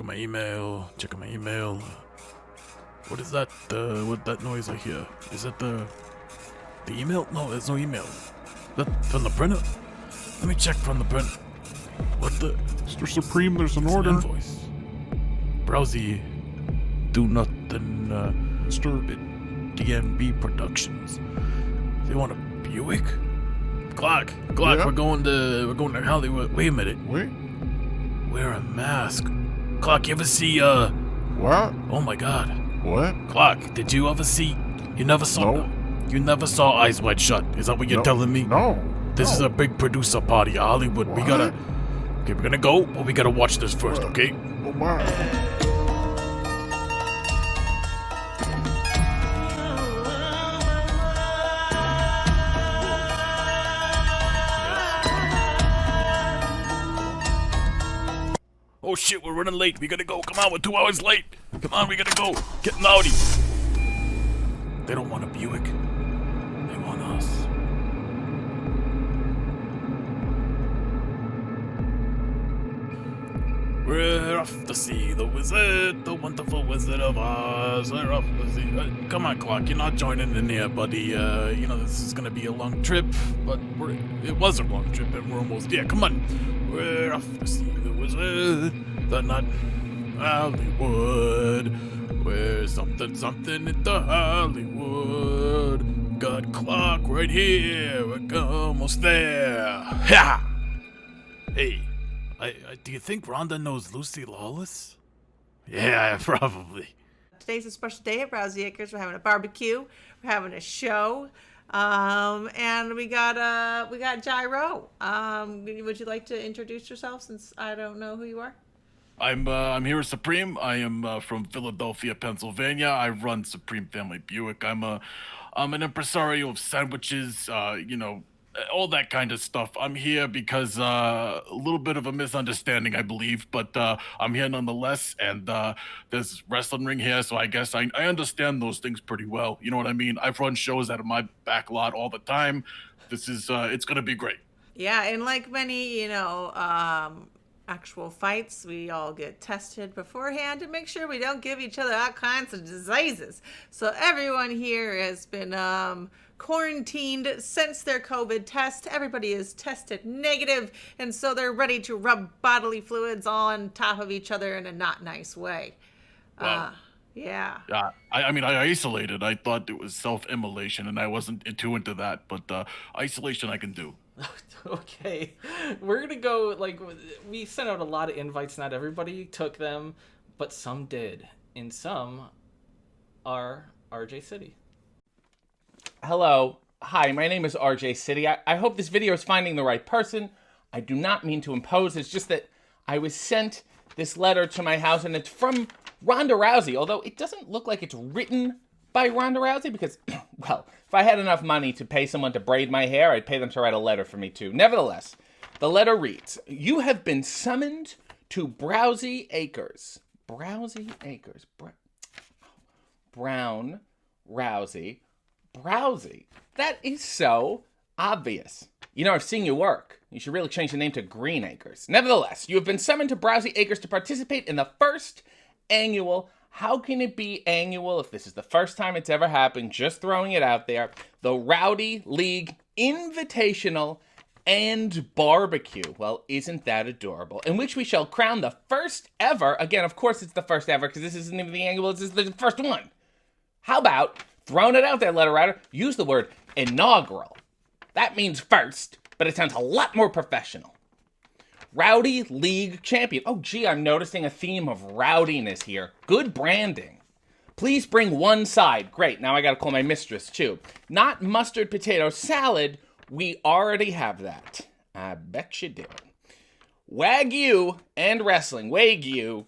Checking my email. What is that? What that noise I hear? Is that the email? No, there's no email. That from the printer? Let me check from the printer. What the? Mr. Supreme, there's an order. Invoice. Rousey, do nothing. Mr. DNB Productions. They want a Buick? Clark, Yeah? we're going to Hollywood. Wait a minute. Wait. Wear a mask. Clark, you ever see What? oh my god. What? Clark, did you ever see you never saw No. You never saw Eyes Wide Shut. Is that what you're telling me? No. This is No. a big producer party at Hollywood. What? Okay, we're gonna go, but we gotta watch this first, What? okay? Oh my. Oh shit, we're running late. We gotta go. Come on, we're 2 hours late. Come on, we gotta go. Get loudy. They don't want a Buick. They want us. We're off to see the wizard, the wonderful Wizard of Oz. We're off to see. Come on, Clark, you're not joining in here, buddy. This is gonna be a long trip, but it was a long trip, and we're almost. Yeah, come on. We're off to see the wizard, the nut Hollywood. We're something into Hollywood. Got Clark right here. We're almost there. Ha! Hey. Do you think Ronda knows Lucy Lawless? Yeah, probably. Today's a special day at Rowdy Acres. We're having a barbecue. We're having a show. And we got Gyro. Would you like to introduce yourself since I don't know who you are? I'm here at Supreme. I am from Philadelphia, Pennsylvania. I run Supreme Family Buick. I'm an impresario of sandwiches, all that kind of stuff. I'm here because a little bit of a misunderstanding, I believe, but I'm here nonetheless, and there's wrestling ring here, so I guess I understand those things pretty well. You know what I mean? I've run shows out of my back lot all the time. This is it's gonna be great. Yeah, and like many, actual fights, we all get tested beforehand to make sure we don't give each other all kinds of diseases. So everyone here has been quarantined since their COVID test. Everybody is tested negative, and so they're ready to rub bodily fluids on top of each other in a not nice way. Wow. Yeah. I mean, I isolated. I thought it was self-immolation, and I wasn't too into that, but isolation I can do. Okay, we're gonna go, we sent out a lot of invites. Not everybody took them, but some did, and some are RJ City. Hello. Hi, my name is RJ City. I hope this video is finding the right person. I do not mean to impose. It's just that I was sent this letter to my house, and it's from Ronda Rousey, although it doesn't look like it's written by Ronda Rousey because, well, if I had enough money to pay someone to braid my hair, I'd pay them to write a letter for me too. Nevertheless, the letter reads, "You have been summoned to Browsey Acres." Browsey Acres. Brown, Rousey, Browsey. That is so obvious. I've seen you work. You should really change the name to Green Acres. Nevertheless, you have been summoned to Browsey Acres to participate in the first annual, how can it be annual if this is the first time it's ever happened, just throwing it out there, the Rowdy League Invitational and Barbecue. Well, isn't that adorable? In which we shall crown the first ever, again, of course it's the first ever, because this isn't even the annual, this is the first one. How about, throwing it out there, letter writer, use the word inaugural. That means first, but it sounds a lot more professional. Rowdy League champion. Oh, gee, I'm noticing a theme of rowdiness here. Good branding. Please bring one side. Great, now I gotta call my mistress, too. Not mustard potato salad. We already have that. I bet you do. Wagyu and wrestling. Wagyu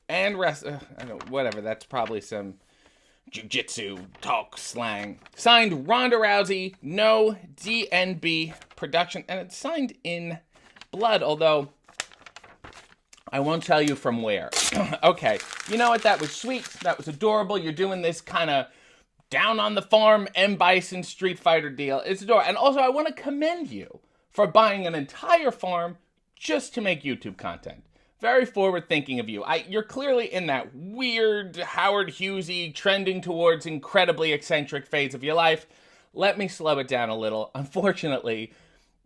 and wrestling. Whatever, that's probably some jiu-jitsu talk slang. Signed Ronda Rousey, no DNB production, and it's signed in blood, although I won't tell you from where. Okay, you know what, that was sweet, that was adorable. You're doing this kind of down on the farm M. Bison Street Fighter deal. It's adorable. And also, I want to commend you for buying an entire farm just to make YouTube content. Very forward thinking of you. You're clearly in that weird Howard Hughesy trending towards incredibly eccentric phase of your life. Let me slow it down a little. Unfortunately,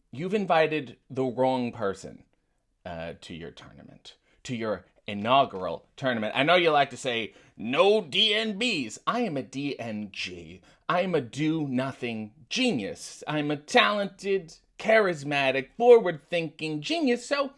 you've invited the wrong person to your tournament, to your inaugural tournament. I know you like to say, no DNBs. I am a DNG. I am a do-nothing genius. I'm a talented, charismatic, forward-thinking genius, so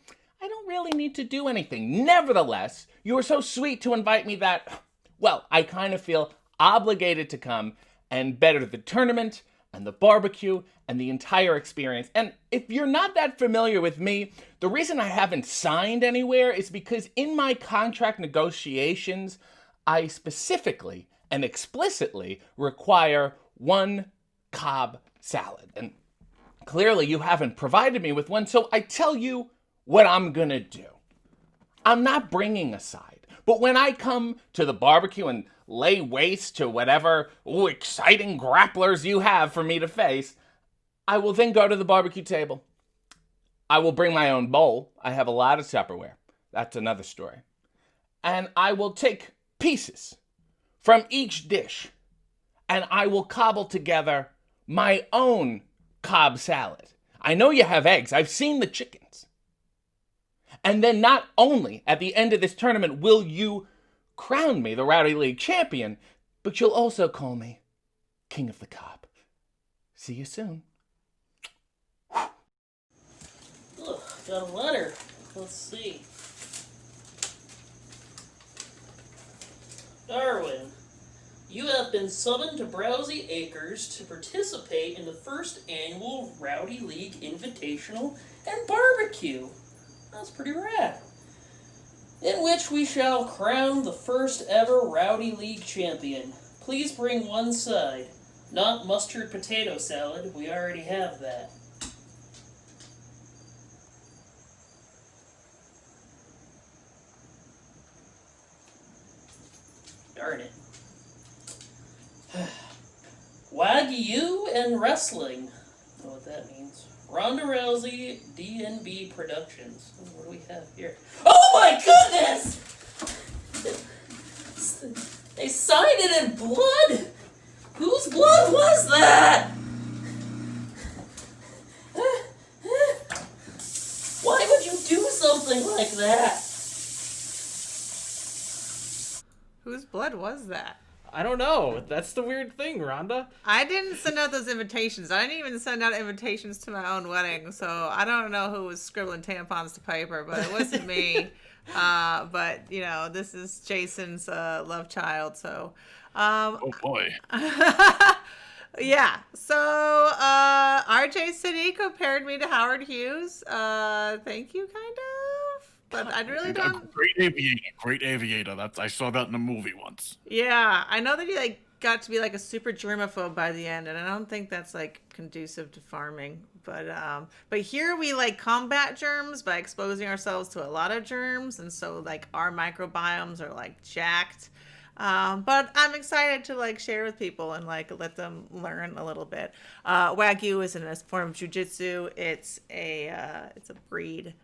I don't really need to do anything. Nevertheless, you were so sweet to invite me that, well, I kind of feel obligated to come and better the tournament and the barbecue and the entire experience. And if you're not that familiar with me, the reason I haven't signed anywhere is because in my contract negotiations, I specifically and explicitly require 1 cobb salad. And clearly you haven't provided me with one, so I tell you what I'm gonna do. I'm not bringing a side, but when I come to the barbecue and lay waste to whatever exciting grapplers you have for me to face, I will then go to the barbecue table. I will bring my own bowl. I have a lot of Tupperware. That's another story. And I will take pieces from each dish, and I will cobble together my own cobb salad. I know you have eggs. I've seen the chickens. And then not only at the end of this tournament will you crown me the Rowdy League champion, but you'll also call me King of the Cobb. See you soon. Ugh, got a letter. Let's see. Darwin, you have been summoned to Browsey Acres to participate in the first annual Rowdy League Invitational and Barbecue. That's pretty rad. In which we shall crown the first ever Rowdy League champion. Please bring one side. Not mustard potato salad. We already have that. Darn it. Wagyu and wrestling. I don't know what that means. Ronda Rousey, DNB Productions. What do we have here? Oh my goodness! They signed it in blood! Whose blood was that? Why would you do something like that? Whose blood was that? I don't know. That's the weird thing, Rhonda. I didn't send out those invitations. I didn't even send out invitations to my own wedding, so I don't know who was scribbling tampons to paper, but it wasn't me. But, you know, this is Jason's love child, so... Oh, boy. Yeah, so RJ City compared me to Howard Hughes. Thank you, kind of. But I really don't... Great aviator. I saw that in a movie once. Yeah, I know that he got to be a super germaphobe by the end, and I don't think that's conducive to farming. But here we combat germs by exposing ourselves to a lot of germs, and so our microbiomes are jacked. But I'm excited to share with people and let them learn a little bit. Wagyu is a form of jujitsu. It's a breed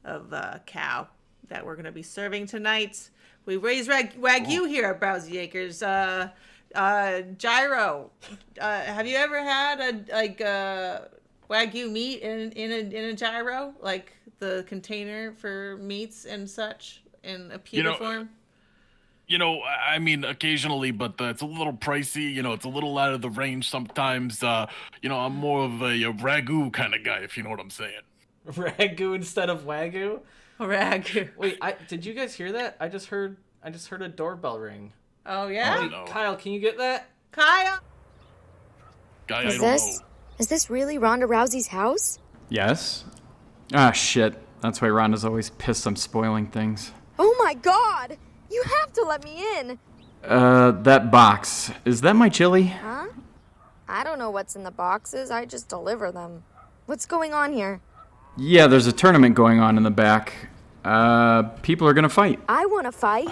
of cow that we're going to be serving tonight. We raise Wagyu here at Browsey Acres. Gyro, have you ever had a Wagyu meat in a gyro, the container for meats and such in a pewter form? I mean, occasionally, but it's a little pricey. It's a little out of the range sometimes. I'm more of a ragu kind of guy, if you know what I'm saying. Ragu instead of Wagyu? Ragu. Wait, did you guys hear that? I just heard a doorbell ring. Oh, yeah? Oh, no. Kyle, can you get that? Kyle? Guy, Is this really Ronda Rousey's house? Yes? Ah, shit. That's why Ronda's always pissed I'm spoiling things. Oh my god! You have to let me in! That box. Is that my chili? Huh? I don't know what's in the boxes. I just deliver them. What's going on here? Yeah, there's a tournament going on in the back. People are gonna fight. I want to fight.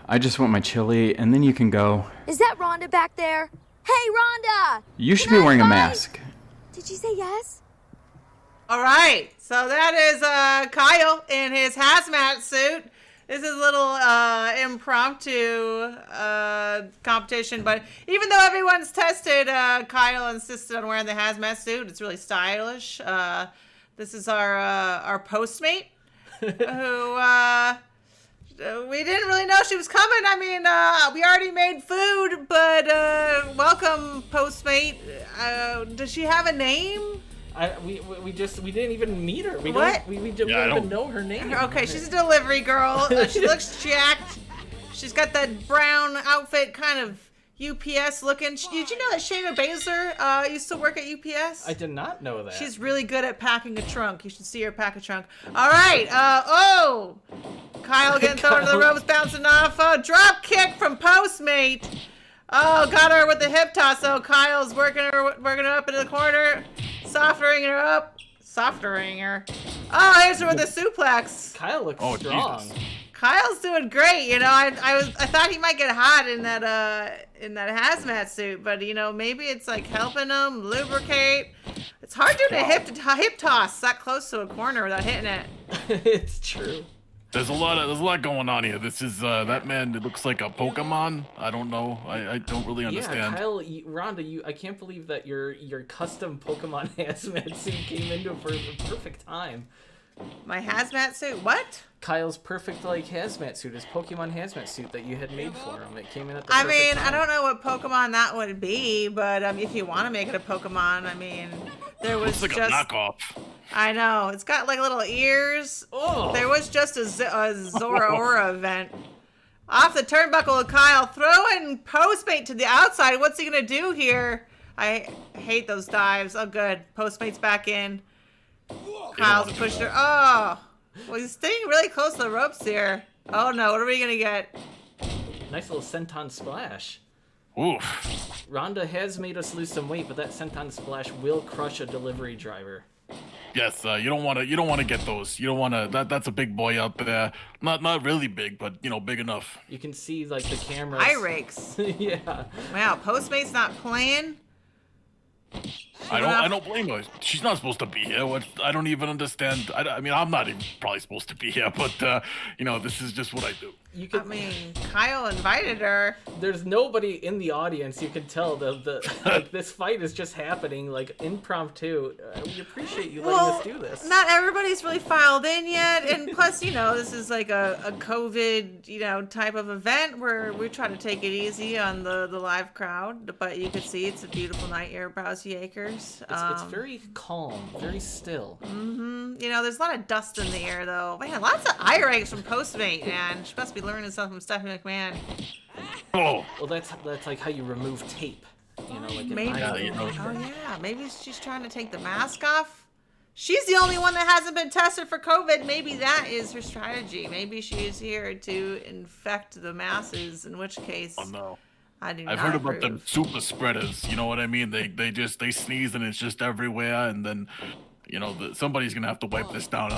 I just want my chili, and then you can go. Is that Rhonda back there? Hey, Rhonda! You should be wearing a mask. Did you say yes? All right, so that is Kyle in his hazmat suit. This is a little impromptu competition, but even though everyone's tested, Kyle insisted on wearing the hazmat suit. It's really stylish. This is our postmate, who we didn't really know she was coming. I mean, we already made food, but welcome, postmate. Does she have a name? We didn't even meet her. We What? don't even know her name. Okay, she's a delivery girl. She looks jacked. She's got that brown outfit, kind of UPS looking. Did you know that Shayna Baszler used to work at UPS? I did not know that. She's really good at packing a trunk. You should see her pack a trunk. All right. Kyle getting thrown to the ropes, bouncing off. Drop kick from postmate. Oh, got her with the hip toss. So Kyle's working her up into the corner, softening her up. Oh, here's her with the suplex. Kyle looks strong. Jesus. Kyle's doing great. You know, I thought he might get hot in that hazmat suit, but you know, maybe it's like helping him lubricate. It's hard doing a hip toss that close to a corner without hitting it. It's true. There's a lot going on here. This is that man. It looks like a Pokemon. I don't know. I don't really understand. Yeah, Kyle, Rhonda, I can't believe that your custom Pokemon hazmat suit came into for the perfect time. My hazmat suit? What? Kyle's perfect hazmat suit, his Pokemon hazmat suit that you had made for him. It came in at the I perfect mean, time. I don't know what Pokemon that would be, but if you want to make it a Pokemon, I mean, there was Looks like just a knockoff. I know. It's got like little ears. Oh. There was just a Zora event. Off the turnbuckle of Kyle, throwing postmate to the outside. What's he going to do here? I hate those dives. Oh, good. Postmate's back in. Kyle's pushing her. Oh. Well, he's staying really close to the ropes here. Oh, no. What are we going to get? Nice little senton splash. Oof. Rhonda has made us lose some weight, but that senton splash will crush a delivery driver. Yes, you don't want to get those. You don't want to. That's a big boy out there. Not really big, but you know, big enough. You can see like the cameras. Eye rakes. Yeah. Wow, Postmate's not playing. I don't blame her. She's not supposed to be here. I don't even understand. I mean, I'm not even probably supposed to be here, but you know, this is just what I do. I mean, Kyle invited her. There's nobody in the audience. You can tell like this fight is just happening like impromptu. We appreciate you letting us do this. Not everybody's really filed in yet, and plus, you know, this is like a COVID, you know, type of event where we try to take it easy on the live crowd. But you can see it's a beautiful night here at Browsey Acres. It's very calm, very still. You know, there's a lot of dust in the air, though. Man, lots of eye rakes from Postmate, man. She must be learning something from Stephanie McMahon. Oh. Well, that's like how you remove tape. You know, like Maybe. an Oh yeah, maybe she's trying to take the mask off. She's the only one that hasn't been tested for COVID. Maybe that is her strategy. Maybe she is here to infect the masses. In which case, Oh no. I do not I've heard about approve. them super spreaders. You know what I mean? They sneeze and it's just everywhere, and then, you know, somebody's gonna have to wipe this down. I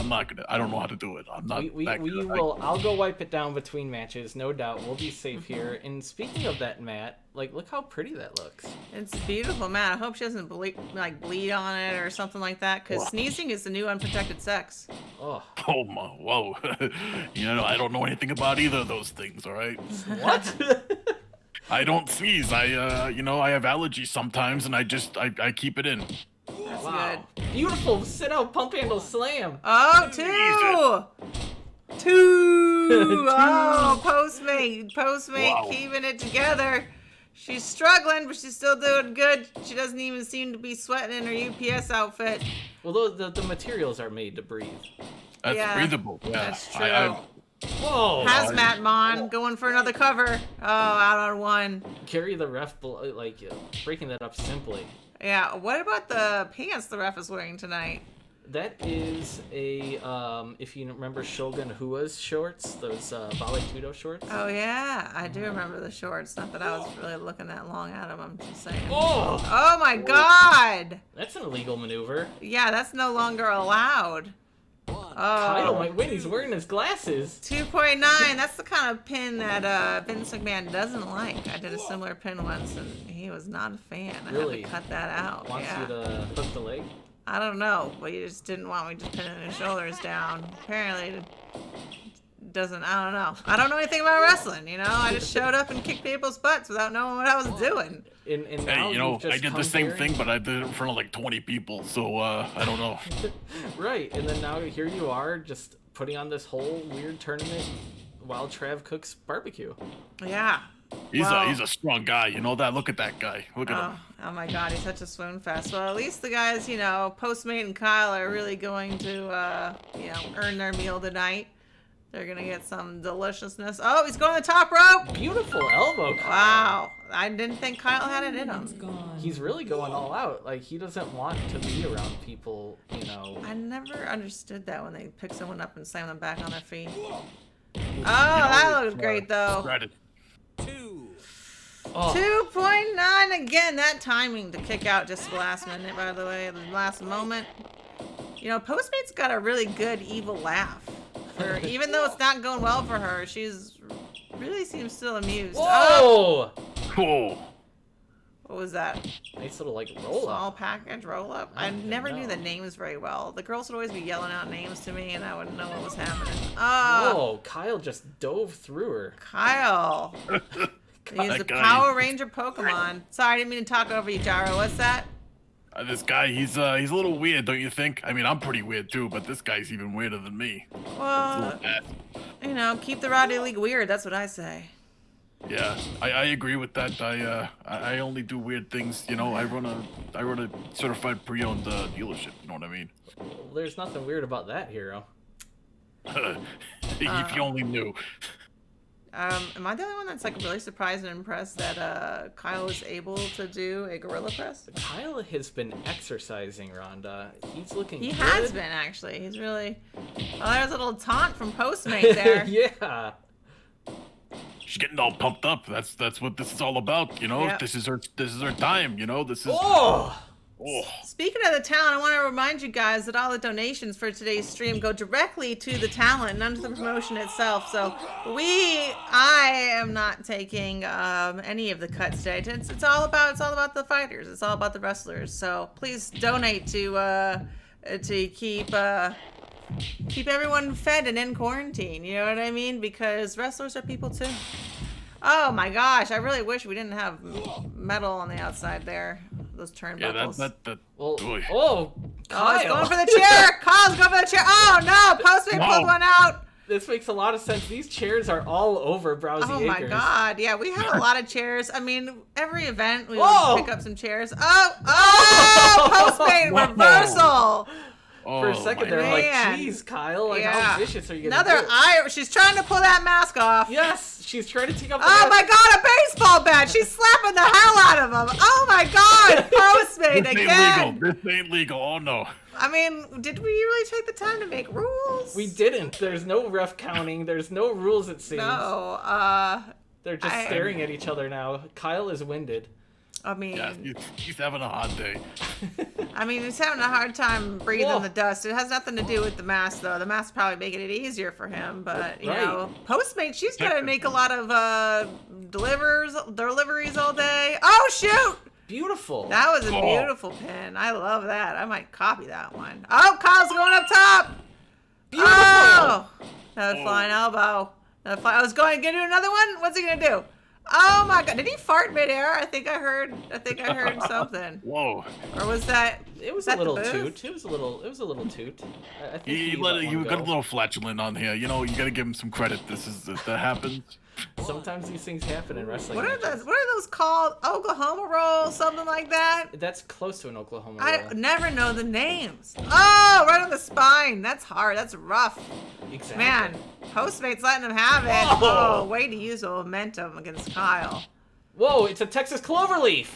don't know how to do it. I'm not. We will. I'll go wipe it down between matches, no doubt. We'll be safe here. And speaking of that mat, like, look how pretty that looks. It's beautiful, man. I hope she doesn't bleed on it or something like that. Because sneezing is the new unprotected sex. Oh. Oh my! Whoa. You know, I don't know anything about either of those things. All right. What? I don't sneeze. You know, I have allergies sometimes, and I keep it in. That's Wow. good. Beautiful sit out pump handle slam. Oh, two. Oh, Postmate Wow. keeping it together. She's struggling, but she's still doing good. She doesn't even seem to be sweating in her UPS outfit. Well, the materials are made to breathe. That's Yeah, breathable. Yeah. that's true. Whoa! Hazmat Mon going for another cover. Oh, out on one. Carry the ref, breaking that up simply. Yeah, what about the pants the ref is wearing tonight? That is a, if you remember Shogun Hua's shorts, those Volley Judo shorts. Oh, yeah, I do remember the shorts. Not that I was really looking that long at them, I'm just saying. Oh! Oh, my God! That's an illegal maneuver. Yeah, that's no longer allowed. Kyle Oh, might win, he's wearing his glasses. 2.9. That's the kind of pin that Vince McMahon doesn't like. I did a similar pin once, and he was not a fan. I Really? had to cut that out. Wants Yeah. you to hook the leg? I don't know, but he just didn't want me just pinning his shoulders down. Apparently, it doesn't. I don't know. I don't know anything about wrestling. You know, I just showed up and kicked people's butts without knowing what I was doing. And Hey, now you know, you've just I did come the same here- thing, but I did it in front of like 20 people, so I don't know. Right, and then now here you are, just putting on this whole weird tournament while Trav cooks barbecue. Yeah. He's Wow. a strong guy, you know that? Look at that guy. Look at him. Oh my God, he's such a swoon fest. Well, at least the guys, you know, Postmate and Kyle are really going to, you know, earn their meal tonight. They're gonna get some deliciousness. Oh, he's going to the top rope. Beautiful elbow. Kyle. Wow, I didn't think Kyle had it in him. He's really going all out. Like, he doesn't want to be around people, you know. I never understood that when they pick someone up and slam them back on their feet. Oh, that looked great though. Credit. Oh, 2.9 again. That timing to kick out just the last minute, by the way, the last moment. You know, Postmate's got a really good evil laugh. Even though it's not going well for her, she's really seems still amused. Oh, whoa! Whoa. what was that? Nice little, like, roll Small up. package roll up. I never knew the names very well. The girls would always be yelling out names to me, and I wouldn't know what was happening. Oh, Whoa, Kyle just dove through her. Kyle. He's the That guy. Power Ranger Pokemon. Sorry, I didn't mean to talk over you, Gyro. What's that? This guy, he's a little weird, don't you think? I mean, I'm pretty weird too, but this guy's even weirder than me. Well, you know, keep the Rowdy League weird. That's what I say. Yeah, I agree with that. I only do weird things. You know, I run a certified pre-owned dealership. You know what I mean? Well, there's nothing weird about that, hero. If you only knew. Am I the only one that's like really surprised and impressed that Kyle was able to do a gorilla press? Kyle has been exercising, Rhonda. He's looking He good. has been actually. He's really. Oh, there's a little taunt from Postmate there. Yeah. She's getting all pumped up. That's what this is all about. You know, Yep. this is her time. You know, this is. Oh! Oh. Speaking of the talent, I want to remind you guys that all the donations for today's stream go directly to the talent, none to the promotion itself. So I am not taking any of the cuts today. It's all about the fighters. It's all about the wrestlers. So please donate to keep everyone fed and in quarantine. You know what I mean? Because wrestlers are people too. Oh my gosh! I really wish we didn't have metal on the outside there. Those turnbuckles. Yeah, that. Well, Oy. oh, Kyle. Oh, he's going for the chair. Kyle's going for the chair. Oh no! Postmate Wow. pulled one out. This makes a lot of sense. These chairs are all over Browsy Oh Acres. my god! Yeah, we have a lot of chairs. I mean, every event we Whoa. would pick up some chairs. Oh! Postmate Whoa. reversal. For a second there, I'm Man. like, geez, Kyle, like, Yeah. how vicious are you gonna Another do? eye. She's trying to pull that mask off. Yes, she's trying to take off the Oh mask. my god, a baseball bat! She's slapping the hell out of him. Oh my god, Postmate This ain't again. legal. This ain't legal. Oh no. I mean, did we really take the time to make rules? We didn't. There's no ref counting. There's no rules, it seems. No. They're just staring at each other now. Kyle is winded. I mean, Yeah, he's having a hot day. he's having a hard time breathing Whoa. the dust. It has nothing to do with the mask, though. The mask probably making it easier for him. But you Right. know, Postmate, she's gonna make a lot of deliveries all day. Oh shoot! Beautiful. That was a beautiful pin. I love that. I might copy that one. Oh, Kyle's going up top. Beautiful. Oh, another flying elbow. I was going to do another one. What's he gonna do? Oh my god! Did he fart midair? I think I heard something. Whoa. Or was that? It was that a the little booth? toot. It was a little toot. I think You let one got a go. little flatulent on here. You know, you gotta give him some credit. That happens. Sometimes these things happen in wrestling. What are matches. those? What are those called? Oklahoma roll, something like that. That's close to an Oklahoma I roll. never know the names. Oh, right on the spine. That's hard. That's rough. Exactly. Man, Postmate's letting him have it. Whoa. Oh, way to use the momentum against Kyle. Whoa, it's a Texas cloverleaf.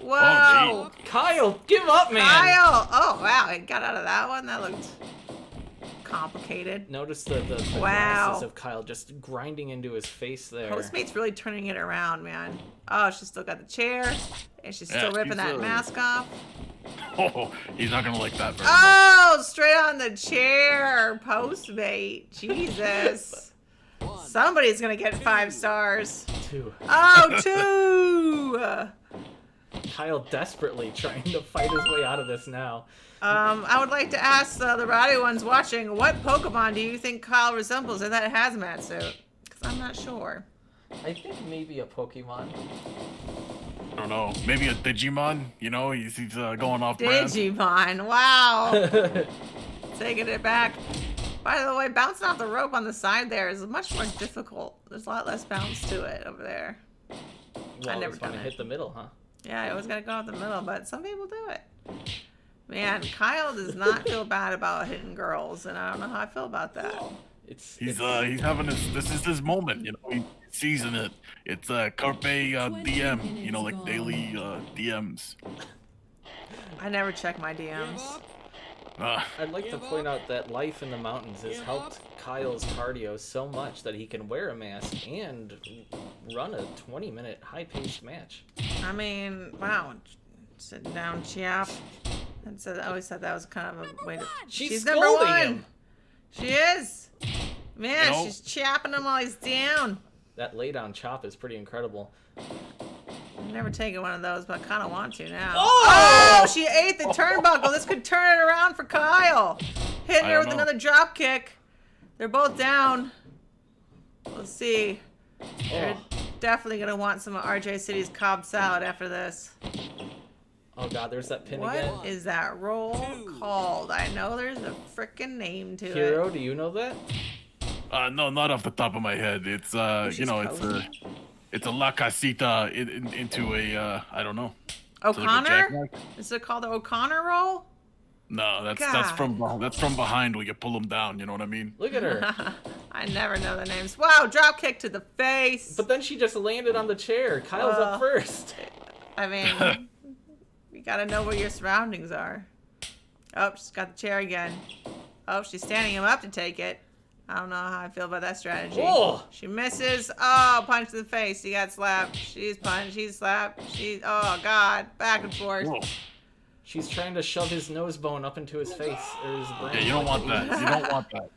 Whoa. Kyle, give up, man. Kyle. Oh, wow. He got out of that one. That looked complicated. Notice the Wow. glasses of Kyle just grinding into his face there. Postmate's really turning it around, man. Oh, she's still got the chair. And she's still Yeah, ripping she's, that mask off. Oh, he's not gonna like that very much. Oh, straight on the chair. Postmate. Jesus. Somebody's going to get 5 stars. 2. Oh, 2. Kyle desperately trying to fight his way out of this now. I would like to ask the rowdy ones watching, what Pokemon do you think Kyle resembles in that hazmat suit? Because I'm not sure. I think maybe a Pokemon. I don't know. Maybe a Digimon. You know, he's going off brand. Digimon, wow. Taking it back. By the way, bouncing off the rope on the side there is much more difficult. There's a lot less bounce to it over there. Well, I never it's fun done to it. hit the middle, huh? Yeah, I always gotta go out the middle, but some people do it. Man, Kyle does not feel bad about hitting girls, and I don't know how I feel about that. He's having this is his moment, you know. He's seizing it. It's carpe DM, you know, like daily DMs. I never check my DMs. I'd like to point out that life in the mountains has helped Kyle's cardio so much that he can wear a mask and run a 20-minute high-paced match. I mean, wow. Sitting down, chap. I always thought that was kind of a way to... She's number scolding one. him. She is. Man, You know? she's chopping him while he's down. That lay-down chop is pretty incredible. I've never taken one of those, but I kind of want to now. Oh! She ate the turnbuckle. This could turn it around for Kyle. Hitting I her don't with know. another drop kick. They're both down. Let's see. They're definitely going to want some of RJ City's Cobb salad after this. Oh god, there's that pin What again. is that roll called? I know there's a freaking name to Hero, it. do you know that? No, not off the top of my head. It's you know, it's a La Casita into a I don't know. It's like a O'Connor? jackknife. Is it called the O'Connor roll? No, that's God. from behind where you pull them down. You know what I mean? Look at her. I never know the names. Wow, drop kick to the face. But then she just landed on the chair. Kyle's up first. I mean, you gotta know where your surroundings are. Oh, she's got the chair again. Oh, she's standing him up to take it. I don't know how I feel about that strategy. Oh! She misses. Oh, punch to the face. He got slapped. She's punched. He's slapped. Oh, God. Back and forth. Whoa. She's trying to shove his nose bone up into his face or his brain. Yeah, you don't want that. You don't want that.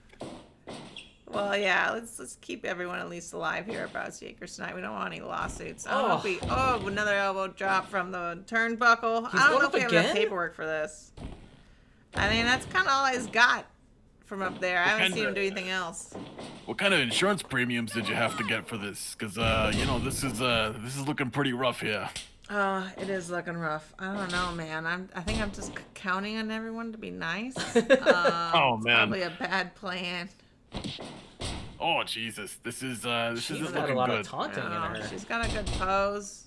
Well, yeah, let's keep everyone at least alive here at Browsy Acres tonight. We don't want any lawsuits. I don't know if another elbow drop from the turnbuckle. I don't know if we have enough paperwork for this. I mean, that's kind of all he's got from up there. I haven't seen him do anything else. What kind of insurance premiums did you have to get for this? Because you know, this is looking pretty rough here. It is looking rough. I don't know, man. I think I'm just counting on everyone to be nice. Oh man. Probably a bad plan. Oh Jesus, this isn't She's got looking a lot good. of taunting in her. She's got a good pose.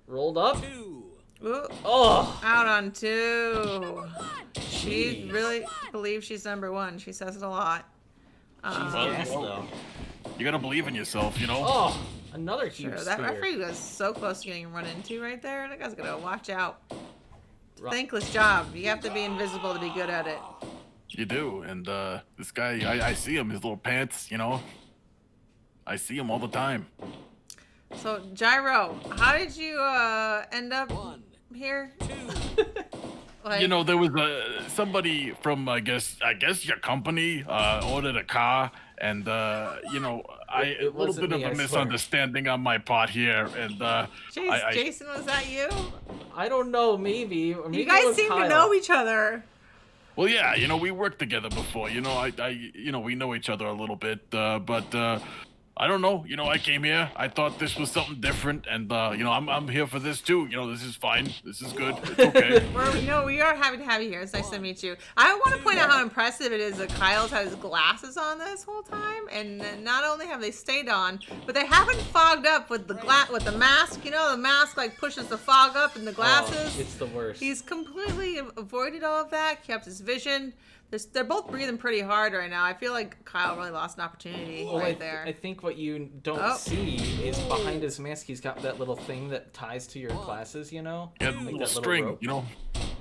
Rolled up. Ooh, Oh! out on two. She really believes she's number one. She says it a lot. She's Well, gassed, well. though. You gotta believe in yourself, you know. Oh! Another huge Sure, spear. that referee was so close to getting run into right there. That guy's gonna watch out. Thankless job. You have to be invisible to be good at it. You do, and this guy, I see him, his little pants, you know. I see him all the time. So, Gyro, how did you end up here? Like, You know, there was somebody from I guess your company ordered a car, and you know, a little wasn't bit me, of I a swear. misunderstanding on my part here, and Jeez, Jason, was that you? I don't know, maybe. Or maybe You it guys was seem Kyle. to know each other. well, yeah, you know, we worked together before. You know, you know, we know each other a little bit, but I don't know. You know, I came here. I thought this was something different, and you know, I'm here for this too. You know, this is fine. This is good. It's okay. We are happy to have you here. It's nice to meet you. I want to point out how impressive it is that Kyle's had his glasses on this whole time, and not only have they stayed on, but they haven't fogged up with with the mask. You know, the mask like pushes the fog up in the glasses. Oh, it's the worst. He's completely avoided all of that, kept his vision. They're both breathing pretty hard right now. I feel like Kyle really lost an opportunity Well, right there. I think what you don't see is behind his mask, he's got that little thing that ties to your glasses, you know? Yeah, Like little that string. rope. You know,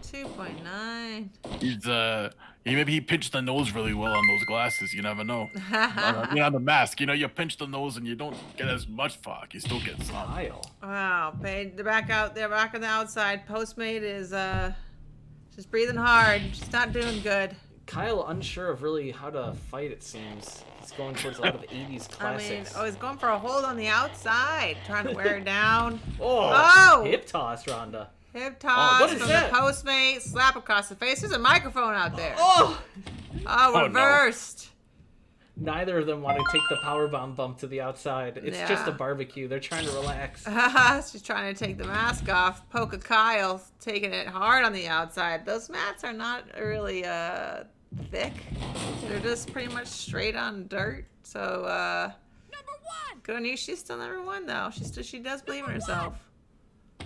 2.9. maybe he pinched the nose really well on those glasses. You never know. You know, the mask. You know, you pinch the nose and you don't get as much fog. You still get some. Kyle. Wow, Paige, they're back out there, back on the outside. Postmate is she's breathing hard. She's not doing good. Kyle unsure of really how to fight, it seems. He's going towards a lot of 80s classics. He's going for a hold on the outside, trying to wear it down. Oh! Hip toss, Ronda. Hip toss what is from that? the postmate, slap across the face. There's a microphone out there. Oh! Reversed. Neither of them want to take the powerbomb bump to the outside. It's just a barbecue. They're trying to relax. She's trying to take the mask off. Poke Kyle, taking it hard on the outside. Those mats are not really thick. They're just pretty much straight on dirt. So number 1. Good on you. She's still number 1 though. She does believe in herself.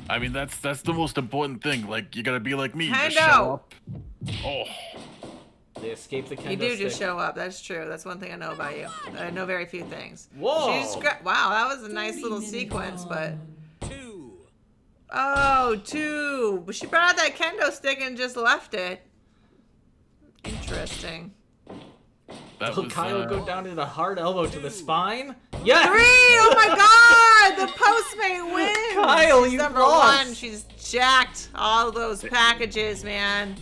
I mean, that's the most important thing. Like, you gotta be like me. Kendo. Just show up. Oh. They escape the kendo You do just stick. show up. That's true. That's one thing I know about you. I know very few things. Whoa! Wow, that was a nice little sequence, but... 2. Oh, 2. But she brought out that kendo stick and just left it. Interesting. Will Kyle go down in a hard elbow to the spine? Yes! 3! Oh my god! The postmate wins! Kyle, She's you number lost. 1. She's jacked. All those packages, man.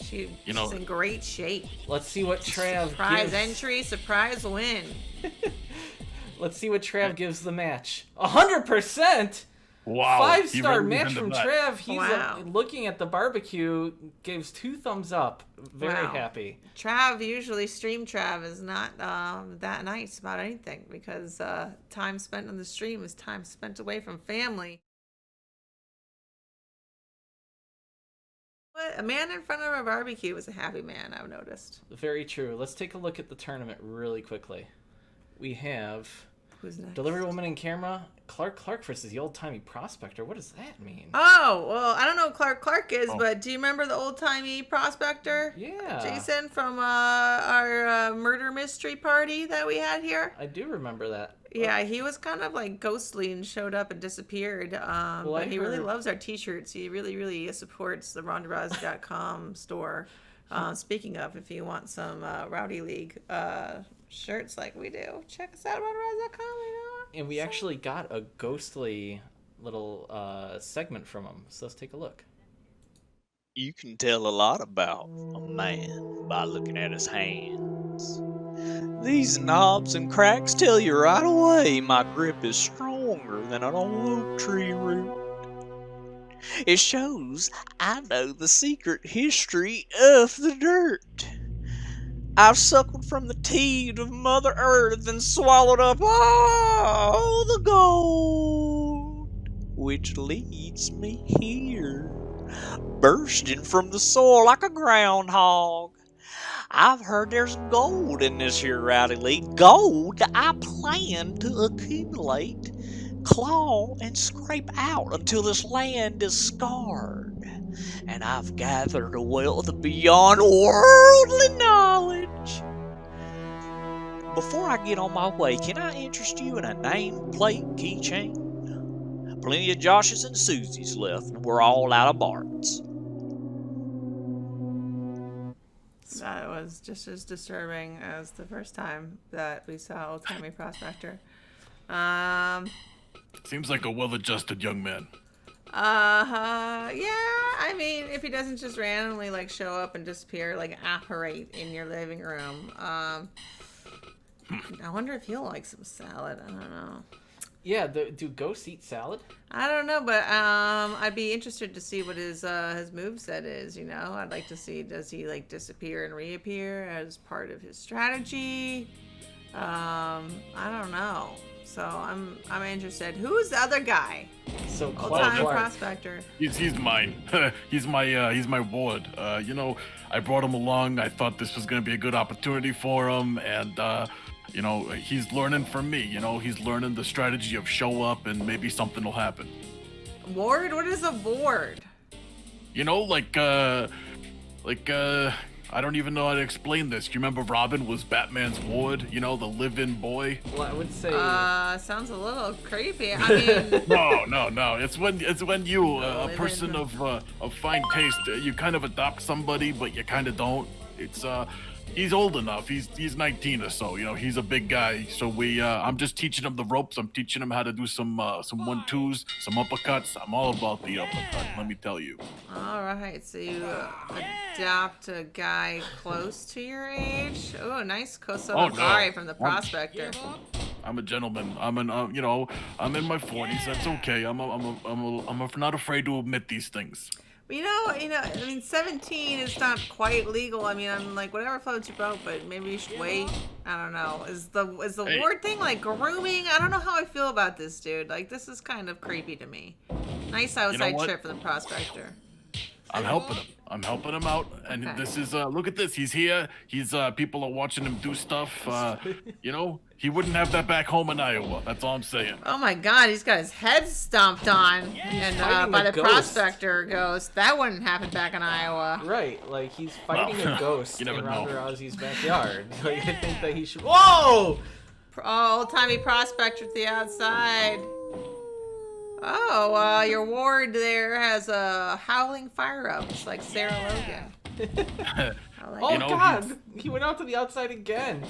She's in great shape. Let's see what Trav Surprise gives. entry, surprise win. Let's see what Trav gives the match. 100%! Wow. 5-star match from Trav. He's Wow. looking at the barbecue, gives 2 thumbs up. Very Wow. happy. Trav, usually stream Trav is not that nice about anything because time spent on the stream is time spent away from family. What? A man in front of a barbecue is a happy man, I've noticed. Very true. Let's take a look at the tournament really quickly. We have Who's next? Delivery Woman in Camera, Clark versus the Old-Timey Prospector. What does that mean? Oh, well, I don't know who Clark is, but do you remember the Old-Timey Prospector? Yeah. Jason from our murder mystery party that we had here? I do remember that. Yeah, he was kind of like ghostly and showed up and disappeared. But he really loves our t-shirts. He really supports the RondaRousey.com store. Speaking of, if you want some Rowdy League shirts like we do, check us out at RondaRousey.com. And we actually got a ghostly little segment from him. So let's take a look. You can tell a lot about a man by looking at his hands. These knobs and cracks tell you right away my grip is stronger than an old oak tree root. It shows I know the secret history of the dirt. I've suckled from the teat of Mother Earth and swallowed up all the gold, which leads me here, bursting from the soil like a groundhog. I've heard there's gold in this here Rowdy League, gold that I plan to accumulate, claw and scrape out until this land is scarred, and I've gathered a wealth beyond worldly knowledge. Before I get on my way, can I interest you in a nameplate keychain? Plenty of Joshes and Susies left, and we're all out of Barts. That was just as disturbing as the first time that we saw Old-Timey Prospector. Seems like a well-adjusted young man. Yeah, I mean, if he doesn't just randomly, like, show up and disappear, like, apparate in your living room. I wonder if he'll like some salad. I don't know. Yeah, do ghosts eat salad? I don't know, but I'd be interested to see what his moveset is, you know? I'd like to see, does he, like, disappear and reappear as part of his strategy? I don't know. So I'm interested. Who's the other guy? So Old-Timey Clark. Prospector. He's mine. he's my ward. You know, I brought him along. I thought this was gonna be a good opportunity for him, and you know, he's learning from me. You know, he's learning the strategy of show up and maybe something will happen. Ward? What is a ward? You know, like I don't even know how to explain this. You remember Robin was Batman's ward? You know, the live-in boy. Well, I would say. Sounds a little creepy. I mean. No. It's when you, a person of fine taste, you kind of adopt somebody, but you kind of don't. It's he's old enough. He's 19 or so. You know, he's a big guy. So I'm just teaching him the ropes. I'm teaching him how to do some 1-2s, some uppercuts. I'm all about the uppercut. Let me tell you. All right, so you adopt a guy close to your age. Oh, nice Kosovo Gari from the Prospector. I'm a gentleman. I'm in my 40s. That's okay. I'm not afraid to admit these things. You know, I mean, 17 is not quite legal. I mean, I'm like, whatever floats your boat, but maybe you should wait. I don't know. Is the ward thing like grooming? I don't know how I feel about this, dude. Like, this is kind of creepy to me. Nice outside trip for the Prospector. I'm helping him. I'm helping him out, and this is look at this. He's here. He's people are watching him do stuff. You know, he wouldn't have that back home in Iowa. That's all I'm saying. Oh my God, he's got his head stomped on, and by the Prospector ghost. That wouldn't happen back in Iowa. Right, like he's fighting a ghost in Ronda Rousey's backyard. Like I think that he should. Whoa! Old-timey Prospector to the outside. Oh, your ward there has a howling fire up. It's like Sarah Logan. Oh God! He went out to the outside again.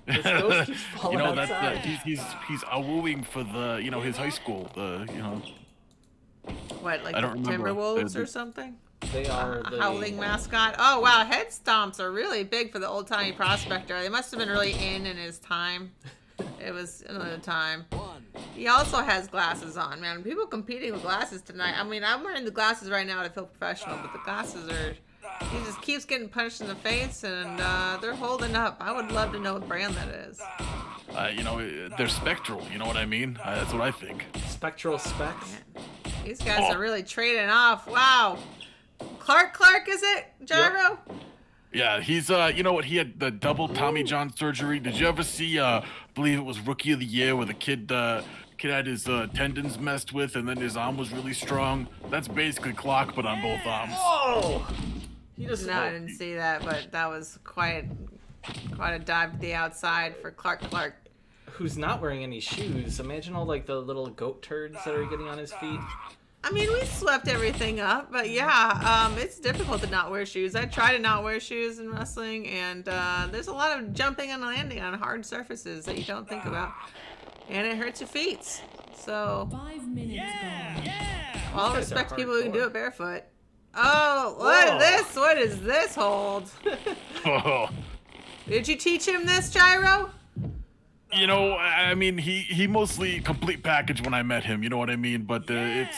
This ghost keeps falling outside. He's wooing for the his high school. What, like the Timberwolves or something? They are the howling mascot. Oh wow, head stomps are really big for the old-timey Prospector. They must have been really in his time. It was another time. He also has glasses on, man. People competing with glasses tonight. I mean, I'm wearing the glasses right now to feel professional, but the glasses are... He just keeps getting punched in the face, and they're holding up. I would love to know what brand that is. They're spectral. You know what I mean? That's what I think. Spectral specs? Man, these guys are really trading off. Wow. Clark, is it? Gyro? Yep. Yeah, he's, you know what, he had the double Tommy John surgery. Did you ever see, I believe it was Rookie of the Year, where the kid had his tendons messed with, and then his arm was really strong? That's basically Clark, but on both arms. Whoa! No, I didn't see that, but that was quite a dive to the outside for Clark. Who's not wearing any shoes. Imagine all, like, the little goat turds that are getting on his feet. I mean, we swept everything up, but yeah, it's difficult to not wear shoes. I try to not wear shoes in wrestling, and there's a lot of jumping and landing on hard surfaces that you don't think about, and it hurts your feet. So, 5 minutes gone. I'll respect people who can do it barefoot. Oh, what is this hold? Did you teach him this, Gyro? You know, I mean, he mostly complete package when I met him, you know what I mean? But it's,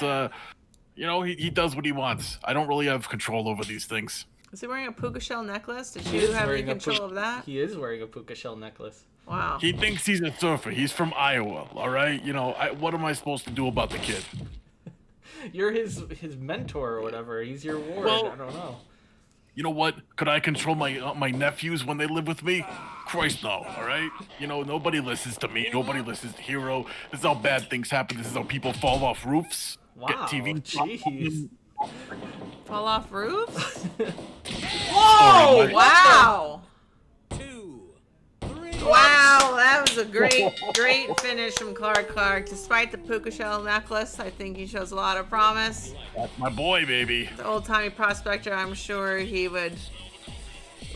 he does what he wants. I don't really have control over these things. Is he wearing a puka shell necklace? Did you have any control of that? He is wearing a puka shell necklace. Wow. He thinks he's a surfer. He's from Iowa, all right? You know, what am I supposed to do about the kid? You're his mentor or whatever. He's your ward. Well, I don't know. You know what? Could I control my nephews when they live with me? Christ, no, all right? You know, nobody listens to me. Nobody listens to Hero. This is how bad things happen. This is how people fall off roofs. Wow, get TV. Jeez. Fall off roofs? Whoa! Wow! Wow, that was a great finish from Clark. Despite the puka shell necklace, I think he shows a lot of promise. That's my boy, baby. The old-timey Prospector, I'm sure he would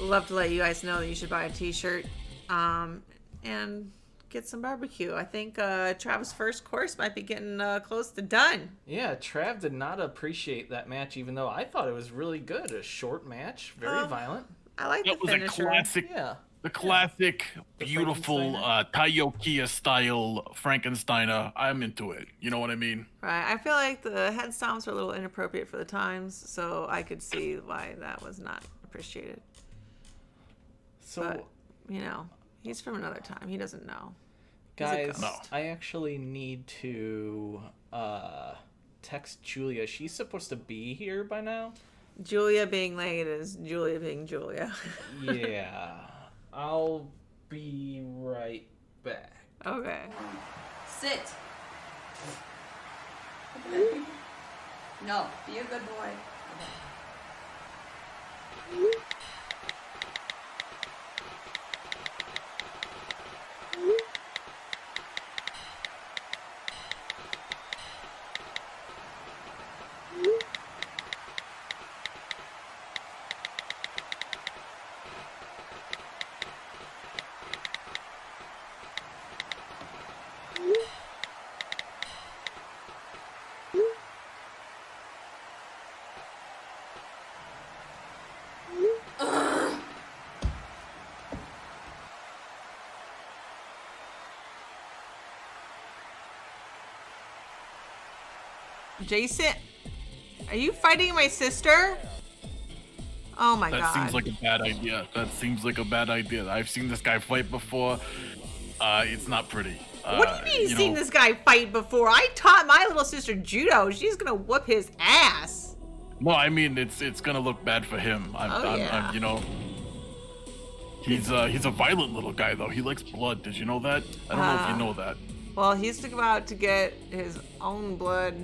love to let you guys know that you should buy a t-shirt and get some barbecue. I think Trav's first course might be getting close to done. Yeah, Trav did not appreciate that match, even though I thought it was really good. A short match, very violent. I like the finisher. A classic. Yeah. The classic, beautiful Taiokia style Frankensteiner. I'm into it. You know what I mean? Right. I feel like the head stomps are a little inappropriate for the times, so I could see why that was not appreciated. So, but, you know, he's from another time. He doesn't know. Guys, I actually need to text Julia. She's supposed to be here by now. Julia being late is Julia being Julia. Yeah. I'll be right back. Okay. Sit. Okay. No, be a good boy. Okay. Jason, are you fighting my sister? Oh my god. That seems like a bad idea. That seems like a bad idea. I've seen this guy fight before. It's not pretty. What do you mean you've seen this guy fight before? I taught my little sister judo. She's gonna whoop his ass. No, I mean it's gonna look bad for him. I'm you know. He's a violent little guy though. He likes blood. Did you know that? I don't know if you know that. Well, he's about to get his own blood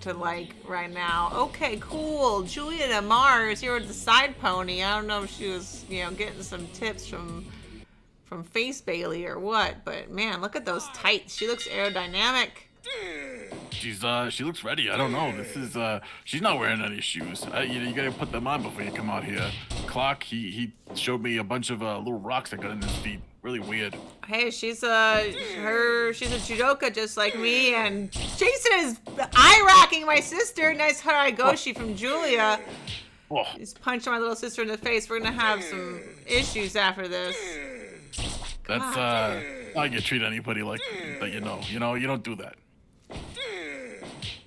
to right now. Okay, cool. Julia Nawara is here with the side pony. I don't know if she was, getting some tips from Face Bailey or what, but man, look at those tights. She looks aerodynamic. She looks ready. I don't know. This is she's not wearing any shoes. You gotta put them on before you come out here. Clark, he showed me a bunch of little rocks that got in his feet. Really weird. Hey, she's a judoka just like me, and Jason is eye-racking my sister. Nice haragoshi from Julia. Oh. He's punching my little sister in the face. We're gonna have some issues after this. That's how you treat anybody like that, you know, you don't do that.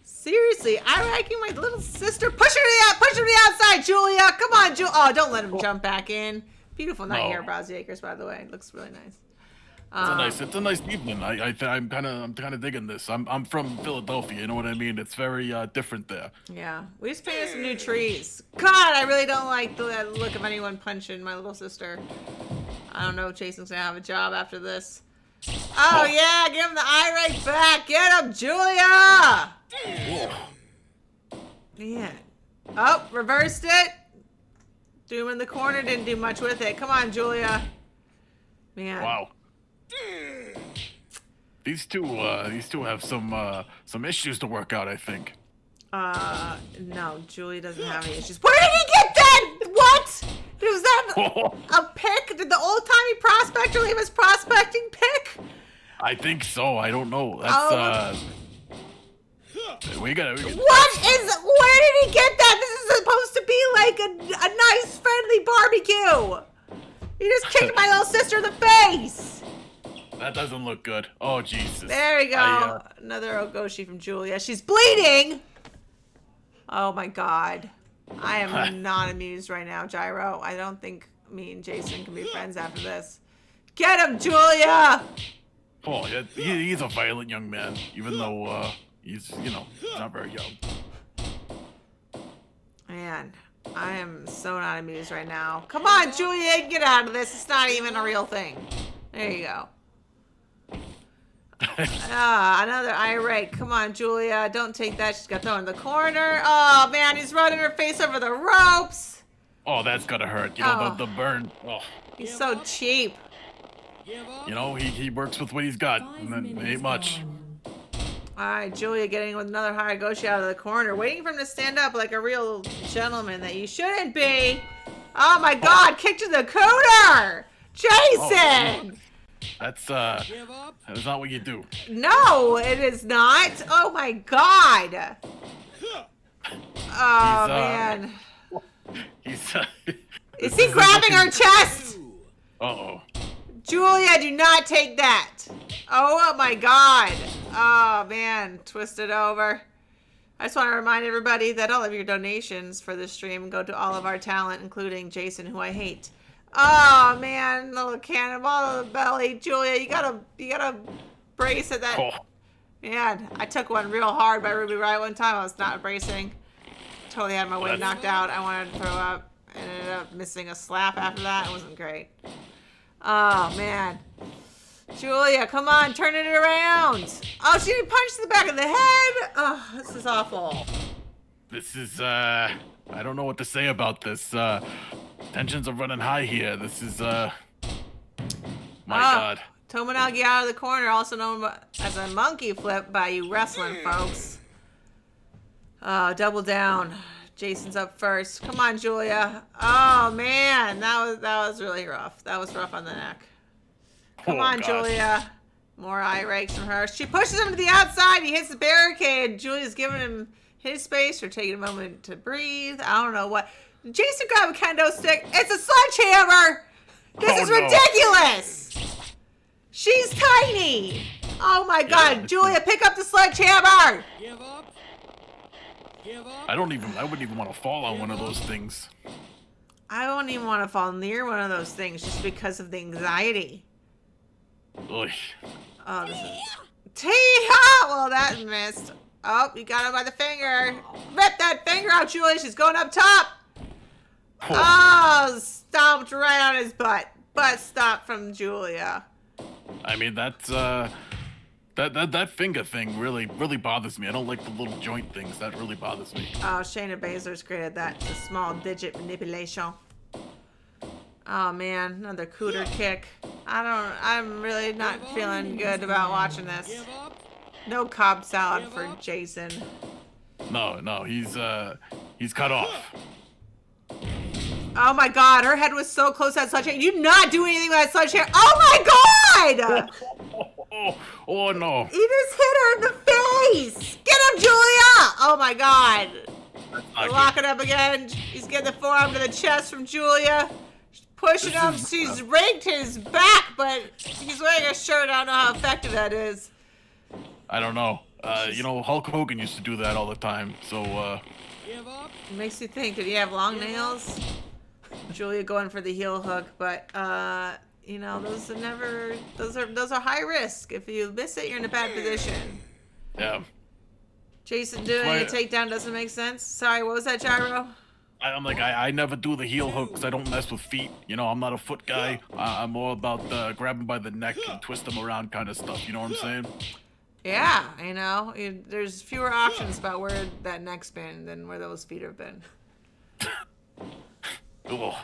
Seriously, eye-racking my little sister. Push her to the outside, Julia. Come on, Julia. Oh, don't let him jump back in. Beautiful night here, Browsy Acres, by the way. It looks really nice. It's a nice evening. I'm kind of digging this. I'm from Philadelphia. You know what I mean? It's very different there. Yeah, we just painted some new trees. God, I really don't like the look of anyone punching my little sister. I don't know if Jason's gonna have a job after this. Oh yeah, give him the eye right back. Get him, Julia. Man. Oh, reversed it. Threw him in the corner. Didn't do much with it. Come on, Julia. Man. Wow. These two have some issues to work out, I think. No, Julie doesn't have any issues. Where did he get that? What? Was that a pick? Did the old-timey prospector leave his prospecting pick? I think so. I don't know. That's we got. Where did he get that? This is supposed to be like a nice, friendly barbecue. He just kicked my little sister in the face. That doesn't look good. Oh, Jesus. There we go. Another ogoshi from Julia. She's bleeding. Oh, my God. I am not amused right now, Gyro. I don't think me and Jason can be friends after this. Get him, Julia! Oh, yeah, he's a violent young man, even though he's not very young. Man, I am so not amused right now. Come on, Julia, get out of this. It's not even a real thing. There you go. Another irate. Come on, Julia. Don't take that. She's got thrown in the corner. Oh, man, he's running her face over the ropes. Oh, that's gotta hurt. You know, the burn. Oh. He's so cheap. You know, he works with what he's got, and then it ain't much. All right, Julia getting with another haragoshi out of the corner, waiting for him to stand up like a real gentleman that you shouldn't be. Oh, my God. Kick to the cooter. Jason. Oh, that's not what you do. No, it is not. Oh my God. Oh man. Is he grabbing her chest? Uh-oh. Julia, do not take that. Oh my God. Oh man, twist it over. I just want to remind everybody that all of your donations for this stream go to all of our talent, including Jason, who I hate. Oh man, little cannonball to the belly. Julia, you gotta brace at that. Oh. Man, I took one real hard by Ruby Wright one time. I was not bracing. Totally had my weight knocked out. I wanted to throw up. And ended up missing a slap after that. It wasn't great. Oh man. Julia, come on, turn it around. Oh, she didn't punch the back of the head. Oh, this is awful. This is I don't know what to say about this. Tensions are running high here. This is my God. Tomonagi out of the corner, also known as a monkey flip by you wrestling folks. Double down. Jason's up first. Come on, Julia. Oh man, that was really rough. That was rough on the neck. Come on, God. Julia. More eye rakes from her. She pushes him to the outside. He hits the barricade. Julia's giving him his space or taking a moment to breathe. I don't know what. Jason grabbed a kendo stick. It's a sledgehammer. This is ridiculous. She's tiny. Oh my God, Julia, pick up the sledgehammer. Give up. I wouldn't even want to fall on one of those things. I wouldn't even want to fall near one of those things just because of the anxiety. Oy. Oh, this is... Tee-haw! Well, that missed. Oh, you got him by the finger. Rip that finger out, Julia. She's going up top. Oh, stomped right on his butt. Butt stop from Julia. I mean, that's that finger thing really bothers me. I don't like the little joint things. That really bothers me. Oh, Shayna Baszler's created that. The small digit manipulation. Oh man, another cooter kick. I'm really not feeling good about watching this. No Cobb salad for Jason. No, he's cut off. Oh my god, her head was so close to that sledgehammer. You not do anything with that sledgehammer. Oh my god! Oh no. He just hit her in the face! Get him, Julia! Oh my god. They're locking up again. He's getting the forearm to the chest from Julia. She's pushing him. She's raked his back, but he's wearing a shirt. I don't know how effective that is. I don't know. Hulk Hogan used to do that all the time, so, It makes you think, did he have long nails? Julia going for the heel hook, but, those are high risk. If you miss it, you're in a bad position. yeah. Jason doing a takedown doesn't make sense. Sorry, what was that, Gyro? I'm like, I never do the heel hook because I don't mess with feet. I'm not a foot guy. I'm more about grabbing by the neck and twist them around kind of stuff. You know what I'm saying? Yeah, there's fewer options about where that neck's been than where those feet have been. Ugh.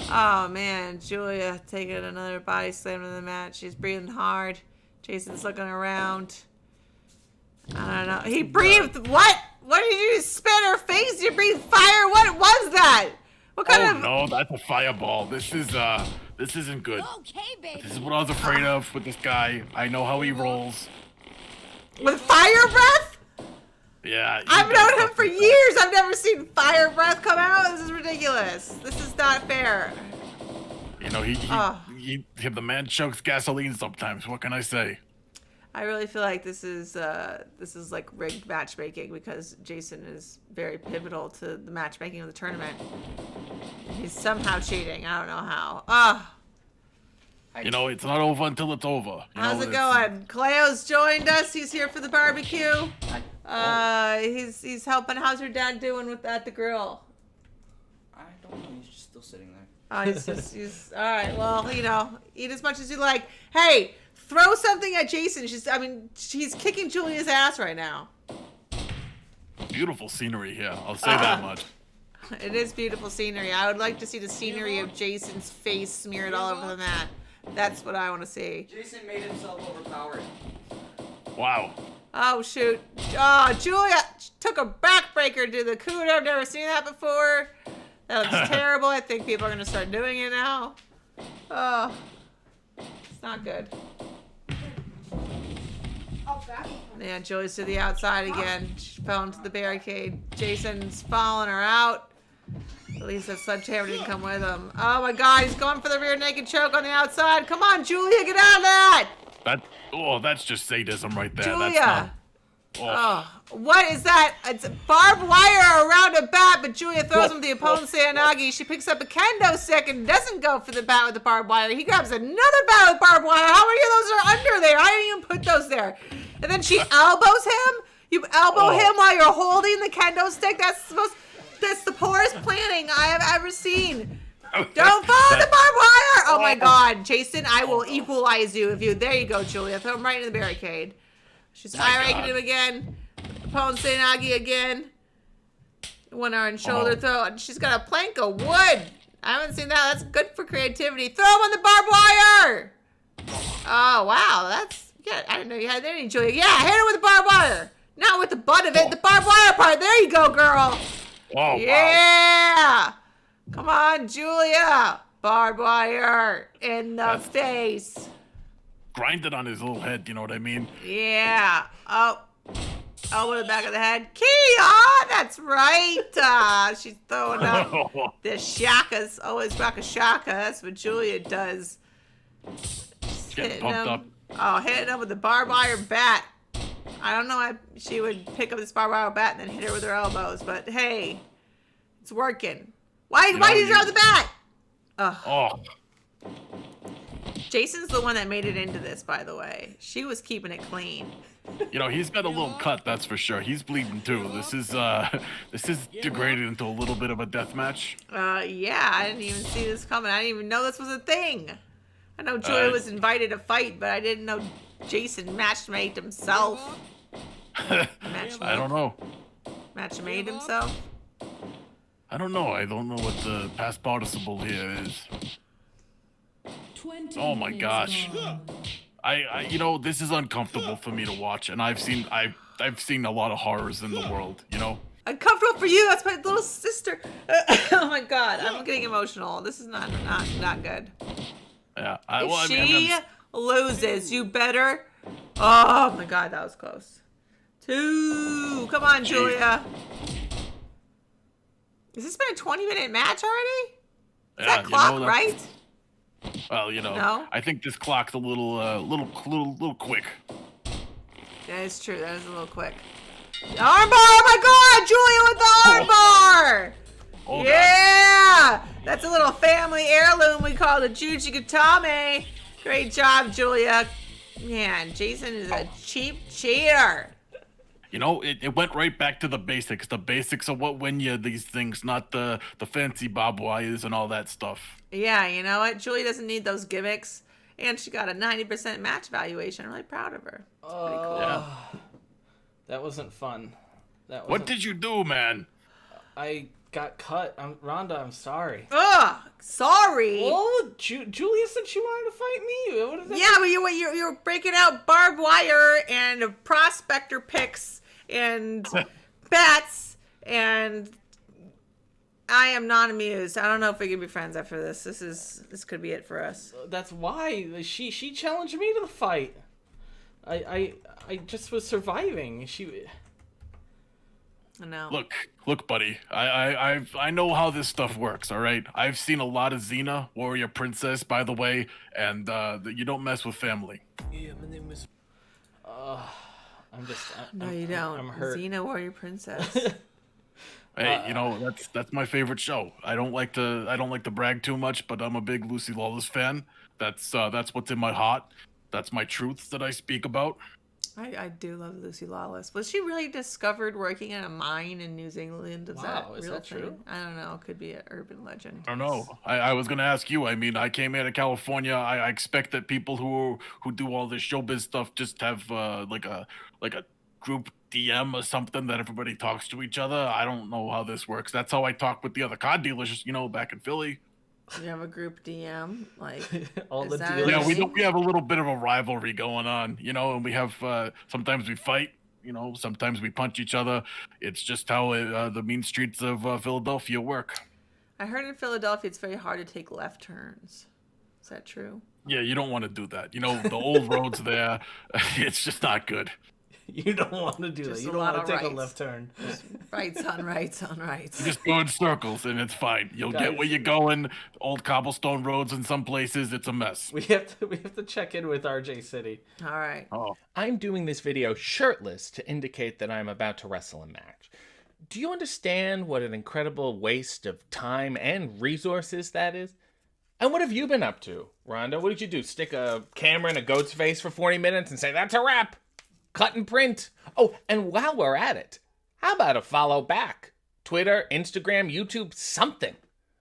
Oh man, Julia taking another body slam to the mat. She's breathing hard. Jason's looking around. I don't know. He breathed. What? What did you spit her face? You breathed fire? What was that? What kind of? No, that's a fireball. This isn't good. Okay, baby. This is what I was afraid of with this guy. I know how he rolls. With fire breath? Yeah. I've known him for years. I've never seen fire breath come out. This is ridiculous. This is not fair. The man chokes gasoline sometimes. What can I say? I really feel like this is like rigged matchmaking because Jason is very pivotal to the matchmaking of the tournament. He's somehow cheating. I don't know how. It's not over until it's over. How's it going? Cleo's joined us. He's here for the barbecue. He's helping. How's your dad doing at the grill? I don't know. He's just still sitting there. Oh, he's all right. Well, eat as much as you like. Hey, throw something at Jason. She's kicking Julia's ass right now. Beautiful scenery here. I'll say that much. It is beautiful scenery. I would like to see the scenery of Jason's face smeared all over the mat. That's what I want to see. Jason made himself overpowered. Wow. Oh, shoot. Oh, Julia took a backbreaker to the cooter. I've never seen that before. That looks terrible. I think people are going to start doing it now. Oh, it's not good. Yeah, Julia's to the outside again. She fell into the barricade. Jason's following her out. At least that sledgehammer didn't come with him. Oh my god, he's going for the rear naked choke on the outside. Come on, Julia, get out of that! That's just sadism right there. Julia! What is that? It's barbed wire around a bat, but Julia throws him the opponent's Sanagi. She picks up a kendo stick and doesn't go for the bat with the barbed wire. He grabs another bat with barbed wire. How many of those are under there? I didn't even put those there. And then she elbows him. You elbow him while you're holding the kendo stick. That's the poorest planning I have ever seen. Don't follow the barbed wire! Oh my god, Jason, I will equalize you if you. There you go, Julia. Throw him right in the barricade. She's eye-raking him again. Opponent Sanagi again. One arm and shoulder throw. And she's got a plank of wood. I haven't seen that. That's good for creativity. Throw him on the barbed wire! Oh, wow. I didn't know you had any, Julia. Yeah, hit her with the barbed wire. Not with the butt of it. The barbed wire part. There you go, girl. Oh, yeah. Wow. Come on, Julia. Barbed wire in the face. Grind it on his little head, you know what I mean? Yeah. Oh, with the back of the head. Kia! That's right. She's throwing up the shakas. Always rock a shaka. That's what Julia does. Getting pumped up. Oh, hitting him with the barbed wire bat. I don't know why she would pick up this barbed wire bat and then hit her with her elbows, but hey, it's working. Why did you drop the bat? Ugh. Oh. Jason's the one that made it into this, by the way. She was keeping it clean. You know, he's got a little cut, that's for sure. He's bleeding too. This is degraded into a little bit of a death match. Yeah, I didn't even see this coming. I didn't even know this was a thing. I know Julia was invited to fight, but I didn't know Jason match-made himself. I don't know. Match-made himself? I don't know. I don't know what the past participle here is. Oh my gosh. I you know, this is uncomfortable for me to watch, and I've seen a lot of horrors in the world, you know? Uncomfortable for you. That's my little sister. Oh my god, I'm getting emotional. This is not good. Yeah. If she loses, you better. Oh my god, that was close. 2. Come on, Julia. Has this been a 20-minute match already? Is that clock right? Well, you know, No? I think this clock's a little quick. That is true. That is a little quick. Armbar! Oh my god, Julia with the armbar! Oh, Yeah! That's a little family heirloom we call the Jujikatame. Great job, Julia. Man, Jason is a cheap cheater. You know, it went right back to the basics. The basics of what win you these things, not the fancy barbed wires and all that stuff. Yeah, you know what? Julie doesn't need those gimmicks. And she got a 90% match valuation. I'm really proud of her. It's pretty cool. Yeah. That wasn't fun. What did you do, man? I got cut. Rhonda, I'm sorry. Ugh, sorry. Oh, Julia said she wanted to fight me. What is that? Yeah, but you were breaking out barbed wire and prospector picks and bats, and I am not amused. I don't know if we can be friends after this. This could be it for us. That's why she challenged me to the fight. I just was surviving. No. Look, buddy. I know how this stuff works. All right. I've seen a lot of Xena, warrior princess, by the way, and you don't mess with family. Yeah, my name is. No, you don't. I'm hurt. Xena, warrior princess. Hey, you know that's my favorite show. I don't like to brag too much, but I'm a big Lucy Lawless fan. That's what's in my heart. That's my truth that I speak about. I do love Lucy Lawless. Was she really discovered working in a mine in New Zealand? Is that true? I don't know. It could be an urban legend. I don't know. I was gonna ask you. I mean, I came here to California. I expect that people who do all this showbiz stuff just have like a group DM or something that everybody talks to each other. I don't know how this works. That's how I talk with the other car dealers, you know, back in Philly. You have a group DM, like all the that dealers. Yeah, we have a little bit of a rivalry going on, you know, and we have sometimes we fight, you know, sometimes we punch each other. It's just how the mean streets of Philadelphia work. I heard in Philadelphia it's very hard to take left turns. Is that true? Yeah, you don't want to do that. You know, the old roads there, it's just not good. You don't want to do that. You don't want to take a left turn. Rights on rights on rights. You just go in circles and it's fine. You'll get where you're going. Old cobblestone roads in some places, it's a mess. We have to check in with RJ City. All right. Oh. I'm doing this video shirtless to indicate that I'm about to wrestle a match. Do you understand what an incredible waste of time and resources that is? And what have you been up to, Rhonda? What did you do? Stick a camera in a goat's face for 40 minutes and say, that's a wrap? Cut and print. Oh, and while we're at it, how about a follow back? Twitter, Instagram, YouTube, something.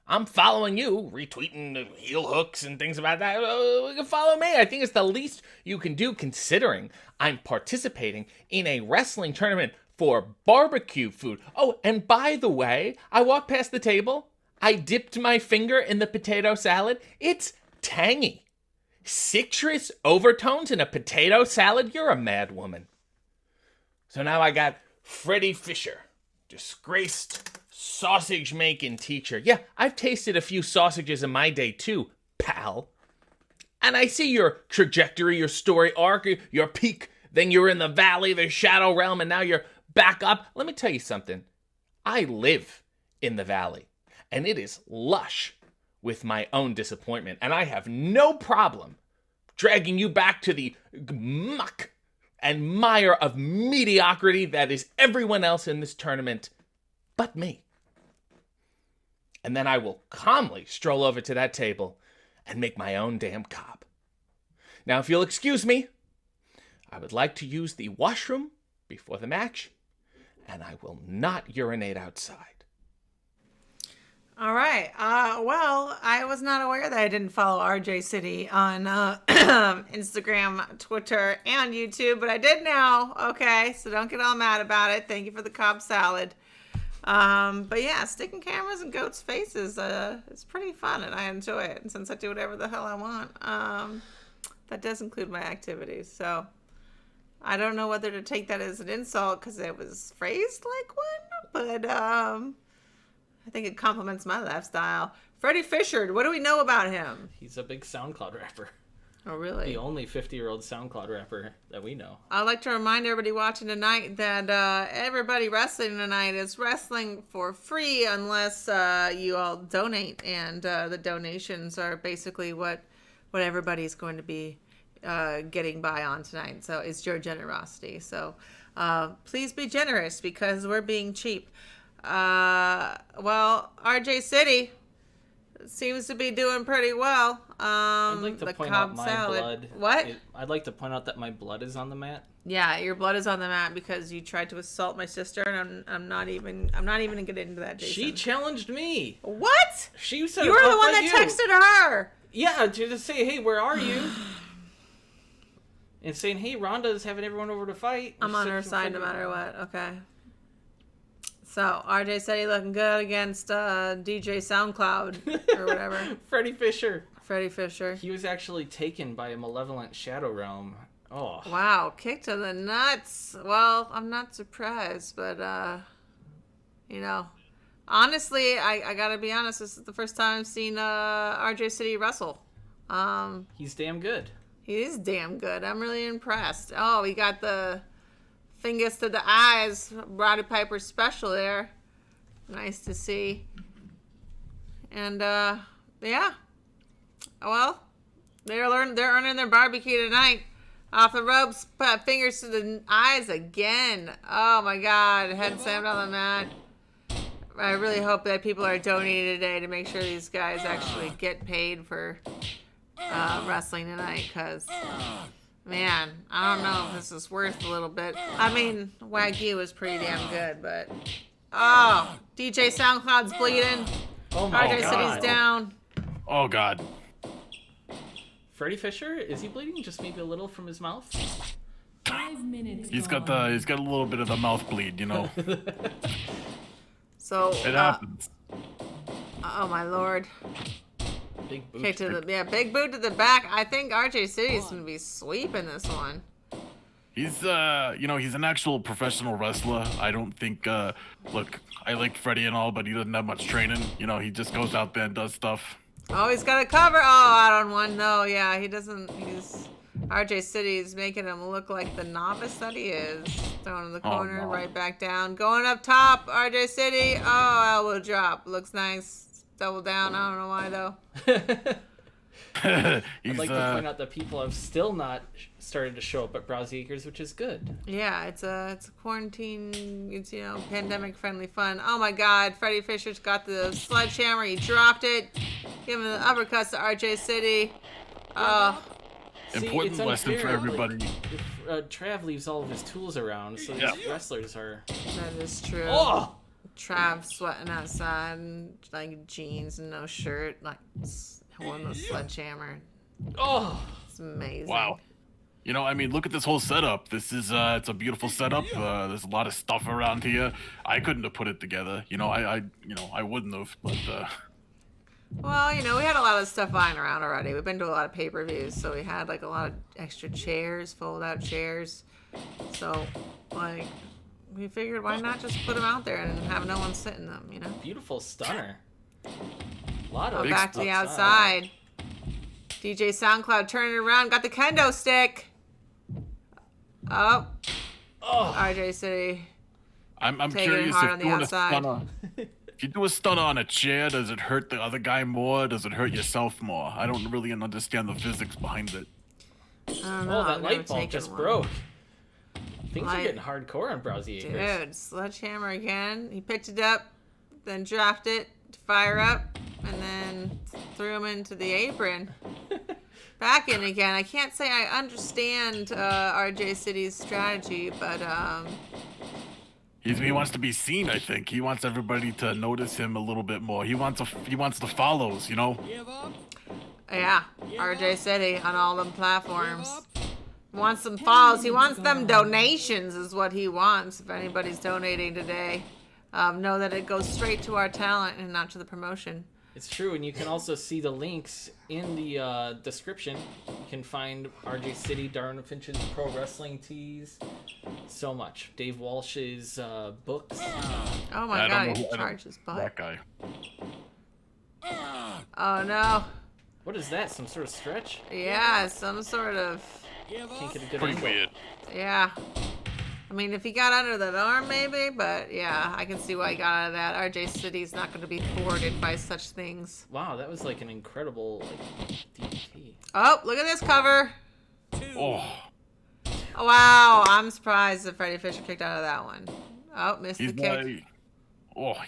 I'm following you, retweeting the heel hooks and things about that. You can follow me. I think it's the least you can do considering I'm participating in a wrestling tournament for barbecue food. Oh, and by the way, I walked past the table. I dipped my finger in the potato salad. It's tangy. Citrus overtones in a potato salad? You're a mad woman. So now I got Freddy Fischer, disgraced sausage-making teacher. Yeah, I've tasted a few sausages in my day too, pal. And I see your trajectory, your story arc, your peak. Then you're in the valley, the shadow realm, and now you're back up. Let me tell you something. I live in the valley, and it is lush with my own disappointment, and I have no problem dragging you back to the muck and mire of mediocrity that is everyone else in this tournament but me. And then I will calmly stroll over to that table and make my own damn cobb. Now, if you'll excuse me, I would like to use the washroom before the match, and I will not urinate outside. All right. Well, I was not aware that I didn't follow RJ City on Instagram, Twitter, and YouTube, but I did now. Okay, so don't get all mad about it. Thank you for the Cobb salad. But yeah, sticking cameras in goats' faces is pretty fun, and I enjoy it. And since I do whatever the hell I want, that does include my activities. So I don't know whether to take that as an insult because it was phrased like one, but I think it complements my lifestyle. Freddy Fischer, what do we know about him? He's a big SoundCloud rapper. Oh, really? The only 50-year-old SoundCloud rapper that we know. I'd like to remind everybody watching tonight that everybody wrestling tonight is wrestling for free unless you all donate, and the donations are basically what everybody's going to be getting by on tonight. So it's your generosity. So please be generous because we're being cheap. Well, RJ City seems to be doing pretty well. I'd like to the point Cobb out my salad. blood. What? I'd like to point out that my blood is on the mat. Yeah, your blood is on the mat because you tried to assault my sister, and I'm not even gonna get into that, Jason. She challenged me. What? She said you were the one that texted her. Yeah, to just say, hey, where are you? And saying, hey, Ronda's having everyone over to fight. I'm on her side no matter what. Okay. So, RJ said he looking good against DJ SoundCloud or whatever. Freddy Fischer. Freddy Fischer. He was actually taken by a malevolent shadow realm. Oh. Wow, kick to the nuts. Well, I'm not surprised, but, honestly, I gotta be honest, this is the first time I've seen RJ City wrestle. He's damn good. He is damn good. I'm really impressed. Oh, he got the fingers to the eyes, Roddy Piper special there. Nice to see. And yeah. Well, they're earning their barbecue tonight. Off the ropes, put fingers to the eyes again. Oh my God, head slammed on the mat. I really hope that people are donating today to make sure these guys actually get paid for wrestling tonight, because man, I don't know if this is worth a little bit. I mean, Wagyu was pretty damn good, but DJ SoundCloud's bleeding. Oh my RJ God. City's down. Oh God. Freddy Fischer, is he bleeding just maybe a little from his mouth? 5 minutes. He's got a little bit of the mouth bleed, you know. So It happens. oh my Lord. Big boot. Okay, big boot to the back. I think RJ City's gonna be sweeping this one. He's he's an actual professional wrestler. I don't think look, I like Freddy and all, but he doesn't have much training. You know, he just goes out there and does stuff. Oh, he's got a cover. Oh, out on one. No, yeah, he doesn't. RJ City's making him look like the novice that he is. Throwing in the corner, no. right back down. Going up top, RJ City. Oh, elbow drop. Looks nice. Double down. I don't know why, though. I'd like to point out that people have still not started to show up at Browse Acres, which is good. Yeah, it's a quarantine, it's, pandemic friendly fun. Oh my God, Freddy Fischer's got the sledgehammer. He dropped it. Giving the uppercuts to RJ City. Important lesson for everybody. Trav leaves all of his tools around, so these wrestlers are... That is true. Oh! Trav sweating outside, and, like jeans and no shirt, like holding the sledgehammer. Oh! It's amazing. Wow. Look at this whole setup. This is it's a beautiful setup. There's a lot of stuff around here. I couldn't have put it together. I wouldn't have, but Well, we had a lot of stuff lying around already. We've been to a lot of pay-per-views, so we had like a lot of extra chairs, fold-out chairs. So, like, we figured why not just put them out there and have no one sit in them, Beautiful stunner. A lot of back to the outside. DJ SoundCloud turning around, got the kendo stick. Oh. RJ City. I'm taking curious it hard if on the doing outside. a stunner. If you do a stunner on a chair, does it hurt the other guy more? Does it hurt yourself more? I don't really understand the physics behind it. I don't know. Oh, that I've never light bulb taken just one. broke. Things are getting hardcore on Browsy Acres. Dude, sledgehammer again. He picked it up, then dropped it to fire up, and then threw him into the apron. Back in again. I can't say I understand RJ City's strategy, but he wants to be seen. I think he wants everybody to notice him a little bit more. He wants the follows, you know. Yeah, RJ City on all them platforms. Wants some follows. He wants them donations is what he wants. If anybody's donating today, know that it goes straight to our talent and not to the promotion. It's true, and you can also see the links in the description. You can find RJ City, Darwin Finch's pro wrestling tees, so much. Dave Walsh's books. Oh my God, he charged his butt. That guy. Oh no. What is that? Some sort of stretch? Yeah, some sort of. Can't get a good Pretty angle. weird. Yeah. I mean, if he got under that arm, maybe, but yeah, I can see why he got out of that. RJ City's not going to be thwarted by such things. Wow, that was like an incredible DDT. Oh, look at this cover. Oh. Oh, wow, I'm surprised that Freddy Fischer kicked out of that one. Oh, missed the kick.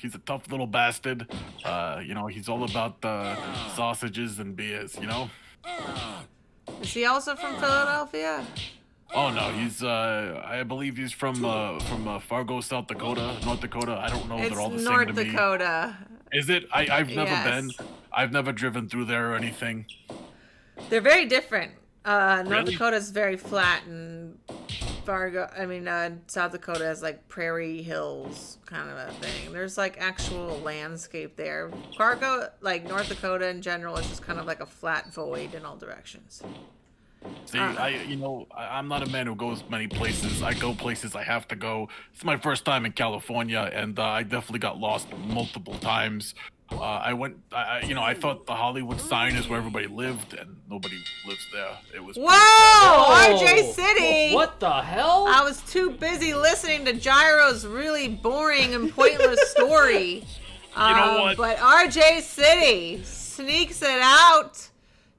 He's a tough little bastard. You know, he's all about sausages and beers, you know? Is he also from Philadelphia? Oh no, he's I believe he's from Fargo, South Dakota, North Dakota. I don't know if they're all the same to North me. Dakota. Is it? I've never Yes. been. I've never driven through there or anything. They're very different. North Really? Dakota is very flat, and South Dakota has like prairie hills kind of a thing. There's like actual landscape there. Fargo, like North Dakota in general, is just kind of like a flat void in all directions. See, I'm not a man who goes many places. I go places I have to go. It's my first time in California, and I definitely got lost multiple times. I thought the Hollywood sign is where everybody lived, and nobody lives there. It was. Whoa! RJ City! What the hell? I was too busy listening to Gyro's really boring and pointless story. You know what? But RJ City sneaks it out.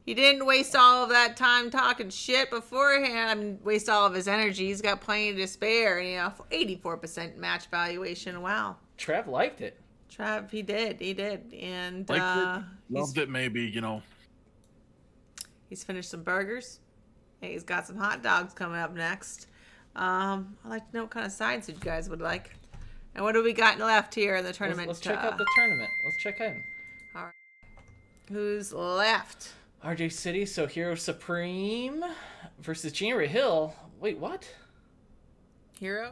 He didn't waste all of that time talking shit beforehand. I mean, waste all of his energy. He's got plenty to spare. 84% match valuation. Wow. Trev liked it. Trev, he did. And Loved it, maybe, you know. he's finished some burgers. And he's got some hot dogs coming up next. I'd like to know what kind of sides you guys would like. And what do we got left here in the tournament? Let's check out the tournament. Let's check in. All right. Who's left? RJ City, so Hero Supreme versus January Hill. Wait, what? Hero?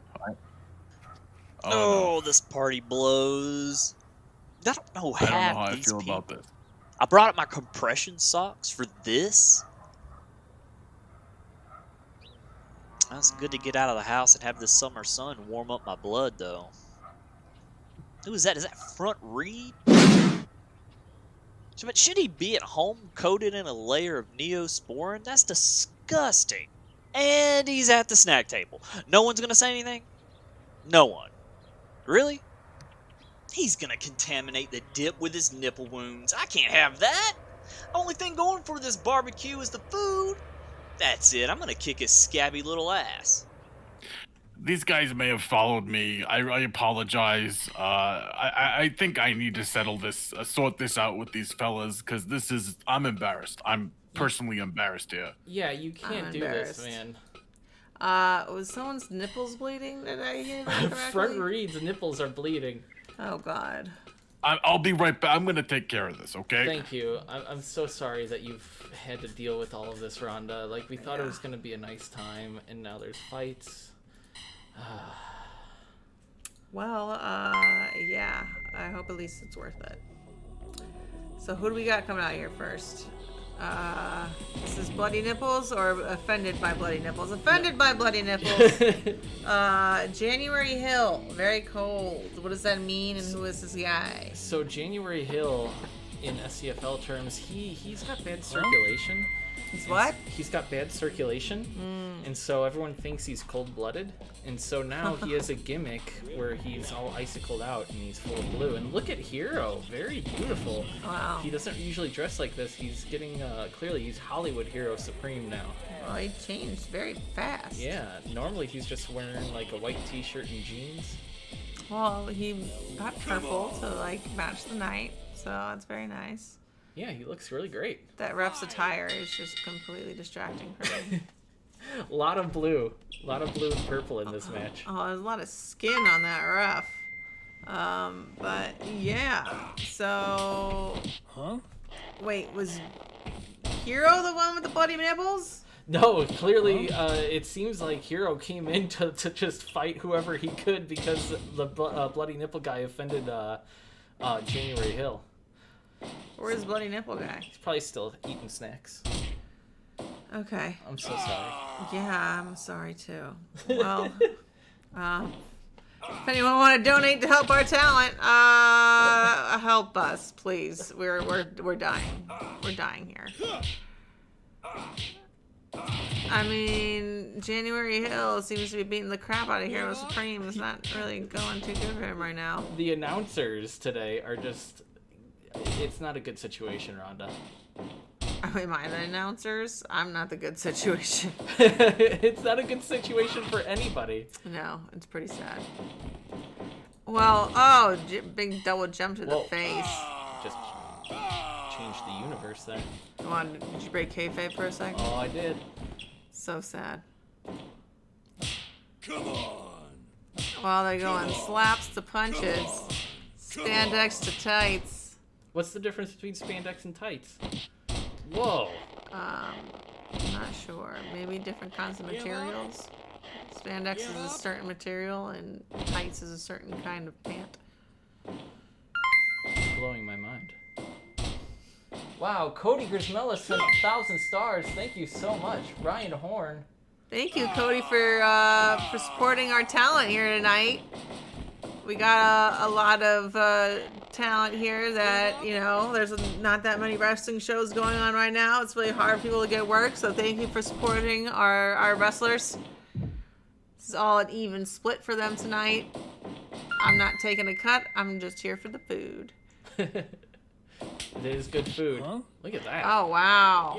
Oh, this party blows. I don't know I don't know half how I these feel people. about this. I brought up my compression socks for this. That's good to get out of the house and have the summer sun warm up my blood, though. Who is that? Is that Front Reed? So, but should he be at home coated in a layer of neosporin? That's disgusting. And he's at the snack table. No one's gonna say anything? No one. Really? He's gonna contaminate the dip with his nipple wounds. I can't have that. Only thing going for this barbecue is the food. That's it. I'm gonna kick his scabby little ass. These guys may have followed me. I apologize. I think I need to settle this, sort this out with these fellas, because I'm embarrassed. I'm personally embarrassed here. Yeah, you can't do this, man. Was someone's nipples bleeding? Did I hear that correctly? Front Reed's nipples are bleeding. Oh, God. I'll be right back. I'm going to take care of this, okay? Thank you. I'm so sorry that you've had to deal with all of this, Rhonda. Like, we thought it was going to be a nice time, and now there's fights. Well, yeah. I hope at least it's worth it. So who do we got coming out here first? This is Bloody Nipples or Offended by Bloody Nipples? Offended by Bloody Nipples. January Hill, very cold. What does that mean, and who is this guy? So January Hill, in SCFL terms, he's got bad circulation. He's what? He's got bad circulation, and so everyone thinks he's cold-blooded. And so now he has a gimmick where he's all icicled out and he's full of blue. And look at Hero, very beautiful. Wow. He doesn't usually dress like this. He's getting clearly he's Hollywood Hero Supreme now. Well, he changed very fast. Yeah, normally he's just wearing like a white T-shirt and jeans. Well, he got purple to like match the night, so that's very nice. Yeah, he looks really great. That ref's attire is just completely distracting for me. A lot of blue and purple in this match. Oh, there's a lot of skin on that ref. But yeah, so. Huh? Wait, was Hero the one with the bloody nipples? No, clearly, it seems like Hero came in to just fight whoever he could because the bloody nipple guy offended January Hill. Where's bloody nipple guy? He's probably still eating snacks. Okay. I'm so sorry. Yeah, I'm sorry too. Well, if anyone want to donate to help our talent, help us, please. We're dying. We're dying here. I mean, January Hill seems to be beating the crap out of Hero Supreme. It's not really going too good for him right now. The announcers today are just... It's not a good situation, Rhonda. Am I the announcers? I'm not the good situation. It's not a good situation for anybody. No, it's pretty sad. Well, oh, big double jump to the face. Just changed the universe there. Come on, did you break kayfabe for a second? Oh, I did. So sad. Come on. Well, they're going slaps to punches, spandex to tights. What's the difference between spandex and tights? Whoa. I'm not sure. Maybe different kinds of materials. Spandex is a certain material, and tights is a certain kind of pant. Blowing my mind. Wow, Cody Grismella sent 1,000 stars. Thank you so much. Ryan Horn. Thank you, Cody, for supporting our talent here tonight. We got a lot of talent here that, you know, there's not that many wrestling shows going on right now. It's really hard for people to get work, so thank you for supporting our wrestlers. This is all an even split for them tonight. I'm not taking a cut. I'm just here for the food. It is good food. Huh? Look at that. Oh, wow.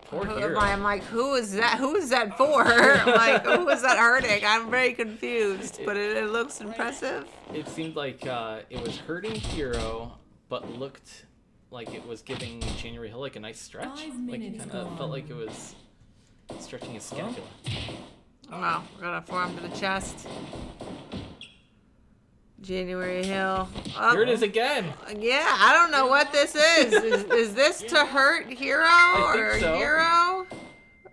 Poor Hero. I'm like, who is that? Who is that for? Like, who is that hurting? I'm very confused, but it looks impressive. It seemed like it was hurting Hero, but looked like it was giving January Hill like a nice stretch. Like it kind of felt like it was stretching his scapula. Wow, we're gonna forearm to the chest. January Hill. Oh, here it is again. Yeah, I don't know what this is. Is this to hurt Hero or so. Gyro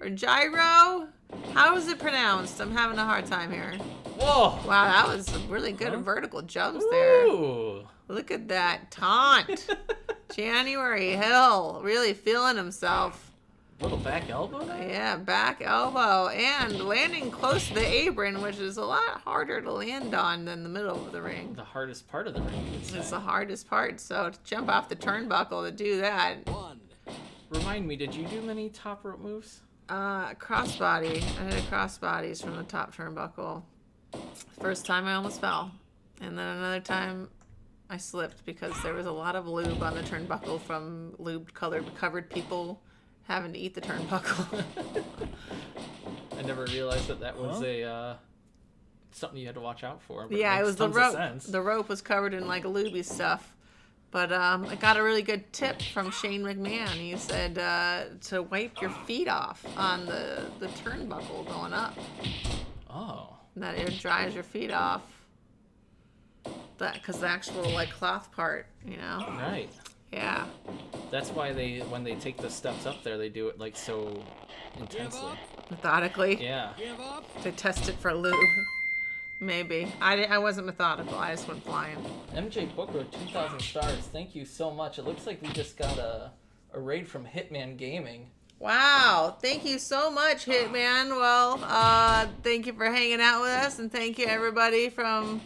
or Gyro? How is it pronounced? I'm having a hard time here. Whoa! Wow, that was really good vertical jumps there. Ooh. Look at that taunt. January Hill really feeling himself. Little back elbow? Yeah, back elbow. And landing close to the apron, which is a lot harder to land on than the middle of the ring. The hardest part of the ring. It's the hardest part, so to jump off the turnbuckle to do that. Remind me, did you do many top rope moves? Crossbody. I did a crossbodies from the top turnbuckle. First time I almost fell. And then another time I slipped because there was a lot of lube on the turnbuckle from covered people having to eat the turnbuckle. I never realized that was a something you had to watch out for. But yeah, it was the rope. Sense. The rope was covered in like lubey stuff. But I got a really good tip from Shane McMahon. He said to wipe your feet off on the turnbuckle going up. Oh. And that it dries your feet off. That because the actual like cloth part, you know. Right. Yeah. That's why when they take the steps up there, they do it like so intensely. Methodically. Yeah. To test it for lube. Maybe. I wasn't methodical. I just went flying. MJ Booker, 2,000 stars. Thank you so much. It looks like we just got a raid from Hitman Gaming. Wow. Thank you so much, Hitman. Well, thank you for hanging out with us, and thank you everybody from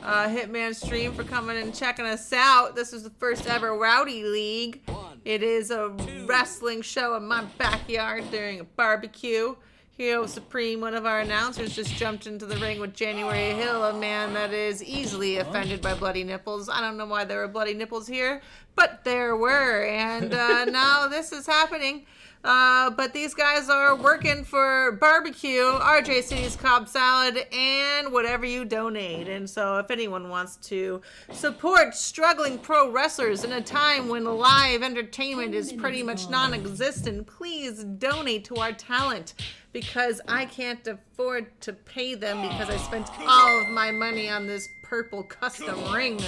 Hitman stream for coming and checking us out. This was the first ever Rowdy League. It is a wrestling show in my backyard during a barbecue. Hero Supreme, one of our announcers, just jumped into the ring with January Hill, a man that is easily offended by bloody nipples. I don't know why there were bloody nipples here, but there were, and now this is happening. But these guys are working for barbecue, RJ City's Cobb Salad, and whatever you donate. And so if anyone wants to support struggling pro wrestlers in a time when live entertainment is pretty much non-existent, please donate to our talent, because I can't afford to pay them because I spent all of my money on this purple custom ring.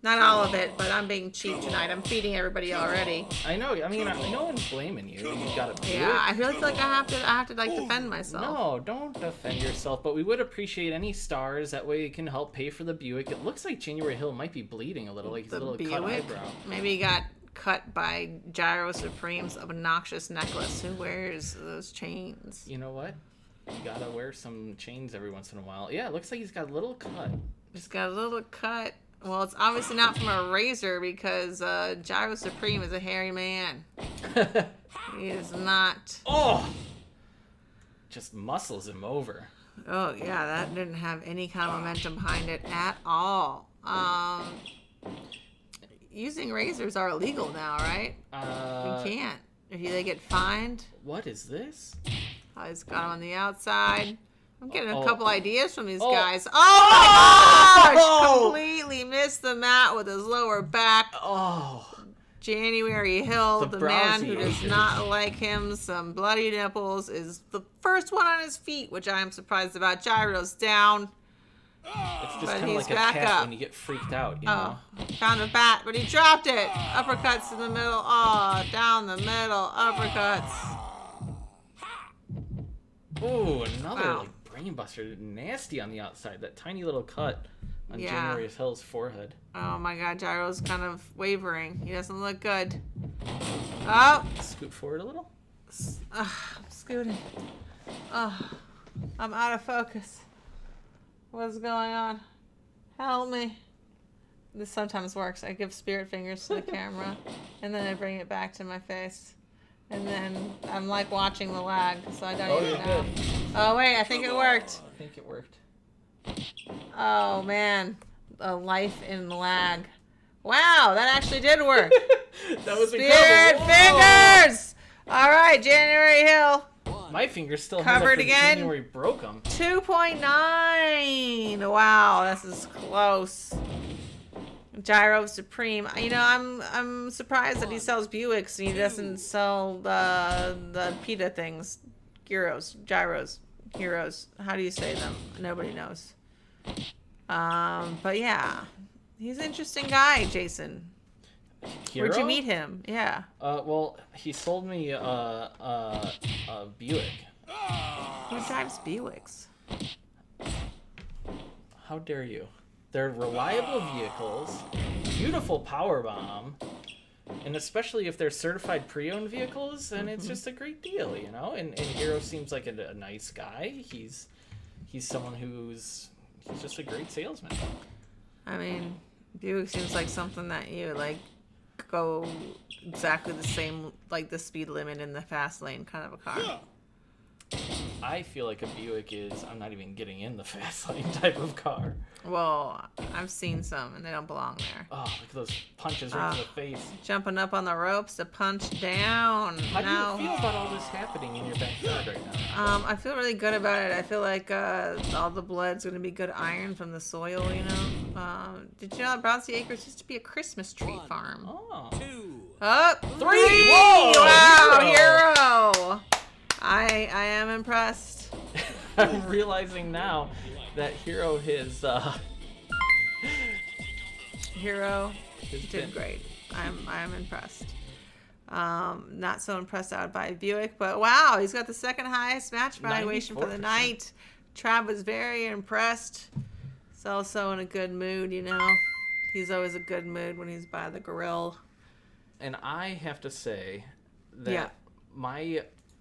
Not all of it, but I'm being cheap tonight. I'm feeding everybody already. I know. I mean, no one's blaming you. You gotta do Yeah, it. I really feel like I have to like defend myself. No, don't defend yourself. But we would appreciate any stars. That way, it can help pay for the Buick. It looks like January Hill might be bleeding a little, like his little cut eyebrow. Maybe he got cut by Gyro Supreme's obnoxious necklace. Who wears those chains? You know what? You gotta wear some chains every once in a while. Yeah, it looks like he's got a little cut. He's got a little cut. Well, it's obviously not from a razor because Gyro Supreme is a hairy man. He is not. Oh! Just muscles him over. Oh, yeah, that didn't have any kind of momentum behind it at all. Using razors are illegal now, right? We can't. If they get fined. What is this? He's got him on the outside. I'm getting a Oh. couple ideas from these guys. Oh my gosh! Completely missed the mat with his lower back. Oh. January Hill, the man who does Browsie. not like him some bloody nipples, is the first one on his feet, which I am surprised about. Gyro's down. It's just But kind of he's like a back cat up. when you get freaked out, you know? Found a bat, but he dropped it. Uppercuts in the middle. Oh, down the middle. Uppercuts. Ooh, another Wow. like brainbuster. Nasty on the outside. That tiny little cut on Yeah. January Hill's forehead. Oh my god, Gyro's kind of wavering. He doesn't look good. Oh! Scoot forward a little. I'm scooting. Oh, I'm out of focus. What's going on? Help me. This sometimes works. I give spirit fingers to the camera, and then I bring it back to my face. And then I'm like watching the lag, so I don't even know. Oh wait, I think it worked. I think it worked. Oh man, a life in lag. Wow, that actually did work. That was Spirit incredible. fingers. All right, January Hill. My fingers still Covered hurt after again. January broke them. 2.9. Wow, this is close. Gyro Supreme. You know, I'm surprised that he sells Buicks and he doesn't sell the PETA things. Gyros, Heroes. How do you say them? Nobody knows. But yeah, he's an interesting guy, Jason. Hero? Where'd you meet him? Yeah. Well, he sold me a Buick. Who drives Buicks? How dare you? They're reliable vehicles, beautiful power bomb, and especially if they're certified pre-owned vehicles, then it's just a great deal, you know. And Hero seems like a nice guy. He's someone he's just a great salesman. I mean, Buick seems like something that you like go exactly the same, like the speed limit in the fast lane kind of a car. I feel like a Buick is, I'm not even getting in the fast lane type of car. Well, I've seen some and they don't belong there. Oh, look at those punches right to the face. Jumping up on the ropes to punch down. How do you feel about all this happening in your backyard right now? I feel really good about it. I feel like all the blood's going to be good iron from the soil, you know? Did you know that Brownsea Acres used to be a Christmas tree farm? Oh. 3! Whoa! Wow, Hero! I am impressed. I'm realizing now that Hero his Hero did great. I'm impressed. Not so impressed out by Buick, but wow, he's got the second highest match valuation for the 94%. night. Trav was very impressed. He's also in a good mood, you know. He's always a good mood when he's by the grill. And I have to say that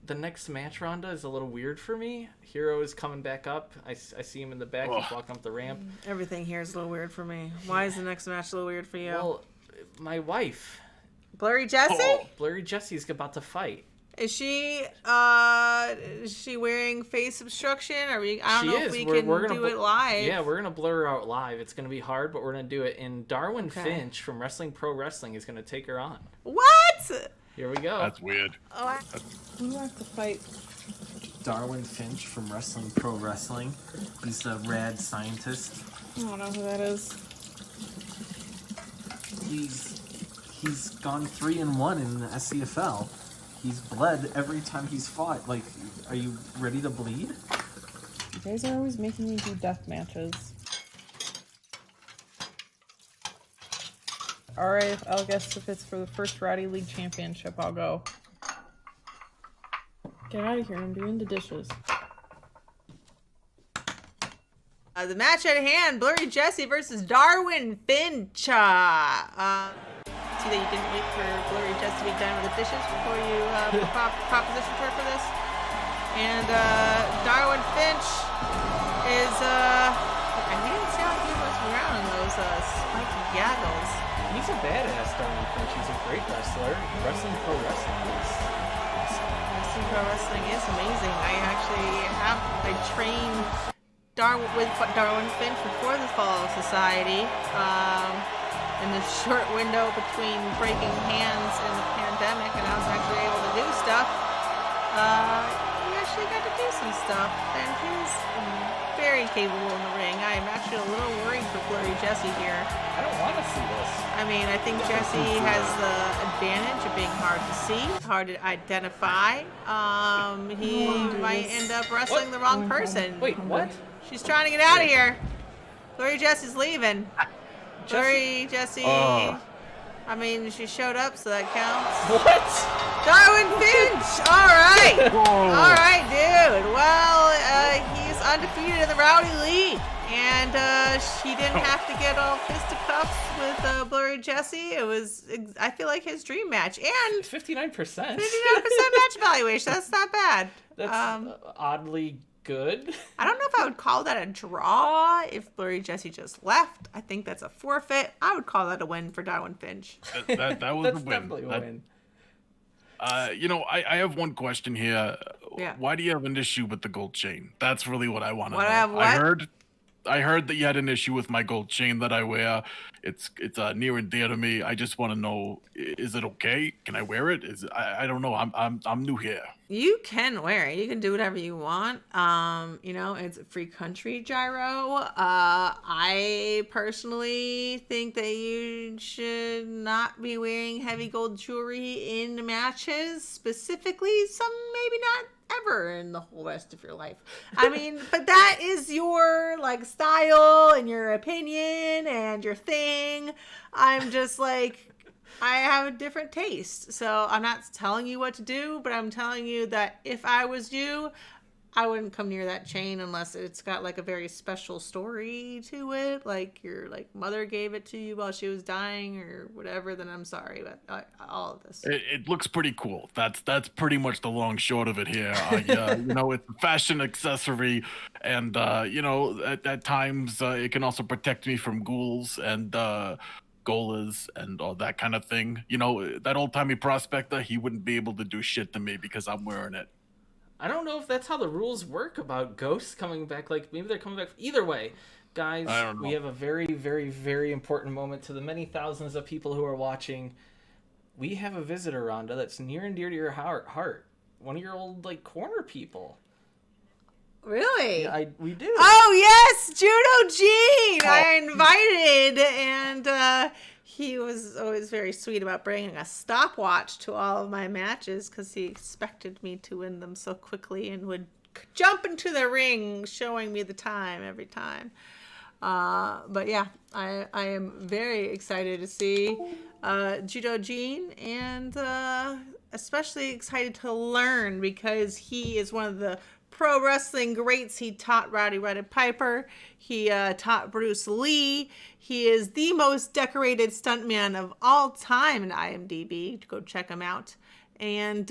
the next match Ronda is a little weird for me. Hero is coming back up. I see him in the back. He's walking up the ramp. Everything here is a little weird for me. Why is the next match a little weird for you? Well, my wife Blurry Jessie? Blurry Jessie's about to fight. Is she wearing face obstruction? I don't know if we can do it live. Yeah, we're gonna blur her out live. It's gonna be hard, but we're gonna do it. And Darwin Finch from Wrestling Pro Wrestling is gonna take her on. What? Here we go. That's weird. Who wants to fight? Darwin Finch from Wrestling Pro Wrestling. He's the rad scientist. I don't know who that is. He's gone 3-1 in the SCFL. He's bled every time he's fought. Like, are you ready to bleed? You guys are always making me do death matches. Alright, I'll guess if it's for the first Rowdy League championship, I'll go. Get out of here, I'm doing the dishes. The match at hand, Blurry Jessie versus Darwin Finch. See that you didn't wait for Blurry Jessie to be done with the dishes before you propositioned her for this. And Darwin Finch is, I didn't see how he was around in those spiky gaggles. He's a badass, Darwin Finch. He's a great wrestler. Wrestling Pro Wrestling is awesome. Wrestling Pro Wrestling is amazing. I trained with Darwin Finch before the fall of society. In the short window between breaking hands and the pandemic, and I was actually able to do stuff. We actually got to do some stuff, and he's very capable in the ring. I am actually a little worried for Blurry Jessie here. I don't want to see this. I mean, I think Jessie has the advantage of being hard to see, hard to identify. He might end up wrestling the wrong person. Wait, what? She's trying to get out of here. Blurry Jessie's leaving. Blurry Jessie. I mean, she showed up, so that counts. What? Darwin Finch! Alright! Alright, dude. Well, he's undefeated in the Rowdy League. And she didn't have to get all fisticuffs with Blurry Jessie. It was, I feel like, his dream match. And 59%. 59% match evaluation. That's not bad. That's oddly good. I don't know if I would call that a draw if Blurry Jessie just left. I think that's a forfeit. I would call that a win for Darwin Finch. That was That's a win. definitely a win. I have one question here. Yeah. Why do you have an issue with the gold chain? That's really what I want to know. I have what? I heard that you had an issue with my gold chain that I wear. It's near and dear to me. I just want to know, is it okay? Can I wear it? I don't know. I'm new here. You can wear it. You can do whatever you want. It's a free country, Gyro. I personally think that you should not be wearing heavy gold jewelry in matches, specifically some maybe not ever in the whole rest of your life. I mean, but that is your style and your opinion and your thing. I'm just I have a different taste. So I'm not telling you what to do, but I'm telling you that if I was you, I wouldn't come near that chain unless it's got a very special story to it, like your mother gave it to you while she was dying or whatever. Then I'm sorry, but all of this. It looks pretty cool. That's pretty much the long short of it here. It's a fashion accessory, and at times it can also protect me from ghouls and golas and all that kind of thing. That old-timey prospector, he wouldn't be able to do shit to me because I'm wearing it. I don't know if that's how the rules work about ghosts coming back. Maybe they're coming back. Either way, guys, we have a very, very, very important moment to the many thousands of people who are watching. We have a visitor, Rhonda, that's near and dear to your heart. One of your old corner people. Really? Yeah, we do. Oh yes, Judo Gene. I invited, and he was always very sweet about bringing a stopwatch to all of my matches because he expected me to win them so quickly and would jump into the ring showing me the time every time. But yeah, I am very excited to see Judo Gene, and especially excited to learn because he is one of the pro wrestling greats. He taught Rowdy Roddy Piper. He taught Bruce Lee. He is the most decorated stuntman of all time in IMDb. Go check him out. And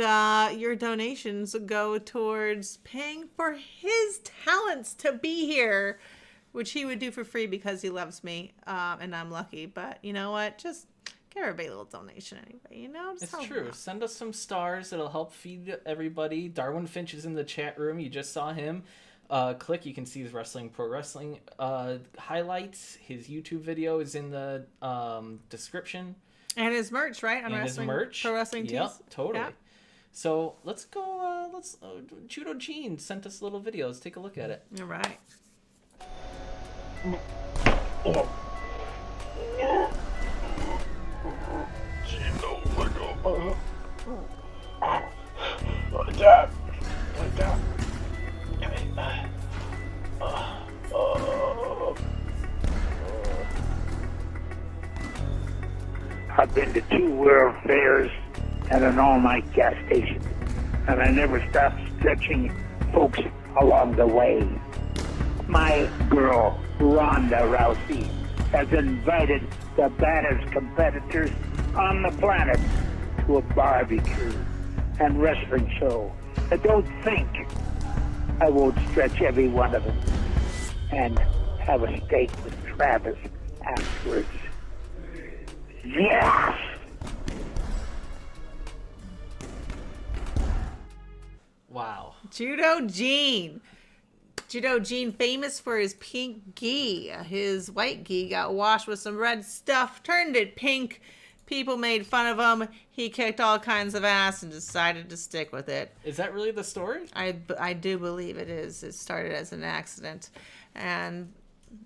your donations go towards paying for his talents to be here, which he would do for free because he loves me, and I'm lucky. But you know what? Just Give everybody a little donation anyway, you know? Just It's help true. them out. Send us some stars. It'll help feed everybody. Darwin Finch is in the chat room. You just saw him. Click. You can see his pro wrestling highlights. His YouTube video is in the description. And his merch, right? On And his merch. Pro Wrestling Tees. Yep, totally. Yeah. So let's go. Judo Gene sent us a little video. Let's take a look at it. All right. I've been to 2 World Fairs and an all-night gas station, and I never stopped stretching folks along the way. My girl, Ronda Rousey, has invited the baddest competitors on the planet to a barbecue and wrestling show. I don't think I won't stretch every one of them and have a steak with Travis afterwards. Yes! Wow. Judo Gene. Judo Gene, famous for his pink gi. His white gi got washed with some red stuff, turned it pink. People made fun of him. He kicked all kinds of ass and decided to stick with it. Is that really the story? I do believe it is. It started as an accident. And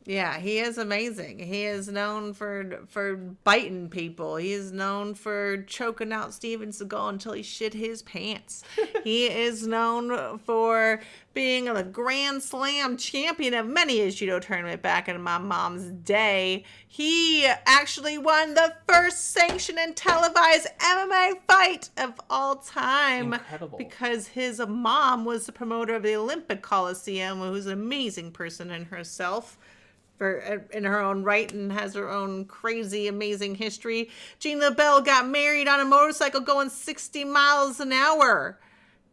yeah, he is amazing. He is known for biting people. He is known for choking out Steven Seagal until he shit his pants. He is known for being a Grand Slam champion of many a judo tournament back in my mom's day. He actually won the first sanctioned and televised MMA fight of all time. Incredible. Because his mom was the promoter of the Olympic Coliseum, who's an amazing person in herself. In her own right, and has her own crazy, amazing history. Gene LeBell got married on a motorcycle going 60 miles an hour.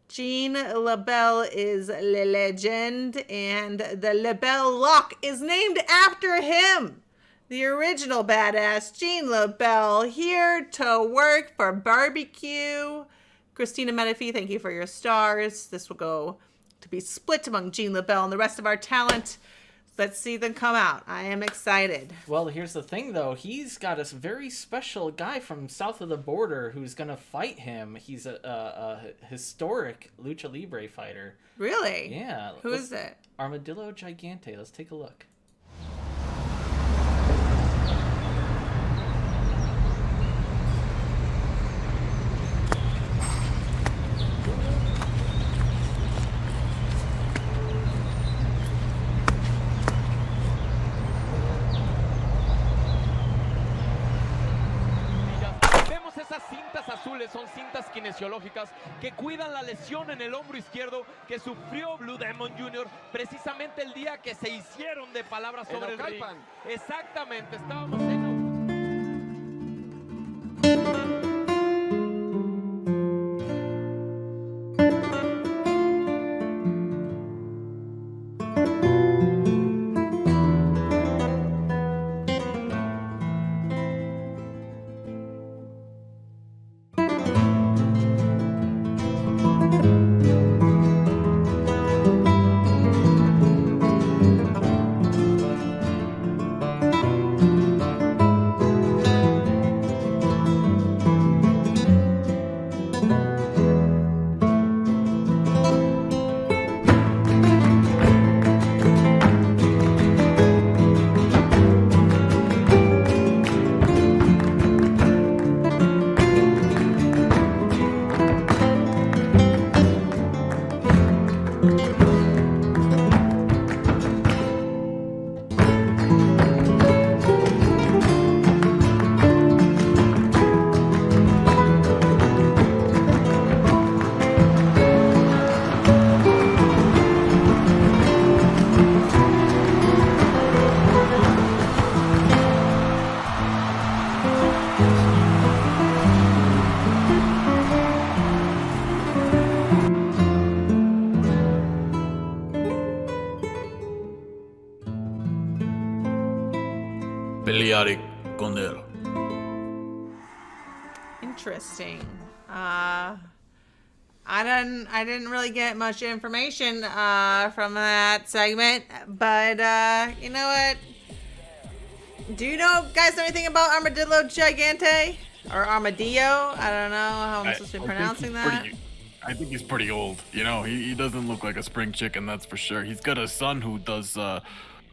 Gene LeBell is a legend, and the LeBell Lock is named after him. The original badass, Gene LeBell, here to work for barbecue. Christina Menifee, thank you for your stars. This will go to be split among Gene LeBell and the rest of our talent. Let's see them come out. I am excited. Well, here's the thing, though. He's got a very special guy from south of the border who's going to fight him. He's a historic Lucha Libre fighter. Really? Yeah. Who is it? Armadillo Gigante. Let's take a look. Son cintas kinesiológicas que cuidan la lesión en el hombro izquierdo que sufrió Blue Demon Jr. precisamente el día que se hicieron de palabras sobre el ring. Exactamente, estábamos en... Peleare con él. interesting. I didn't really get much information from that segment, but you know what? Do you guys know anything about Armadillo Gigante or Armadillo? I don't know how I'm supposed to be pronouncing that. I think he's pretty old. You know, he doesn't look like a spring chicken, that's for sure. He's got a son who does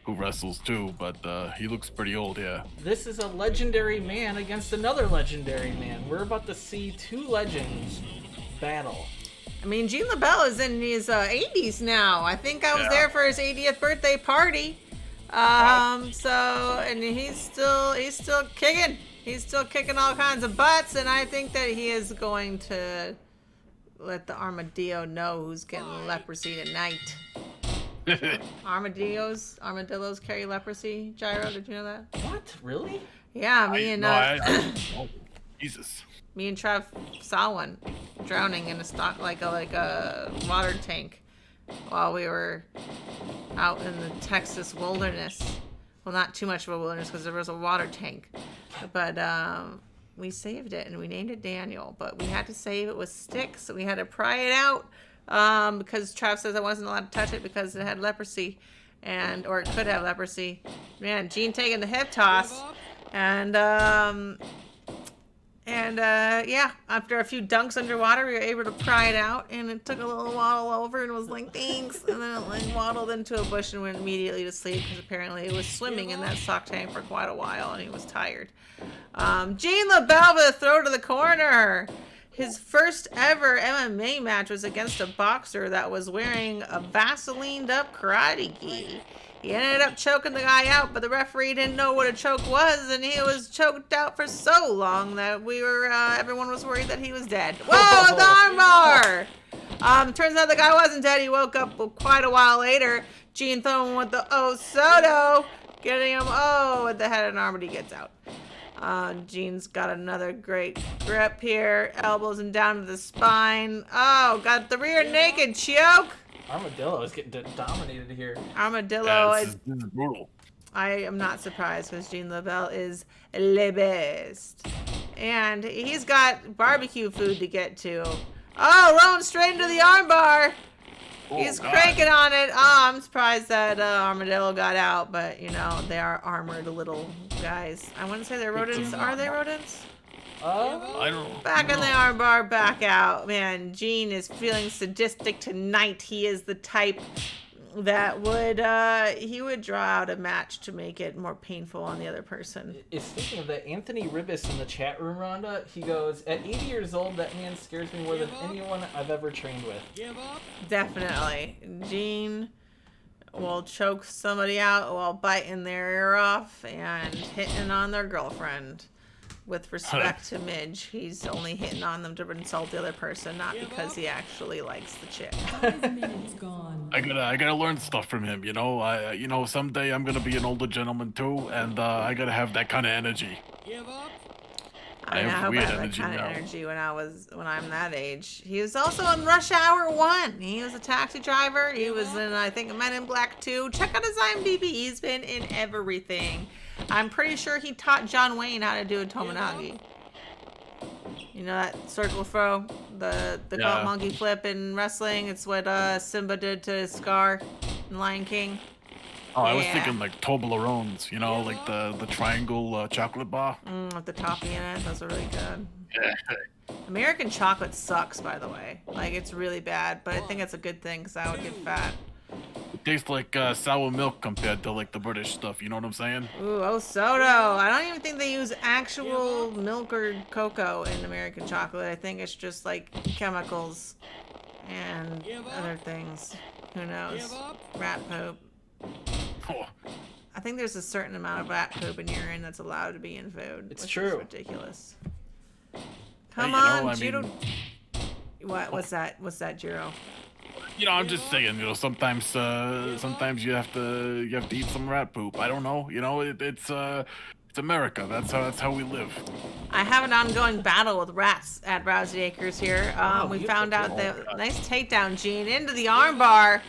who wrestles too, but he looks pretty old, yeah. This is a legendary man against another legendary man. We're about to see two legends battle. I mean, Gene LeBell is in his 80s now. I think I was there for his 80th birthday party. So, and he's still kicking. He's still kicking all kinds of butts, and I think that he is going to let the armadillo know who's getting leprosy tonight. Armadillos carry leprosy. Gyro, did you know that? What? Really? Yeah, Jesus. Me and Trev saw one drowning in a water tank while we were out in the Texas wilderness. Well, not too much of a wilderness because there was a water tank, but we saved it and we named it Daniel. But we had to save it with sticks, so we had to pry it out because Trev says I wasn't allowed to touch it because it had leprosy, or it could have leprosy. Man, Gene taking the hip toss, and yeah, after a few dunks underwater, we were able to pry it out, and it took a little waddle over and was like, thanks, and then it waddled into a bush and went immediately to sleep because apparently it was swimming in that sock tank for quite a while and he was tired. Gene LeBell with a throw to the corner. His first ever MMA match was against a boxer that was wearing a Vaselined up karate gi. He ended up choking the guy out, but the referee didn't know what a choke was, and he was choked out for so long that everyone was worried that he was dead. Whoa, the armbar! Turns out the guy wasn't dead. He woke up quite a while later. Gene throwing with the Soto, getting him with the head and arm, but he gets out. Gene's got another great grip here. Elbows and down to the spine. Oh, got the rear naked choke. Armadillo is getting dominated here. Armadillo is brutal. I am not surprised because Gene LeBell is le best. And he's got barbecue food to get to. Oh, rolling straight into the armbar. He's cranking on it. Oh, I'm surprised that Armadillo got out, but you know, they are armored little guys. I wouldn't say they're rodents. Are they rodents? I don't know. Back in the armbar, back out. Man, Gene is feeling sadistic tonight. He is the type that would draw out a match to make it more painful on the other person. Speaking of that, Anthony Ribis in the chat room, Rhonda, he goes, at 80 years old, that man scares me more than anyone I've ever trained with. Definitely. Gene will choke somebody out while biting their ear off and hitting on their girlfriend. With respect to Midge, he's only hitting on them to insult the other person, not because he actually likes the chick. 5 minutes gone. I gotta learn stuff from him, you know. Someday I'm gonna be an older gentleman too, and I gotta have that kind of energy. I have that kind of energy when I'm that age. He was also in Rush Hour 1. He was a taxi driver. He was in, I think, Men in Black 2. Check out his IMDb. He's been in everything. I'm pretty sure he taught John Wayne how to do a Tomonagi. You know that circle throw? The monkey flip in wrestling? It's what Simba did to Scar in Lion King. Oh, I was thinking like Toblerones, you know, like the triangle chocolate bar. With the toffee in it. Those are really good. Yeah. American chocolate sucks, by the way. Like, it's really bad, but I think it's a good thing because I would get fat. It tastes like sour milk compared to like the British stuff, you know what I'm saying? Ooh, Soto. I don't even think they use actual milk or cocoa in American chocolate. I think it's just like chemicals and other things. Who knows? Rat poop. Oh. I think there's a certain amount of rat poop and urine that's allowed to be in food. It's which true. Is ridiculous. Come Hey, on, I Judo. mean, What's that, Gyro? You know, I'm just saying, you know, sometimes you have to eat some rat poop. I don't know, you know, it's America. That's how we live. I have an ongoing battle with rats at Rowdy Acres here. We found out that nice takedown, Gene, into the armbar.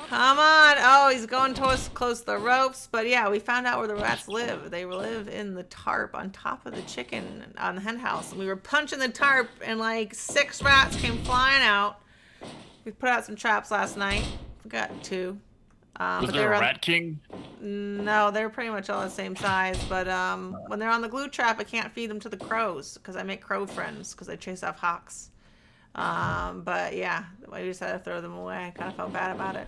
Come on. Oh, he's going close to the ropes. But yeah, we found out where the rats live. They live in the tarp on top of the chicken on the hen house. And we were punching the tarp and like 6 rats came flying out. We put out some traps last night. We got 2. Was there a rat king? No, they're pretty much all the same size. But when they're on the glue trap, I can't feed them to the crows because I make crow friends because they chase off hawks. But yeah, we just had to throw them away. I kind of felt bad about it.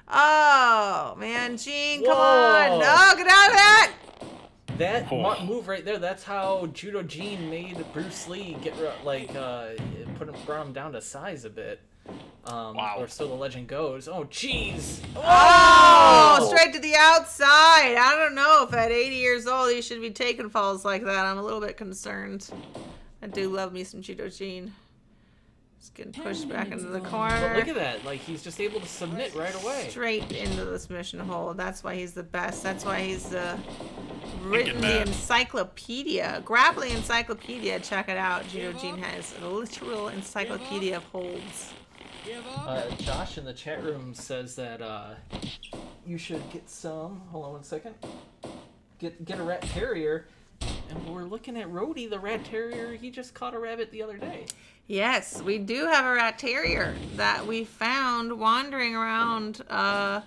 Oh man, Gene, come on! Oh, get out of that! That move right there. That's how Judo Gene made Bruce Lee get brought him down to size a bit. Or so the legend goes. Oh, jeez! Oh, straight to the outside. I don't know if at 80 years old he should be taking falls like that. I'm a little bit concerned. I do love me some Judo Gene. Just getting pushed back into the corner. But look at that. Like, he's just able to submit right away. Straight into the submission hold. That's why he's the best. That's why he's written the encyclopedia. Grappling encyclopedia. Check it out. Judo Gene has a literal encyclopedia of holds. Josh in the chat room says that you should get some. Hold on one second. Get a rat terrier. And we're looking at Rowdy, the rat terrier. He just caught a rabbit the other day. Yes, we do have a rat terrier that we found wandering around the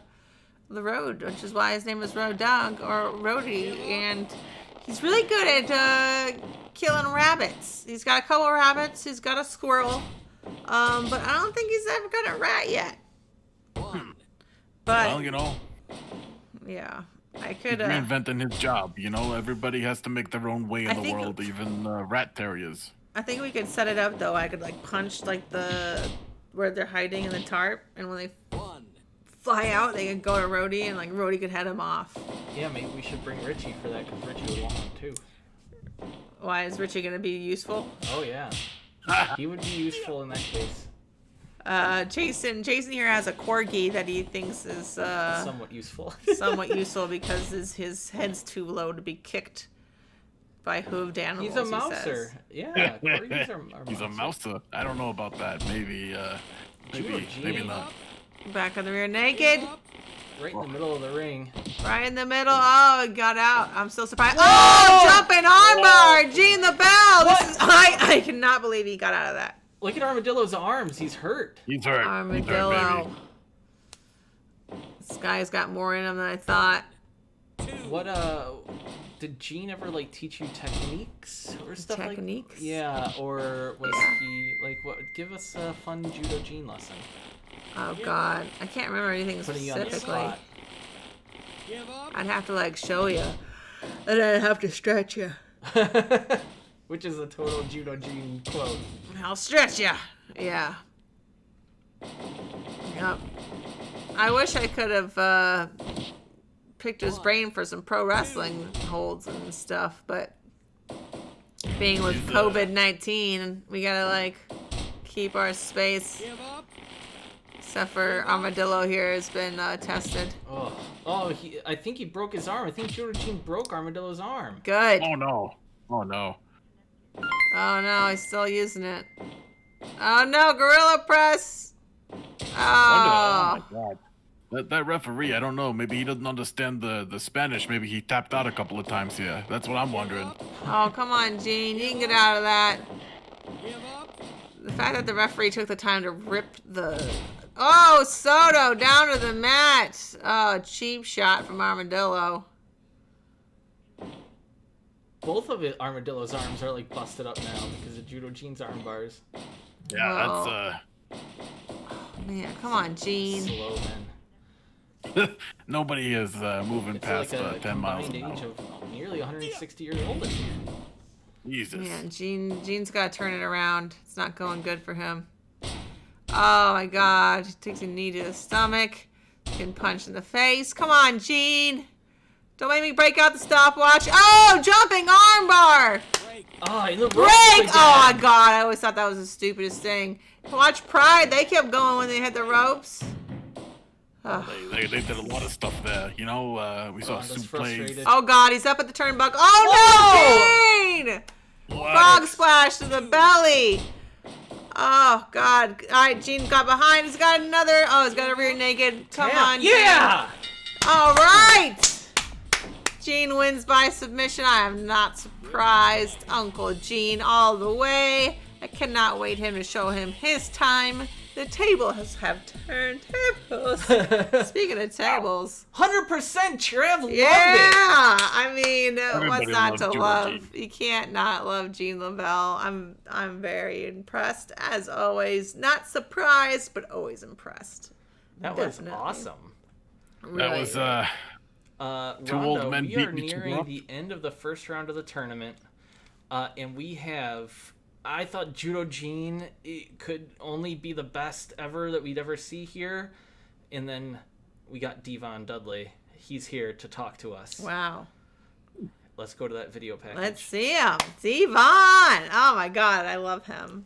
road, which is why his name is Road Dog or Rowdy, and he's really good at killing rabbits. He's got a couple of rabbits. He's got a squirrel, but I don't think he's ever got a rat yet. But well, you know, yeah. I could he's reinventing his job. You know, everybody has to make their own way in the world, even rat terriers. I think we could set it up though. I could like punch like where they're hiding in the tarp, and when they fly out, they could go to Rowdy, and like Rowdy could head them off. Yeah, maybe we should bring Richie for that because Richie would want one too. Why is Richie gonna be useful? Oh yeah, he would be useful in that case. Jason here has a corgi that he thinks is somewhat useful. Somewhat useful because his head's too low to be kicked by hooved animals. He's a mouser. Yeah, corgis are he's a mouser. I don't know about that. Maybe not. Back on the rear naked. Right in the middle of the ring. Right in the middle. Oh, it got out. I'm still surprised. Oh, jumping armbar. Gene LeBell. I cannot believe he got out of that. Look at Armadillo's arms. He's hurt. He's hurt. Armadillo. This guy's got more in him than I thought. What did Gene ever like teach you techniques or stuff techniques? Like? Yeah, or was he like what? Give us a fun Judo Gene lesson. Oh God, I can't remember anything specifically. I'd have to like show you, and I'd have to stretch you. Which is a total Judo Gene quote. I'll stretch ya. Yeah. Yep. I wish I could have picked his brain for some pro wrestling holds and stuff, but being with COVID-19, we gotta like keep our space. Except for Armadillo here has been tested. I think he broke his arm. I think Judo Gene broke Armadillo's arm. Good. Oh no. Oh no, he's still using it. Oh no, gorilla press. Oh my God. That referee, I don't know. Maybe he doesn't understand the Spanish. Maybe he tapped out a couple of times here. That's what I'm wondering. Oh, come on, Gene. You can get out of that. The fact that the referee took the time to rip the... Oh, Soto down to the mat. Oh, cheap shot from Armadillo. Both of Armadillo's arms are like busted up now because of Judo Gene's arm bars. Yeah, that's man, come on, Gene. Slow, man. Nobody is moving it's past like a 10 miles an age hour. of nearly 160 years old. Jesus. Man, Gene's got to turn it around. It's not going good for him. Oh my God. He takes a knee to the stomach. Getting punched in the face. Come on, Gene. Don't make me break out the stopwatch. Oh, jumping armbar. Oh, in the break. Oh my God. I always thought that was the stupidest thing. Watch Pride. They kept going when they hit the ropes. Oh. They did a lot of stuff there. You know, we saw suplex. Oh God, he's up at the turnbuckle. Oh no, Gene! Frog splash to the belly. Oh, God. All right, Gene got behind. He's got another. Oh, he's got a rear naked. Come on, Yeah! Gene. All right. Gene wins by submission. I am not surprised. Uncle Gene all the way. I cannot wait him to show him his time. The tables have turned tables. Speaking of tables. 100% Trev loved Yeah. it. I mean, what's not to loved love? Gene. You can't not love Gene LeBell. I'm very impressed, as always. Not surprised, but always impressed. That Definitely. was awesome. That was Two Rhonda, old men we beat are me to nearing rock. the end of the first round of the tournament, and we have. I thought Judo Gene could only be the best ever that we'd ever see here, and then we got Devon Dudley. He's here to talk to us. Wow. Let's go to that video package. Let's see him. Devon. Oh my God, I love him.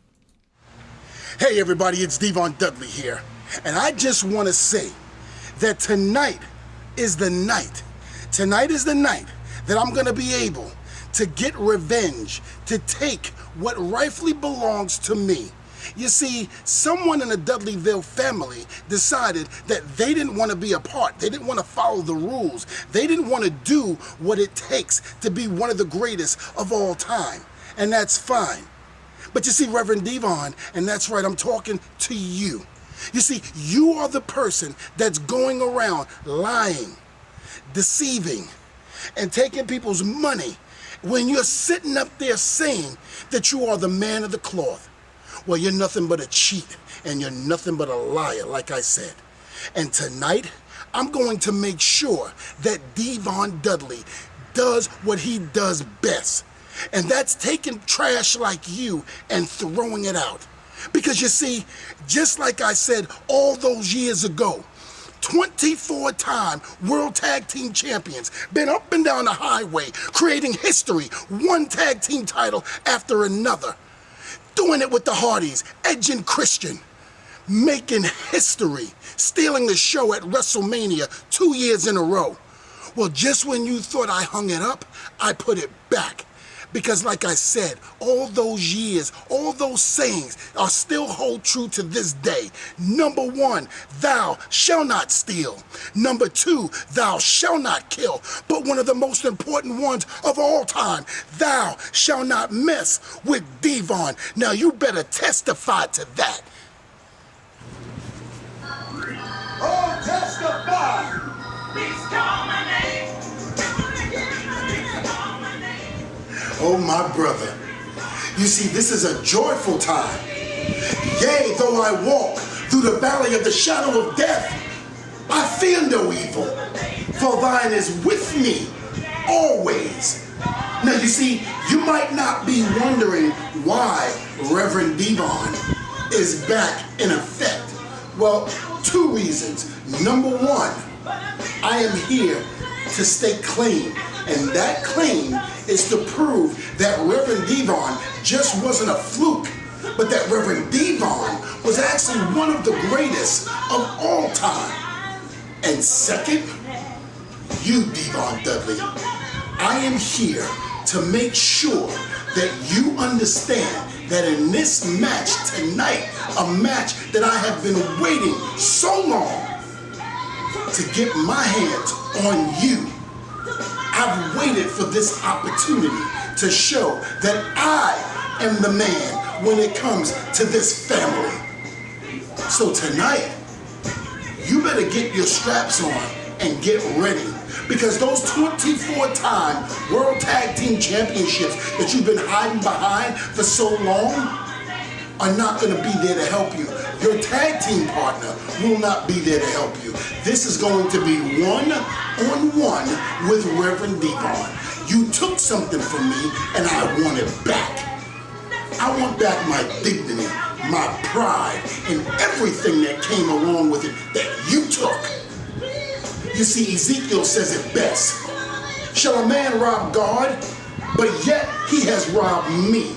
Hey everybody, it's Devon Dudley here. And I just want to say that tonight is the night. Tonight is the night that I'm going to be able to get revenge, to take what rightfully belongs to me. You see, someone in the Dudleyville family decided that they didn't want to be a part. They didn't want to follow the rules. They didn't want to do what it takes to be one of the greatest of all time. And that's fine. But you see, Reverend Devon, and that's right, I'm talking to you. You see, you are the person that's going around lying, deceiving, and taking people's money when you're sitting up there saying that you are the man of the cloth. Well, you're nothing but a cheat, and you're nothing but a liar, like I said. And tonight, I'm going to make sure that Devon Dudley does what he does best. And that's taking trash like you and throwing it out. Because you see, just like I said all those years ago, 24-time World Tag Team Champions, been up and down the highway, creating history, one tag team title after another. Doing it with the Hardys, Edge and Christian, making history, stealing the show at WrestleMania 2 years in a row. Well, just when you thought I hung it up, I put it back. Because like I said, all those years, all those sayings are still hold true to this day. Number 1, thou shall not steal. Number 2, thou shall not kill. But one of the most important ones of all time, thou shall not mess with Devon. Now you better testify to that. Oh, testify! Please call my name. Oh, my brother, you see, this is a joyful time. Yea, though I walk through the valley of the shadow of death, I fear no evil, for thine is with me always. Now, you see, you might not be wondering why Reverend Devon is back in effect. Well, 2 reasons. Number 1, I am here to stay clean. And that claim is to prove that Reverend Devon just wasn't a fluke, but that Reverend Devon was actually one of the greatest of all time. And second, you, Devon Dudley, I am here to make sure that you understand that in this match tonight, a match that I have been waiting so long to get my hands on you, I've waited for this opportunity to show that I am the man when it comes to this family. So tonight, you better get your straps on and get ready, because those 24-time World Tag Team Championships that you've been hiding behind for so long are not going to be there to help you. Your tag team partner will not be there to help you. This is going to be one-on-one with Reverend Devon. You took something from me, and I want it back. I want back my dignity, my pride, and everything that came along with it that you took. You see, Ezekiel says it best. Shall a man rob God? But yet he has robbed me.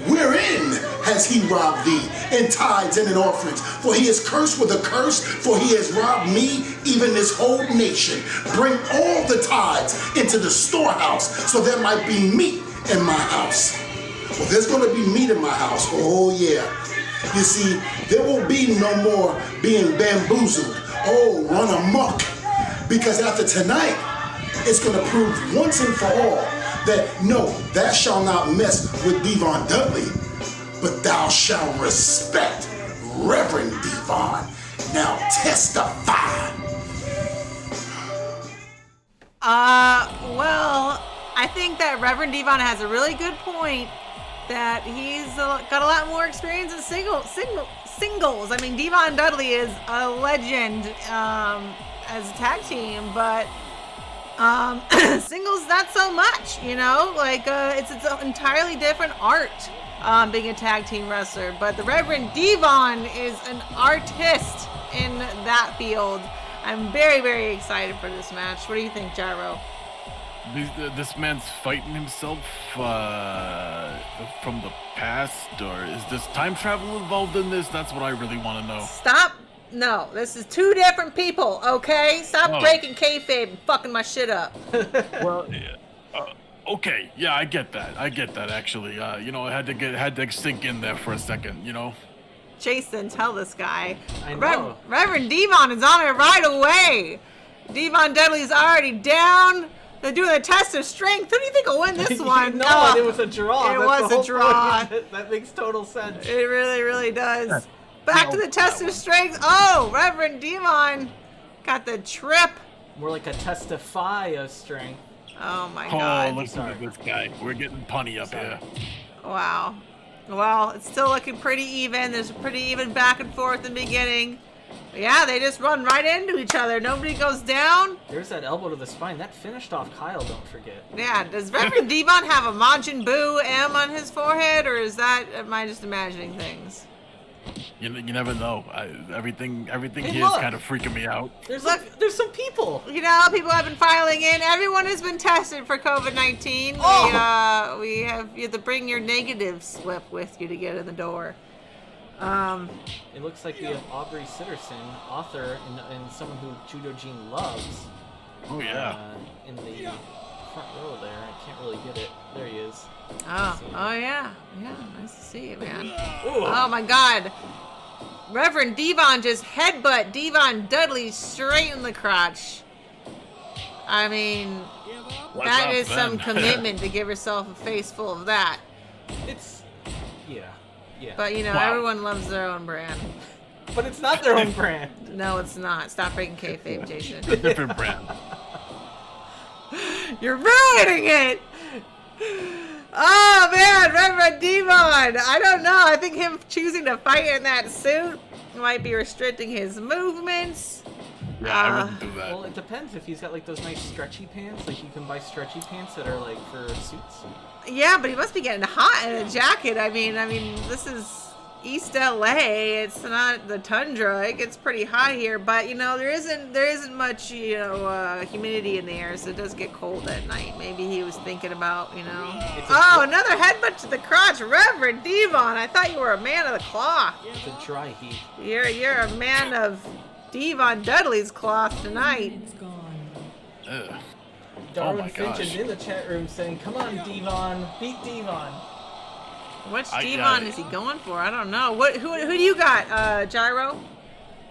Wherein has he robbed thee? In tithes and in offerings. For he is cursed with a curse, for he has robbed me, even this whole nation. Bring all the tithes into the storehouse, so there might be meat in my house. Well, there's going to be meat in my house. Oh, yeah. You see, there will be no more being bamboozled. Oh, run amok. Because after tonight, it's going to prove once and for all that no, thou shalt not mess with Devon Dudley, but thou shalt respect Reverend Devon. Now testify. Well, I think that Reverend Devon has a really good point that he's got a lot more experience in singles. I mean, Devon Dudley is a legend as a tag team, but singles not so much, you know? Like, it's an entirely different art being a tag team wrestler. But the Reverend Devon is an artist in that field. I'm very, very excited for this match. What do you think, Gyro? This man's fighting himself from the past, or is this time travel involved in this? That's what I really want to know. Stop. No, this is two different people, okay? Stop breaking kayfabe and fucking my shit up. Well, okay, yeah, I get that. Actually. You know, I had to sink in there for a second. You know. Jason, tell this guy. I know. Reverend Devon is on it right away. Devon Dudley's already down. They're doing a test of strength. Who do you think will win this one? No, it was a draw. It was a draw. That makes total sense. It really, really does. Back to the test of strength. Oh, Reverend Devon got the trip. More like a testify of strength. Oh my God. Oh, listen to this guy. We're getting punny up here. Wow. Well, it's still looking pretty even. There's a pretty even back and forth in the beginning. But yeah, they just run right into each other. Nobody goes down. There's that elbow to the spine. That finished off Kyle, don't forget. Yeah, does Reverend Devon have a Majin Buu M on his forehead, or am I just imagining things? You never know. Everything Hey, here is kind of freaking me out. There's some people. You know, people have been filing in. Everyone has been tested for COVID-19. Oh. You have to bring your negative slip with you to get in the door. It looks like we have Aubrey Sitterson, author and someone who Judo Gene loves. Oh yeah. In the front row there. I can't really get it. There he is. Oh yeah. Yeah, nice to see you, man. Ooh. Oh my God. Reverend Devon just headbutt Devon Dudley straight in the crotch. I mean, that is some commitment to give yourself a face full of that. Yeah. But you know, everyone loves their own brand. But it's not their own brand. No, it's not. Stop breaking kayfabe, Jason. It's a different brand. You're ruining it! Oh man, Reverend Devon! I don't know. I think him choosing to fight in that suit might be restricting his movements. Yeah, I wouldn't do that. Well, it depends. If he's got like those nice stretchy pants, like you can buy stretchy pants that are like for suits. Yeah, but he must be getting hot in a jacket. I mean, this is East LA. It's not the tundra. It gets pretty hot here, but you know, there isn't much, humidity in the air, so it does get cold at night. Maybe he was thinking about, another headbutt to the crotch, Reverend Devon. I thought you were a man of the cloth. It's a dry heat. You're a man of Devon Dudley's cloth tonight. Ugh. Darwin my Finch gosh. is in the chat room saying, "Come on, Devon, beat Devon." Which Devon is he going for? I don't know. Who do you got, Gyro?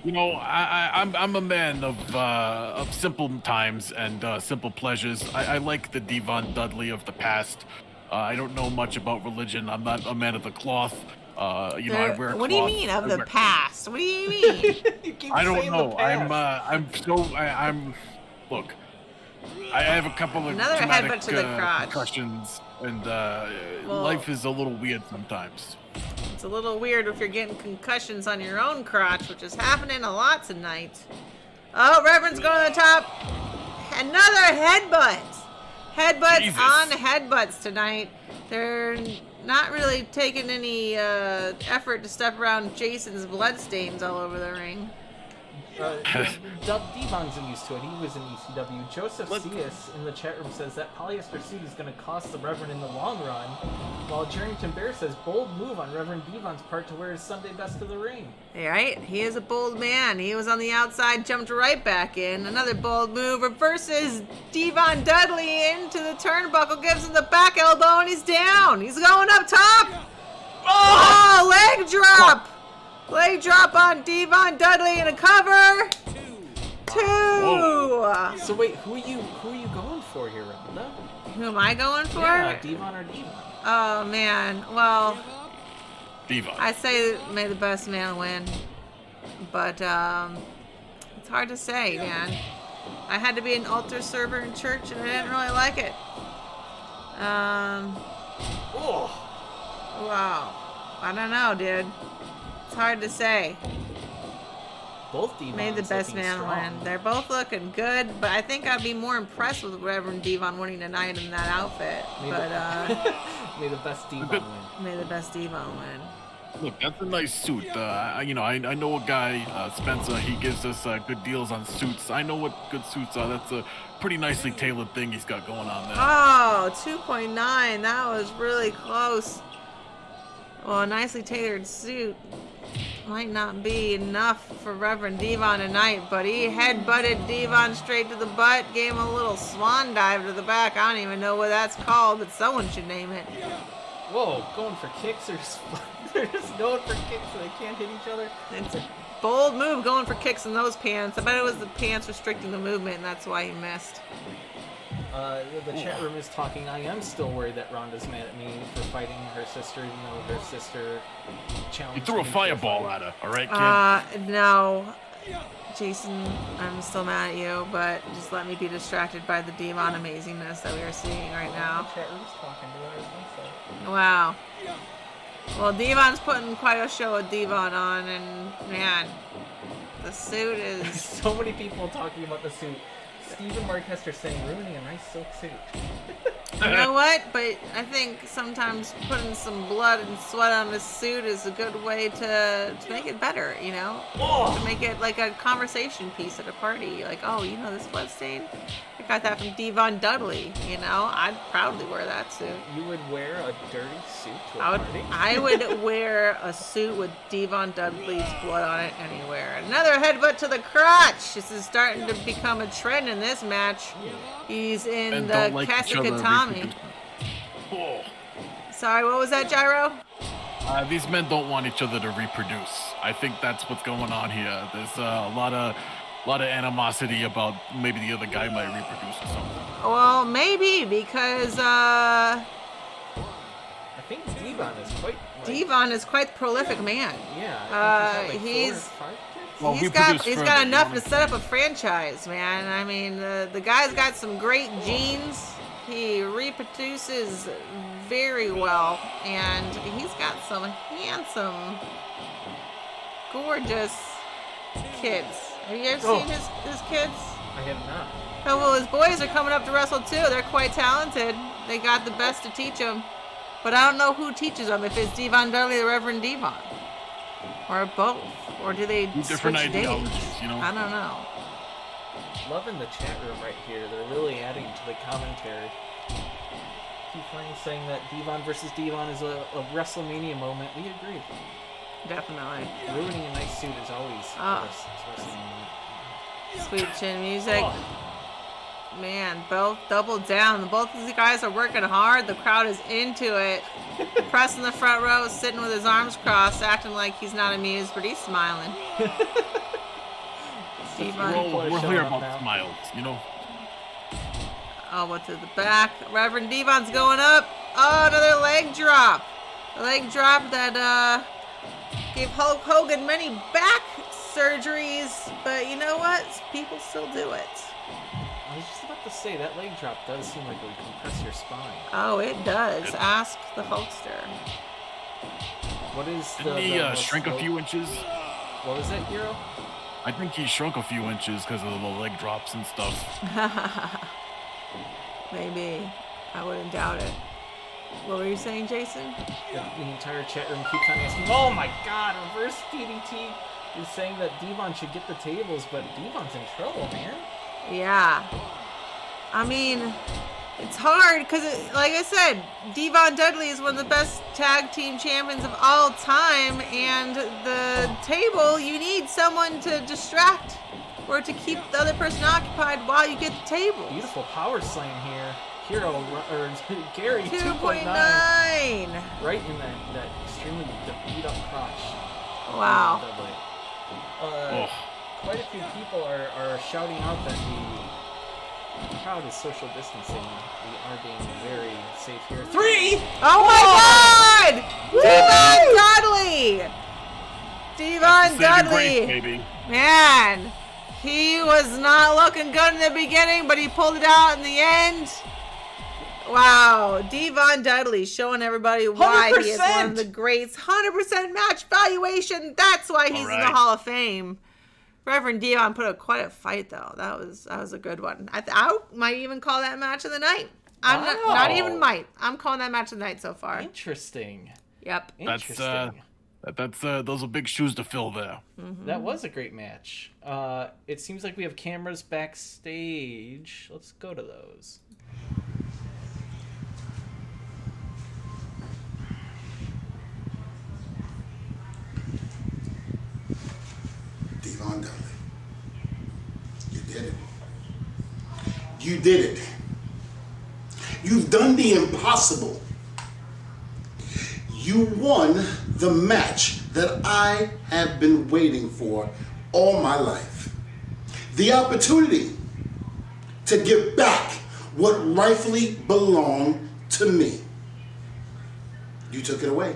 You know, I'm a man of simple times and simple pleasures. I like the Devon Dudley of the past. I don't know much about religion. I'm not a man of the cloth. I wear cloth. What do you mean of the past? What do you mean? I don't know. Look, I have a couple of Another traumatic headbutt to the crotch. concussions, and life is a little weird sometimes. It's a little weird if you're getting concussions on your own crotch, which is happening a lot tonight. Oh, Reverend's going to the top. Another headbutt. Headbutts Jesus. on headbutts tonight. They're not really taking any effort to step around Jason's bloodstains all over the ring. Devon's used to it. He was in ECW. Joseph Cius in the chat room says that polyester suit is going to cost the Reverend in the long run, while Jerrington Bear says bold move on Reverend Devon's part to wear his Sunday best to the ring. Right, he is a bold man. He was on the outside, jumped right back in. Another bold move, reverses Devon Dudley into the turnbuckle, gives him the back elbow, and he's down. He's going up top. Oh, leg drop. Leg drop on Devon Dudley in a cover. 2. So wait, who are you going for here, Rhonda? Who am I going for? Yeah, D-Von or D-Von? Oh man, well, D-Von. I say may the best man win, but it's hard to say, man. I had to be an altar server in church, and I didn't really like it. Wow, I don't know, dude. It's hard to say. Both D-Vons Made the best looking man strong. win. They're both looking good, but I think I'd be more impressed with Reverend Devon winning tonight in that outfit. May the best D-Von win. May the best Devon win. Look, that's a nice suit. I know a guy, Spencer. He gives us good deals on suits. I know what good suits are. That's a pretty nicely tailored thing he's got going on there. Oh, 2.9. That was really close. Well, a nicely tailored suit might not be enough for Reverend Devon tonight, but he headbutted Devon straight to the butt, gave him a little swan dive to the back. I don't even know what that's called, but someone should name it. Whoa, going for kicks or they're just going for kicks so they can't hit each other? It's a bold move going for kicks in those pants. I bet it was the pants restricting the movement, and that's why he missed. The chat room is talking. I am still worried that Rhonda's mad at me for fighting her sister, even though her sister challenged You threw a me fireball at her, all right, kid? No. Jason, I'm still mad at you, but just let me be distracted by the Devon amazingness that we are seeing right now. The chat room's talking to her, so. Wow. Well, Devon's putting quite a show with Devon on, and man, the suit is... So many people talking about the suit. Stephen Marchester saying ruining a nice silk suit. You know what? But I think sometimes putting some blood and sweat on a suit is a good way to make it better, you know? To make it like a conversation piece at a party. Like, oh, you know this blood stain? I got that from D-Von Dudley, you know? I'd proudly wear that suit. You would wear a dirty suit to a party? I would wear a suit with Devon Dudley's blood on it anywhere. Another headbutt to the crotch. This is starting to become a trend in this match. He's in And the don't like each other Casikatami. Oh. Sorry, what was that, Gyro? These men don't want each other to reproduce. I think that's what's going on here. There's a lot of animosity about maybe the other guy might reproduce or something. Well, maybe, because I think Devon is quite... Devon is quite the prolific man. Yeah. He's Well, he's got enough to set up a franchise, man. I mean, the guy's got some great genes. He reproduces very well, and he's got some handsome, gorgeous kids. Have you ever seen his kids? I have not. Oh, well, his boys are coming up to wrestle too. They're quite talented. They got the best to teach them. But I don't know who teaches them, if it's Devon Dudley or Reverend Devon. Or both. Or do they different switch days? ideologies, you know? I don't know. Loving the chat room right here. They're really adding to the commentary. Keep saying that Devon versus Devon is a WrestleMania moment. We agree. Definitely. Ruining a nice suit is always a wrestling moment. Sweet chin music. Man, both double down. Both of these guys are working hard. The crowd is into it. Press in the front row, sitting with his arms crossed, acting like he's not amused, but he's smiling. We're here about smiles, you know? Oh, what to the back. Reverend Devon's going up. Oh, another leg drop. A leg drop that gave Hulk Hogan many back surgeries, but you know what? People still do it. I was just about to say, that leg drop does seem like it would compress your spine. Oh, it does. Ask the Hulkster. What is Didn't he shrink a few inches? What was that, Gyro? I think he shrunk a few inches because of the leg drops and stuff. Maybe. I wouldn't doubt it. What were you saying, Jason? The entire chat room keeps on asking, oh my god, reverse DDT is saying that Devon should get the tables, but Devon's in trouble, man. Yeah. I mean, it's hard because, like I said, Devon Dudley is one of the best tag team champions of all time, and the table, you need someone to distract or to keep the other person occupied while you get the table. Beautiful power slam here. Hero, or Gary, 2.9. Right in that extremely beat up crotch. Wow. Dudley. Quite a few people are shouting out that the crowd is social distancing. We are being very safe here. 3! Oh my God! Devon Dudley! Devon Dudley! Baby. Man, he was not looking good in the beginning, but he pulled it out in the end. Wow, Devon Dudley showing everybody why 100%. he is one of the greats. 100% match valuation. That's why he's in the Hall of Fame. Reverend Devon put up quite a fight, though. That was a good one. I might even call that match of the night. I'm not even might. I'm calling that match of the night so far. Interesting. Yep. Interesting. That's those are big shoes to fill there. Mm-hmm. That was a great match. It seems like we have cameras backstage. Let's go to those. Devon Dudley, you did it. You did it. You've done the impossible. You won the match that I have been waiting for all my life. The opportunity to give back what rightfully belonged to me. You took it away.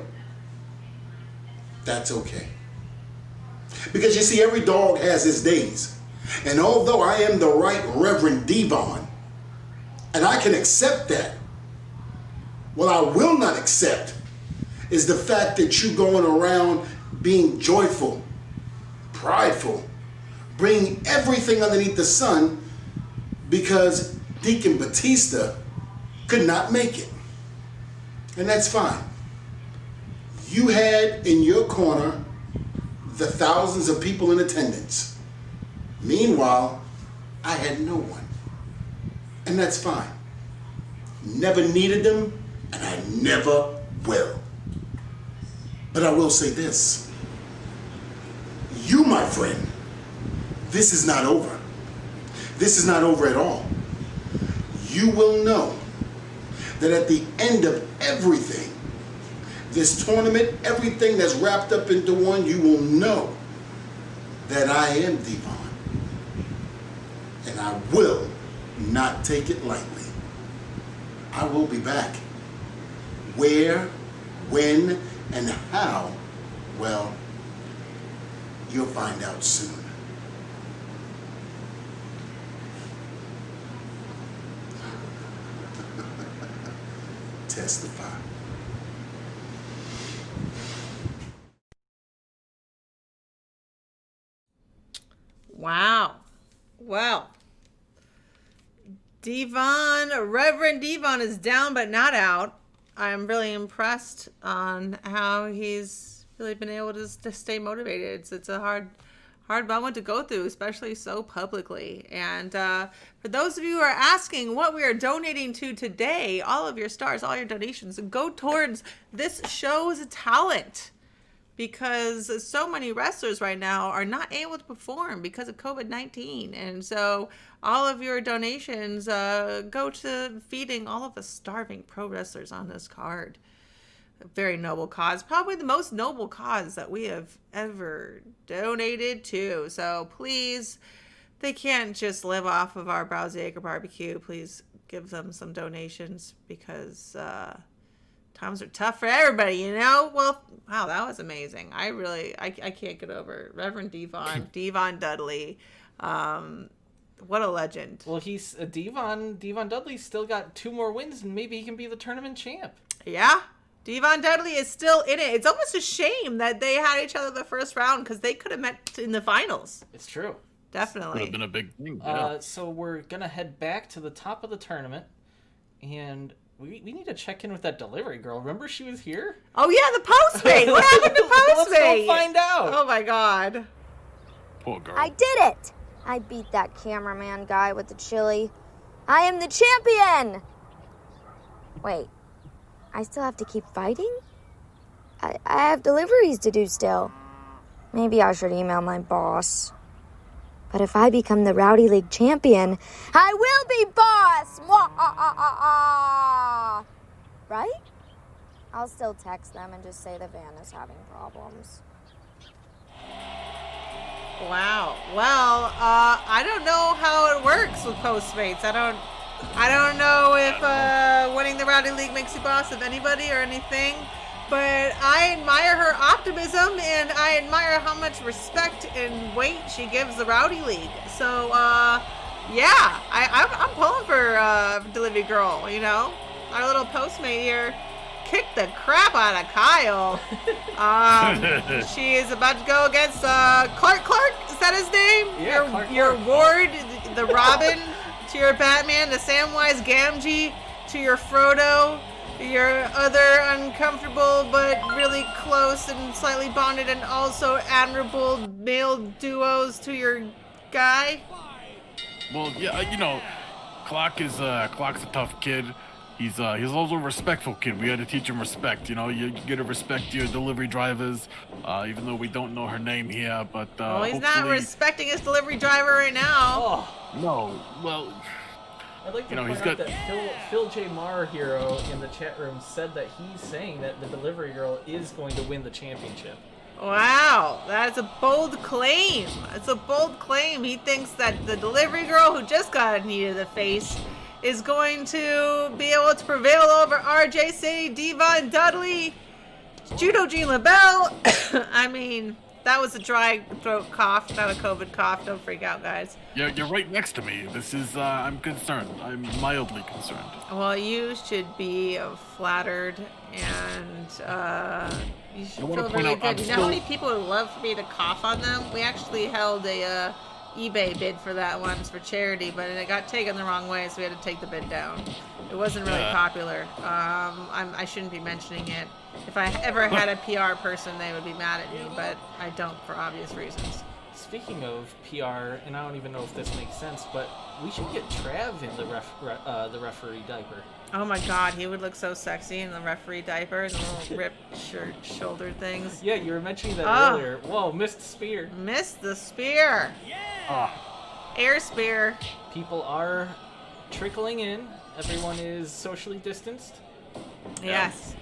That's okay. Because you see, every dog has his days. And although I am the right Reverend Devon, and I can accept that, what I will not accept is the fact that you going around being joyful, prideful, bringing everything underneath the sun because Deacon Batista could not make it. And that's fine. You had in your corner the thousands of people in attendance. Meanwhile, I had no one. And that's fine. Never needed them, and I never will. But I will say this. You, my friend, this is not over. This is not over at all. You will know that at the end of everything, this tournament, everything that's wrapped up into one, you will know that I am Devon. And I will not take it lightly. I will be back. Where, when, and how, well, you'll find out soon. Testify. Wow. Well, Reverend Devon is down but not out. I'm really impressed on how he's really been able to stay motivated. It's a hard moment to go through, especially so publicly. And for those of you who are asking what we are donating to today, all of your stars, all your donations go towards this show's talent. Because so many wrestlers right now are not able to perform because of COVID-19. And so all of your donations go to feeding all of the starving pro wrestlers on this card. A very noble cause. Probably the most noble cause that we have ever donated to. So please, they can't just live off of our Browsy Acre Barbecue. Please give them some donations because... times are tough for everybody, you know? Well, wow, that was amazing. I can't get over it. Reverend Devon Dudley. What a legend. Well, he's Devon Dudley's still got 2 more wins, and maybe he can be the tournament champ. Yeah. Devon Dudley is still in it. It's almost a shame that they had each other the first round because they could have met in the finals. It's true. Definitely. Would have been a big thing. Yeah. So we're going to head back to the top of the tournament, and... We need to check in with that delivery girl. Remember she was here? Oh, yeah, the postmate. What happened to postmate? Let's go find out. Oh, my God. Poor girl. I did it! I beat that cameraman guy with the chili. I am the champion! Wait, I still have to keep fighting? I have deliveries to do still. Maybe I should email my boss. But if I become the Rowdy League champion, I will be boss! Right? I'll still text them and just say the van is having problems. Wow. Well, I don't know how it works with Postmates. I don't know if winning the Rowdy League makes you boss of anybody or anything, but I admire her optimism and I admire how much respect and weight she gives the Rowdy League. So, yeah, I'm pulling for Delivery Girl, you know? Our little Postmate here kicked the crap out of Kyle. She is about to go against Clark. Is that his name? Yeah, your Ward, the Robin, to your Batman, the Samwise Gamgee, to your Frodo, your other uncomfortable but really close and slightly bonded and also admirable male duos to your guy. Well, yeah, you know, Clock's a tough kid. He's also a respectful kid. We got to teach him respect. You know, you got to respect your delivery drivers, even though we don't know her name here. But he's not respecting his delivery driver right now. No, well, I'd like to point out that Phil J. Marr Hero in the chat room said that he's saying that the delivery girl is going to win the championship. Wow, that's a bold claim. It's a bold claim. He thinks that the delivery girl who just got a knee to the face is going to be able to prevail over RJ City, Devon Dudley, Judo Jean LeBell. I mean, that was a dry throat cough, not a COVID cough. Don't freak out, guys. you're right next to me. This is, I'm concerned. I'm mildly concerned. Well, you should be flattered and you should feel really good. You know how many people would love for me to cough on them? We actually held a eBay bid for that once for charity, but it got taken the wrong way, so we had to take the bid down. It wasn't really popular. I shouldn't be mentioning it. If I ever had a PR person, they would be mad at me, but I don't for obvious reasons. Speaking of PR, and I don't even know if this makes sense, but we should get Trav in the referee diaper. Oh my God, he would look so sexy in the referee diaper and the little ripped shirt shoulder things. Yeah, you were mentioning that earlier. Whoa, missed the spear. Missed the spear. Yeah. Air spear. People are trickling in. Everyone is socially distanced. Yes.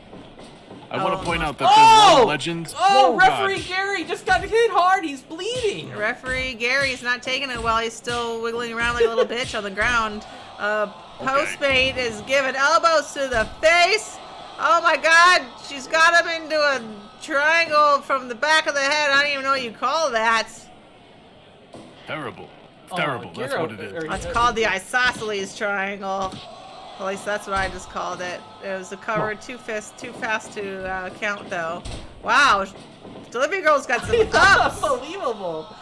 I want to point out that there's a lot of legends. Oh, referee Gary just got hit hard. He's bleeding. Referee Gary's not taking it well. He's still wiggling around like a little bitch on the ground. Postmate is giving elbows to the face. Oh my God, she's got him into a triangle from the back of the head. I don't even know what you call that. Terrible. Terrible. That's what it is. It's called the isosceles triangle. At least that's what I just called it. It was a cover too fast to count though. Wow, Delivery Girl's got some ups. Unbelievable.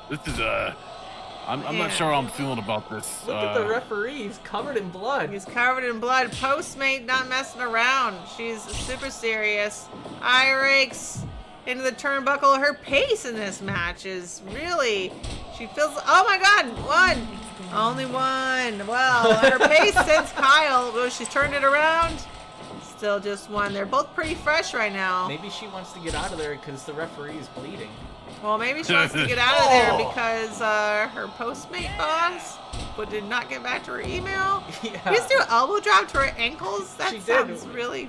This is I'm not sure how I'm feeling about this. Look at the referee. He's covered in blood. He's covered in blood. Postmate not messing around. She's super serious. Eye rakes into the turnbuckle. Her pace in this match is really... She feels... Oh my God! One! Only one. Well, her pace since Kyle. Well, she's turned it around. Still just one. They're both pretty fresh right now. Maybe she wants to get out of there because the referee is bleeding. Well, maybe she wants to get out of there because her Postmate boss did not get back to her email. Yeah. We used to do an elbow drop to her ankles. That She sounds did. really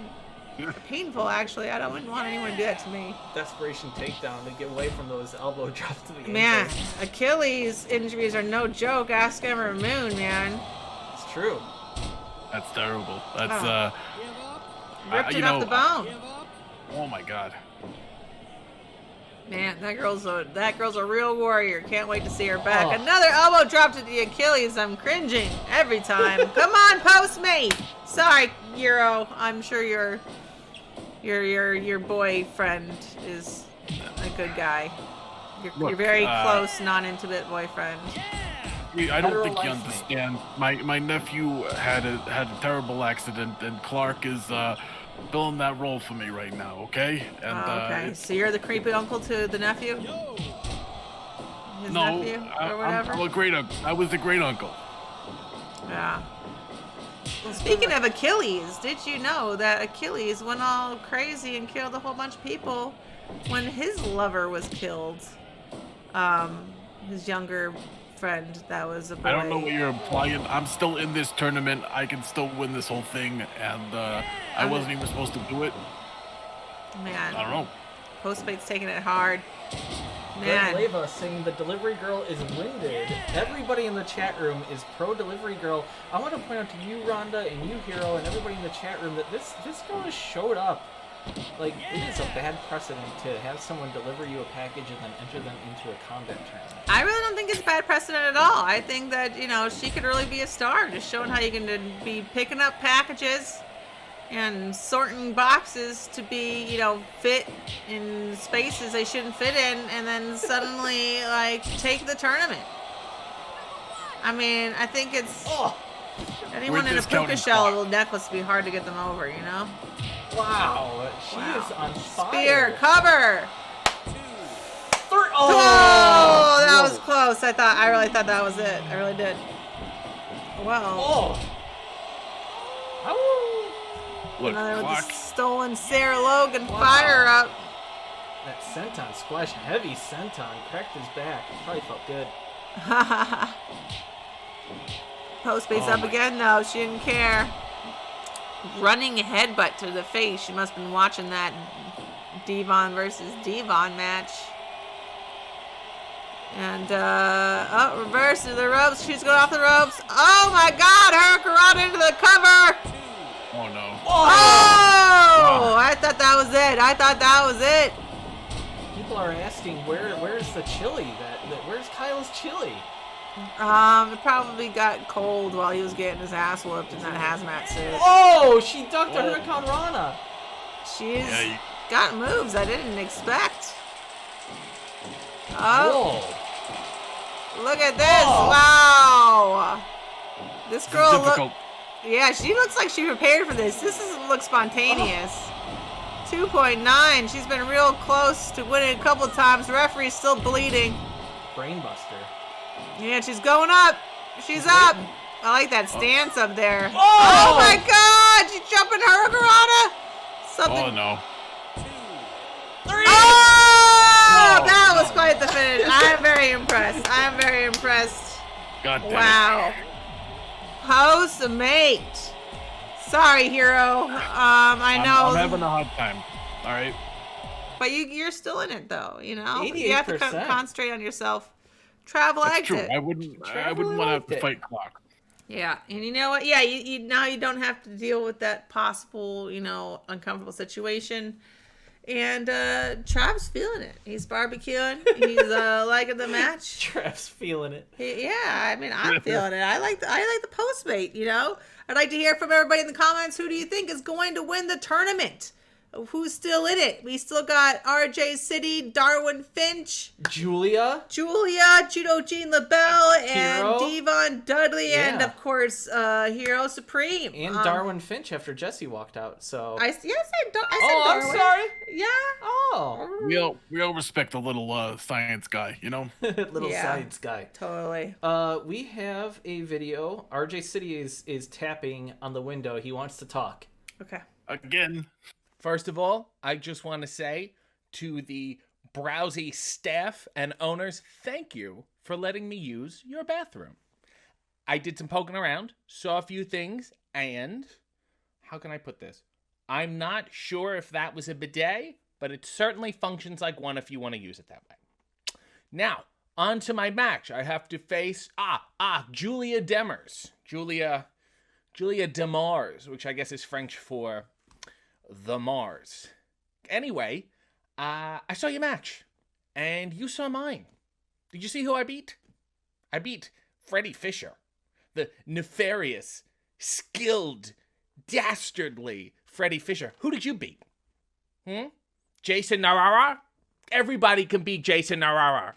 painful, actually. I don't want anyone to do that to me. Desperation takedown to get away from those elbow drops to the Man, ankles. Achilles injuries are no joke. Ask Ember Moon, man. It's true. That's terrible. That's Ripped it off the bone. Oh my God. Man, that girl's a real warrior. Can't wait to see her back. Oh. Another elbow drop to the Achilles. I'm cringing every time. Come on, Postmate. Sorry, Gyro. I'm sure your boyfriend is a good guy. Your very close, non-intimate boyfriend. I don't think you understand. My nephew had a terrible accident, and Clark is filling that role for me right now. Okay. And okay. So you're the creepy uncle to the nephew? His nephew or whatever? I was a great uncle. Yeah. Well, speaking of Achilles, did you know that Achilles went all crazy and killed a whole bunch of people when his lover was killed? His younger friend that was a boy. I don't know what you're implying. I'm still in this tournament. I can still win this whole thing, and I wasn't even supposed to do it. Man. I don't know. Postmate's taking it hard. Man. Greg Leva saying the delivery girl is winded. Everybody in the chat room is pro delivery girl. I want to point out to you, Rhonda, and you, Hero, and everybody in the chat room that this girl has showed up. Like, it is a bad precedent to have someone deliver you a package and then enter them into a combat tournament. I really don't think it's bad precedent at all. I think that, you know, she could really be a star, just showing how you can be picking up packages and sorting boxes to be, you know, fit in spaces they shouldn't fit in, and then suddenly, like, take the tournament. I mean, I think it's... anyone in a puka shell little necklace would be hard to get them over, you know? Wow, she is on fire. Spear, cover! Oh, oh, that was close. I really thought that was it. I really did. Wow. Look, another with the stolen Sarah Logan fire up. That senton splash, heavy senton, cracked his back. Probably felt good. Post base up again though. She didn't care. Running headbutt to the face. She must have been watching that D-Von versus D-Von match. And, reverse to the ropes. She's going off the ropes. Oh my god, Hurricane into the cover. Oh no. Oh! I thought that was it. I thought that was it. People are asking, where's the chili? Where's Kyle's chili? It probably got cold while he was getting his ass whooped in that hazmat suit. Oh, she ducked a Hurricane Rana. She's got moves I didn't expect. Oh. Whoa. Look at this. Oh. Wow. This girl yeah, she looks like she prepared for this. This doesn't look spontaneous. 2.9. She's been real close to winning a couple times. Referee's still bleeding. Brainbuster. Yeah, she's going up. She's up. I like that stance up there. Oh my god! She's jumping Hurricane. Something. Oh no. Oh! That was quite the finish. I am very impressed. God damn wow. Postmate. Sorry, Hero. I know. I'm having a hard time. All right. But you're still in it though. You know. 88%. You have to concentrate on yourself. Travel That's exit. true. I wouldn't want to have to fight clock. Yeah, and you know what? Yeah, you now you don't have to deal with that possible, you know, uncomfortable situation. And Trav's feeling it. He's barbecuing. He's liking the match. Trav's feeling it. Yeah, I mean, I'm feeling it. I like the Postmate. You know, I'd like to hear from everybody in the comments. Who do you think is going to win the tournament? Who's still in it? We still got RJ City, Darwin Finch, Julia, Judo Jean LeBell, and Hero. Devon Dudley, and of course Hero Supreme. And Darwin Finch after Jesse walked out. So I said Darwin. I'm sorry. Yeah. Oh. We all respect a little science guy, you know. Little science guy. Totally. We have a video. RJ City is tapping on the window. He wants to talk. Okay. Again. First of all, I just want to say to the Browsy staff and owners, thank you for letting me use your bathroom. I did some poking around, saw a few things, and how can I put this? I'm not sure if that was a bidet, but it certainly functions like one if you want to use it that way. Now, on to my match. I have to face, Julia Demers. Julia Demars, which I guess is French for the Mars. Anyway, I saw your match, and you saw mine. Did you see who I beat? I beat Freddy Fischer, the nefarious, skilled, dastardly Freddy Fischer. Who did you beat? Jason Nawara? Everybody can beat Jason Nawara.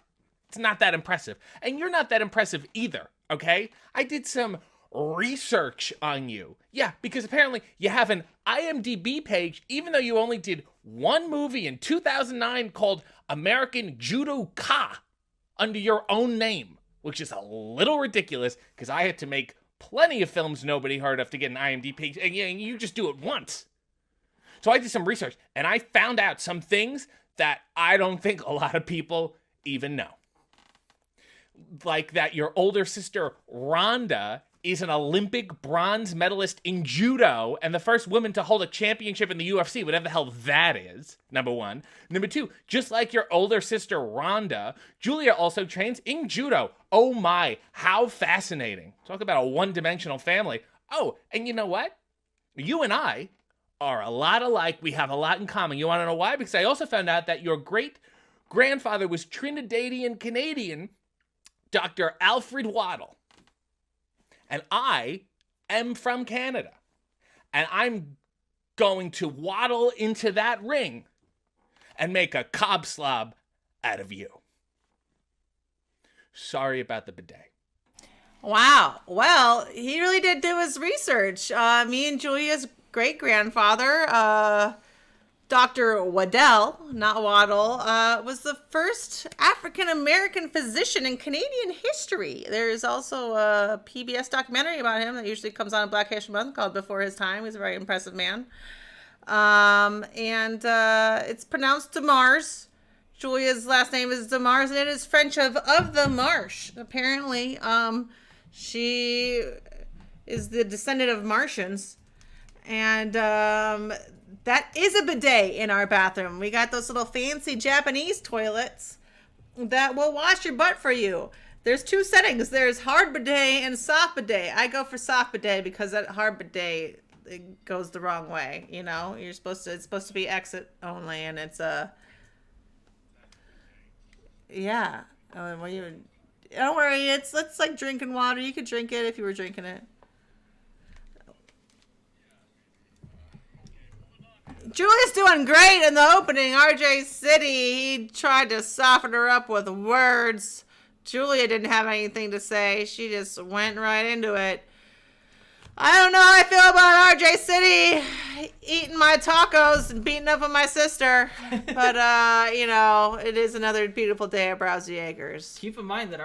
It's not that impressive. And you're not that impressive either, okay? I did some research on you. Yeah, because apparently you have an IMDb page, even though you only did one movie in 2009 called American Judo Ka under your own name, which is a little ridiculous because I had to make plenty of films nobody heard of to get an IMDb page, and you just do it once. So I did some research, and I found out some things that I don't think a lot of people even know. Like that your older sister, Rhonda, is an Olympic bronze medalist in Judo and the first woman to hold a championship in the UFC, whatever the hell that is, number one. Number two, just like your older sister Ronda, Julia also trains in Judo. Oh my, how fascinating. Talk about a one-dimensional family. Oh, and you know what? You and I are a lot alike. We have a lot in common. You want to know why? Because I also found out that your great-grandfather was Trinidadian Canadian Dr. Alfred Waddle. And I am from Canada. And I'm going to waddle into that ring and make a cobb slob out of you. Sorry about the bidet. Wow. Well, he really did do his research. Me and Julia's great-grandfather, Dr. Waddell, not Waddle, was the first African-American physician in Canadian history. There's also a PBS documentary about him that usually comes on in Black History Month called Before His Time. He's a very impressive man. It's pronounced DeMars. Julia's last name is DeMars, and it is French of the marsh. Apparently, she is the descendant of Martians. And that is a bidet in our bathroom. We got those little fancy Japanese toilets that will wash your butt for you. There's two settings. There's hard bidet and soft bidet. I go for soft bidet because that hard bidet, it goes the wrong way. You know, it's supposed to be exit only, and it's yeah. Don't worry. It's like drinking water. You could drink it if you were drinking it. Julia's doing great in the opening. RJ City, he tried to soften her up with words. Julia didn't have anything to say. She just went right into it. I don't know how I feel about RJ City eating my tacos and beating up on my sister. But, it is another beautiful day at Browsy Acres. Keep in mind that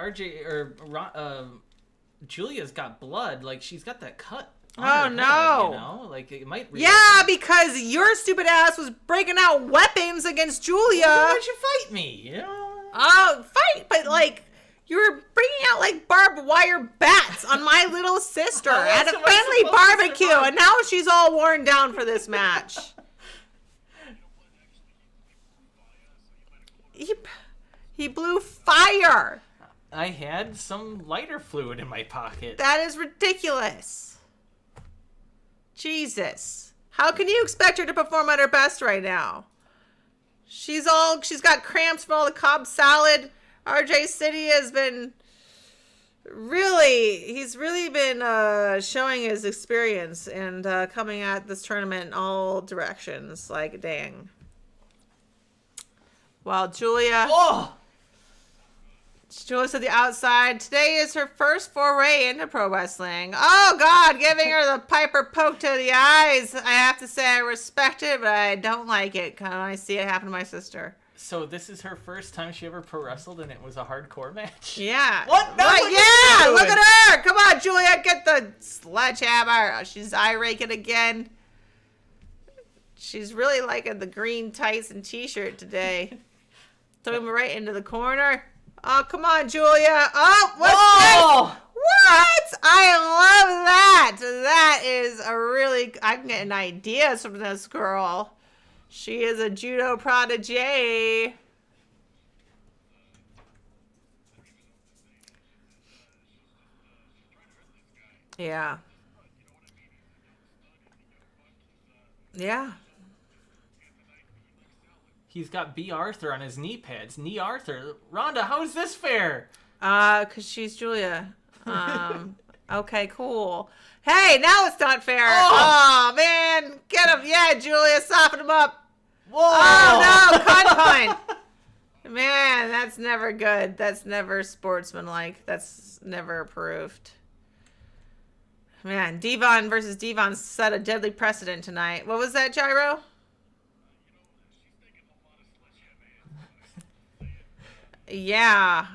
Julia's got blood. Like, she's got that cut. Oh, no. Like, it might... Yeah, because your stupid ass was breaking out weapons against Julia. Well, why'd you fight me? Oh, fight, but, like, you were bringing out, like, barbed wire bats on my little sister at a friendly barbecue, and now she's all worn down for this match. He blew fire. I had some lighter fluid in my pocket. That is ridiculous. Jesus. How can you expect her to perform at her best right now? She's got cramps from all the Cobb salad. RJ City has been he's really been showing his experience and coming at this tournament in all directions. Like, dang. While Julia's to the outside. Today is her first foray into pro wrestling. Oh, God, giving her the Piper poke to the eyes. I have to say I respect it, but I don't like it when I see it happen to my sister. So this is her first time she ever pro wrestled, and it was a hardcore match? Yeah. What? No, yeah, look at her. Come on, Julia, get the sledgehammer. She's eye raking again. She's really liking the green tights and t-shirt today. Throw him right into the corner. Oh, come on, Julia. Oh, what's this? What? I love that. That is I'm getting ideas from this girl. She is a judo prodigy. Yeah. Yeah. He's got B. Arthur on his knee pads. Knee Arthur. Rhonda, how is this fair? Because she's Julia. Okay, cool. Hey, now it's not fair. Oh, man. Get him. Yeah, Julia, soften him up. Whoa. Oh, no. Cunt. Man, that's never good. That's never sportsmanlike. That's never approved. Man, D-Von versus D-Von set a deadly precedent tonight. What was that, Gyro? Yeah.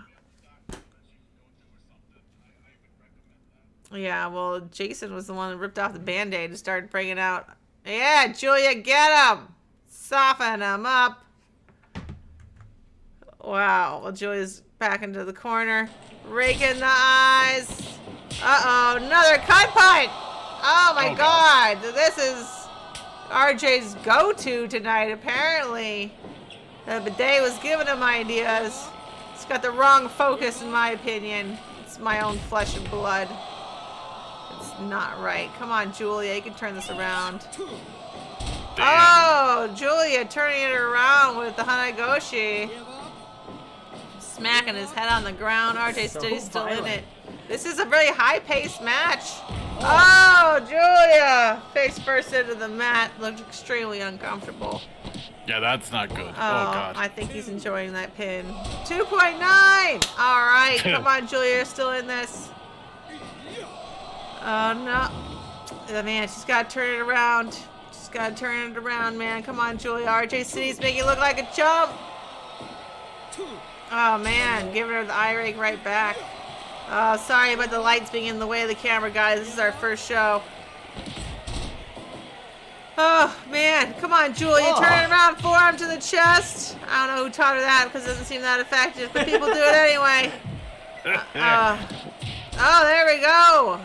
Yeah, well, Jason was the one that ripped off the Band-Aid and started bringing out. Yeah, Julia, get him. Soften him up. Wow. Well, Julia's back into the corner. Raking the eyes. Uh-oh, another cut punt. Oh, my God. This is RJ's go-to tonight, apparently. The bidet was giving him ideas. It's got the wrong focus, in my opinion. It's my own flesh and blood. It's not right. Come on, Julia. You can turn this around. Damn. Oh, Julia turning it around with the Hanagoshi. Smacking his head on the ground. RJ Steady's still in it. This is a very high-paced match. Oh, Julia! Face first into the mat. Looked extremely uncomfortable. Yeah, that's not good. Oh, God. I think he's enjoying that pin. 2.9! All right, come on, Julia. You're still in this. Oh, no. Oh, man, she's got to turn it around. She's got to turn it around, man. Come on, Julia. RJ City's making it look like a jump. Oh, man. Giving her the eye rake right back. Oh, sorry about the lights being in the way of the camera, guys. This is our first show. Oh, man. Come on, Julia. Turn it around. Forearm to the chest. I don't know who taught her that because it doesn't seem that effective, but people do it anyway. Oh, there we go.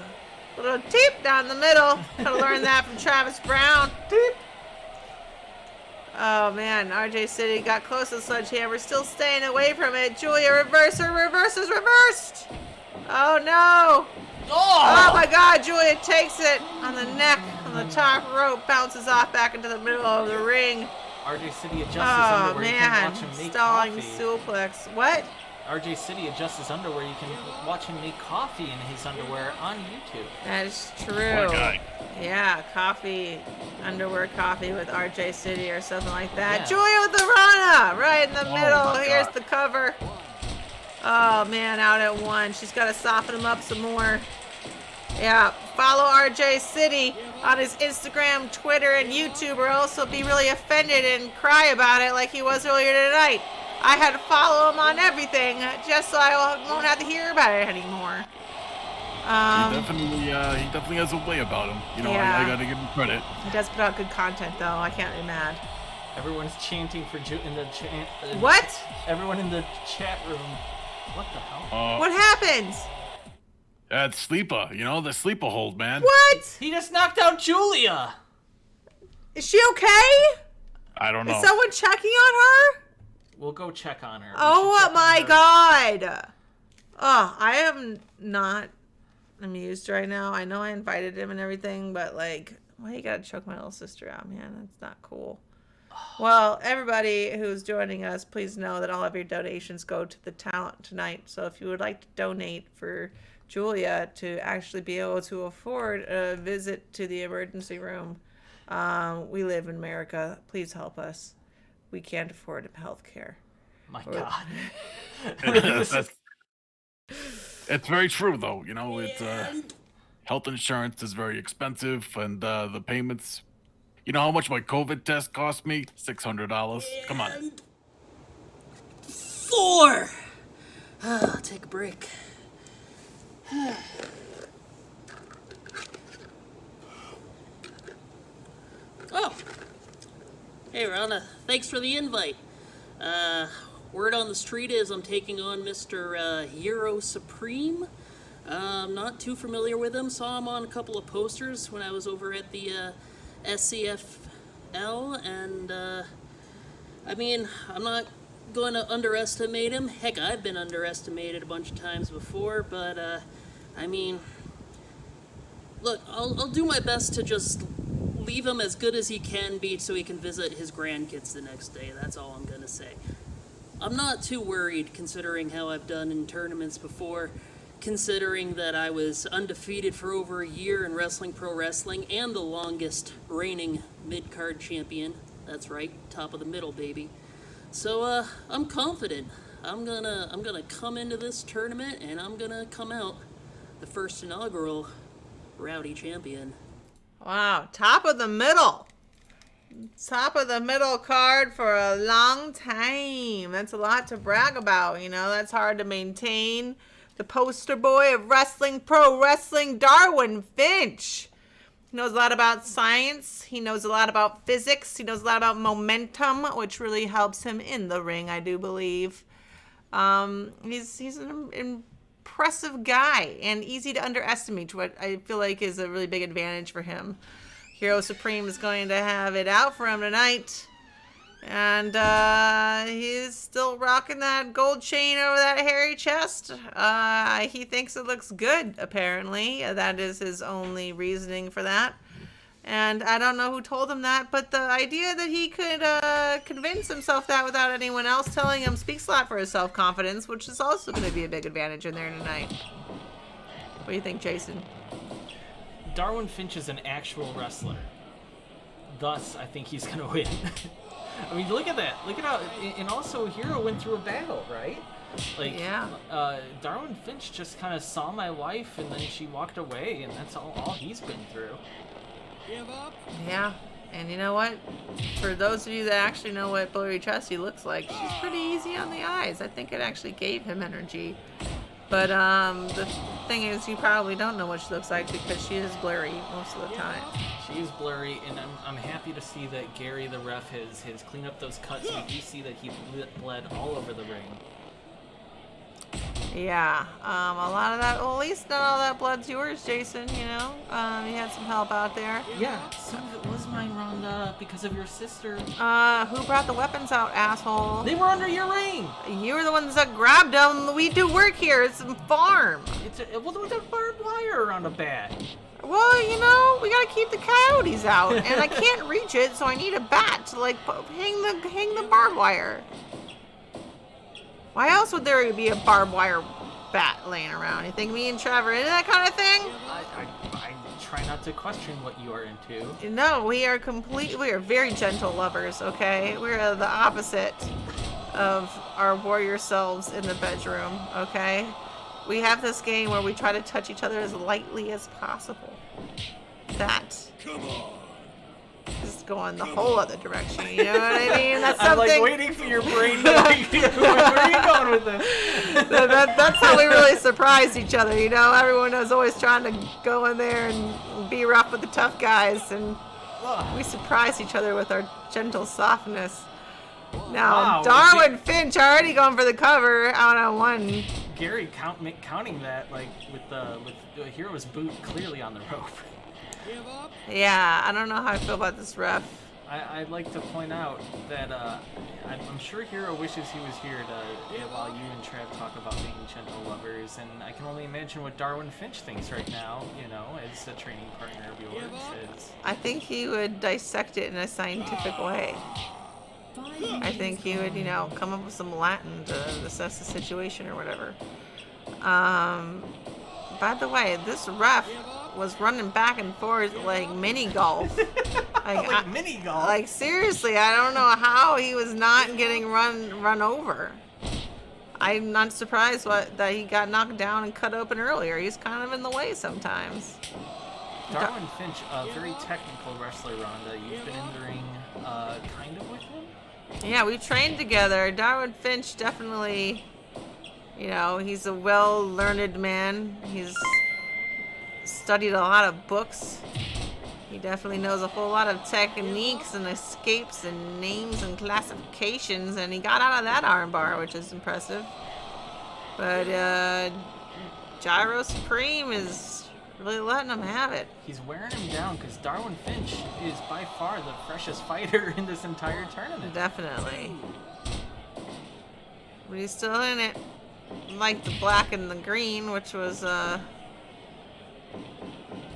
Little teep down the middle. Could have learned that from Travis Brown. Teep. Oh, man. RJ City got close to the sledgehammer. Still staying away from it. Julia reverser. Reverses. Reversed. Oh, no. Oh, my God. Julia takes it on the neck, on the top rope. Bounces off back into the middle of the ring. RJ City adjusts his underwear. You can watch him make stalling coffee. suplex. What? RJ City adjusts his underwear. You can watch him make coffee in his underwear on YouTube. That is true. What a guy. Yeah, coffee, underwear coffee with RJ City or something like that. Yeah. Julia with the Rana right in the middle. my Here's God. the cover. Oh, man, out at one. She's got to soften him up some more. Yeah, follow RJ City on his Instagram, Twitter, and YouTube, or else he'll be really offended and cry about it like he was earlier tonight. I had to follow him on everything just so I won't have to hear about it anymore. He definitely has a way about him. You know, Yeah. I gotta give him credit. He does put out good content, though. I can't be mad. Everyone's chanting for in the chat. What? Everyone in the chat room. What the hell? What happened? That's Sleeper. You know, the Sleeper hold, man. What? He just knocked out Julia. Is she okay? I don't know. Is someone checking on her? We'll go check on her. Oh my God. Oh, I am not amused right now. I know I invited him and everything, but like, why you gotta choke my little sister out, man? That's not cool. Well, everybody who's joining us, please know that all of your donations go to the talent tonight. So if you would like to donate for Julia to actually be able to afford a visit to the emergency room, we live in America. Please help us. We can't afford health care. My God. It's very true, though. You know, it's health insurance is very expensive, and the payments. You know how much my COVID test cost me? $600. Come on. 4. I'll take a break. Oh. Hey, Rhonda. Thanks for the invite. Word on the street is I'm taking on Mr. Hero Supreme. I'm not too familiar with him. Saw him on a couple of posters when I was over at the SCFL, and I mean, I'm not going to underestimate him. Heck, I've been underestimated a bunch of times before, but I mean, look, I'll do my best to just leave him as good as he can be so he can visit his grandkids the next day. That's all I'm going to say. I'm not too worried considering how I've done in tournaments before, considering that I was undefeated for over a year in Wrestling Pro Wrestling and the longest reigning mid-card champion. That's right, top of the middle, baby. So I'm confident. I'm gonna come into this tournament and I'm gonna come out the first inaugural Rowdy champion. Wow, top of the middle. Top of the middle card for a long time. That's a lot to brag about, you know. That's hard to maintain. The poster boy of Wrestling Pro Wrestling, Darwin Finch. He knows a lot about science. He knows a lot about physics. He knows a lot about momentum, which really helps him in the ring, I do believe. He's an impressive guy and easy to underestimate, what I feel like is a really big advantage for him. Hero Supreme is going to have it out for him tonight. And he's still rocking that gold chain over that hairy chest. He thinks it looks good, apparently. That is his only reasoning for that. And I don't know who told him that, but the idea that he could convince himself that without anyone else telling him speaks a lot for his self-confidence, which is also going to be a big advantage in there tonight. What do you think, Jason? Darwin Finch is an actual wrestler. Thus, I think he's going to win. I mean, look at that. Look at how... And also, Hero went through a battle, right? Like, yeah. Darwin Finch just kind of saw my wife, and then she walked away, and that's all he's been through. Yeah, and you know what? For those of you that actually know what blurry chesty looks like, she's pretty easy on the eyes. I think it actually gave him energy. But the thing is, you probably don't know what she looks like because she is blurry most of the time. She is blurry, and I'm happy to see that Gary, the ref, has cleaned up those cuts. We do see that he bled all over the ring. Yeah, a lot of that, well, at least not all that blood's yours, Jason, you know? You had some help out there. Yeah, some of it was mine, Rhonda, because of your sister. Who brought the weapons out, asshole? They were under your ring! You were the ones that grabbed them. We do work here. It's a farm. Well, with a barbed wire around a bat. Well, you know, we gotta keep the coyotes out, and I can't reach it, so I need a bat to, like, hang the barbed wire. Why else would there be a barbed wire bat laying around? You think me and Trevor into that kind of thing? I try not to question what you are into. No, we are very gentle lovers, okay? We're the opposite of our warrior selves in the bedroom, okay? We have this game where we try to touch each other as lightly as possible. That is going the whole other direction, you know what I mean? That's something... I'm like waiting for your brain to like, where are you going with this? That's how we really surprise each other, you know? Everyone is always trying to go in there and be rough with the tough guys, and we surprise each other with our gentle softness. Now, wow, Darwin Finch already going for the cover out on one. Gary counting that like with Hero's boot clearly on the rope. Yeah, I don't know how I feel about this ref. I'd like to point out that I'm sure Hero wishes he was here to while you and Trev talk about being gentle lovers, and I can only imagine what Darwin Finch thinks right now, you know, as a training partner of yours. I think he would dissect it in a scientific way. I think he would, you know, come up with some Latin to assess the situation or whatever. By the way, this ref was running back and forth like mini golf. Like mini golf? Like, seriously, I don't know how he was not getting run over. I'm not surprised that he got knocked down and cut open earlier. He's kind of in the way sometimes. Darwin Finch, a very technical wrestler, Rhonda. You've been in the ring kind of with him? Yeah, we trained together. Darwin Finch definitely, you know, he's a well-learned man. He's studied a lot of books. He definitely knows a whole lot of techniques and escapes and names and classifications, and he got out of that armbar, which is impressive. But Gyro Supreme is really letting him have it. He's wearing him down because Darwin Finch is by far the freshest fighter in this entire tournament. Definitely. But he's still in it. Like the black and the green, which was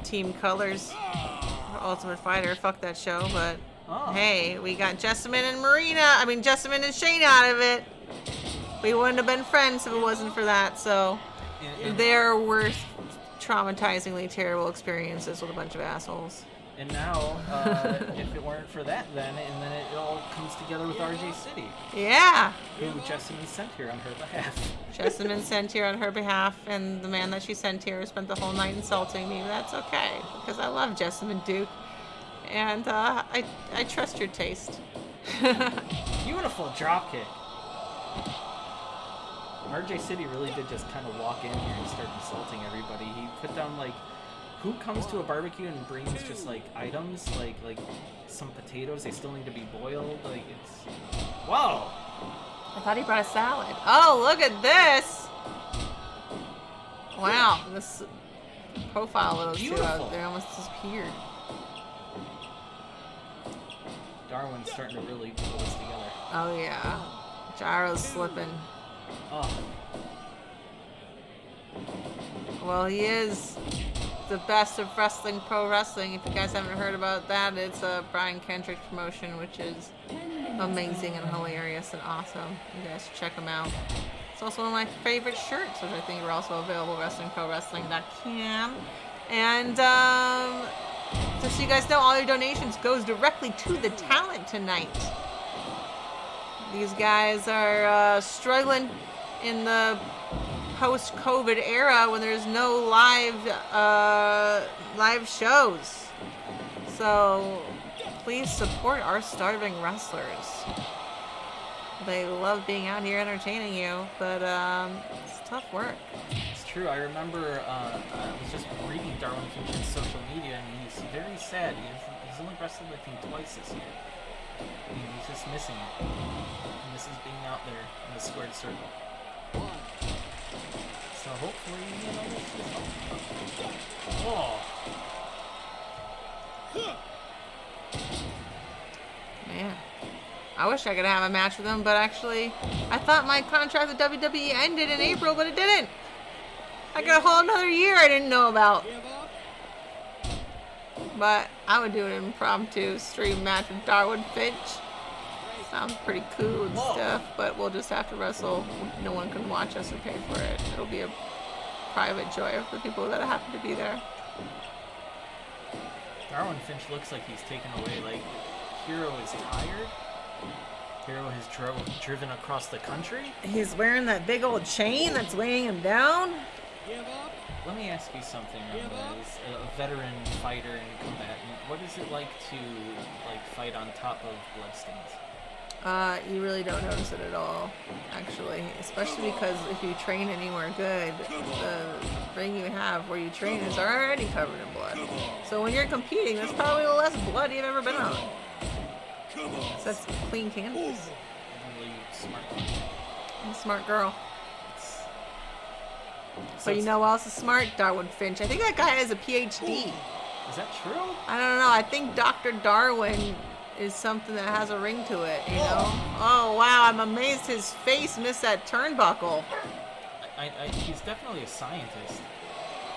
team colors. Ultimate Fighter. Fuck that show, but hey, we got Jessamine and Jessamine and Shane out of it. We wouldn't have been friends if it wasn't for that, so they're worth traumatizingly terrible experiences with a bunch of assholes. And now, if it weren't for that, then it all comes together with RJ City. Yeah. Who Jessamine sent here on her behalf. Jessamine sent here on her behalf, and the man that she sent here spent the whole night insulting me. But that's okay, because I love Jessamine Duke, and I trust your taste. Beautiful dropkick. RJ City really did just kind of walk in here and start insulting everybody. He put down, like, who comes to a barbecue and brings just, like, items, like some potatoes, they still need to be boiled, like, it's... Whoa! I thought he brought a salad. Oh, look at this! Wow, this profile of those two Beautiful. out there almost disappeared. Darwin's starting to really pull this together. Oh yeah, Gyro's slipping. Oh. Well, he is the best of wrestling, pro wrestling. If you guys haven't heard about that, it's a Brian Kendrick promotion, which is amazing and hilarious and awesome. You guys should check him out. It's also one of my favorite shirts, which I think are also available at WrestlingProWrestling.com. And just so you guys know, all your donations goes directly to the talent tonight. These guys are struggling in the post-COVID era when there's no live shows. So please support our starving wrestlers. They love being out here entertaining you, but it's tough work. It's true. I remember I was just reading Darwin Finch's social media, and he's very sad. He's only wrestled, I think, twice this year. I mean, he's just missing it. He misses being out there in the squared circle. So hopefully, you know, this is oh. Man, I wish I could have a match with him, but actually, I thought my contract with WWE ended in April, but it didn't. I got a whole another year I didn't know about. But I would do an impromptu stream match with Darwin Finch. Sounds pretty cool and stuff, but we'll just have to wrestle. No one can watch us or pay for it. It'll be a private joy for the people that happen to be there. Darwin Finch looks like he's taken away. Like, Hero is tired. Hero has driven across the country. He's wearing that big old chain that's weighing him down. Let me ask you something, Ronda. As a veteran fighter and combatant, what is it like to fight on top of bloodstains? You really don't notice it at all, actually. Especially because if you train anywhere good, the ring you have where you train is already covered in blood. So when you're competing, that's probably the less blood you've ever been on. So that's clean canvas. Really smart. I'm a smart girl. So you know who else is smart? Darwin Finch. I think that guy has a PhD. Is that true? I don't know. I think Dr. Darwin is something that has a ring to it, you know? Oh, wow. I'm amazed his face missed that turnbuckle. He's definitely a scientist.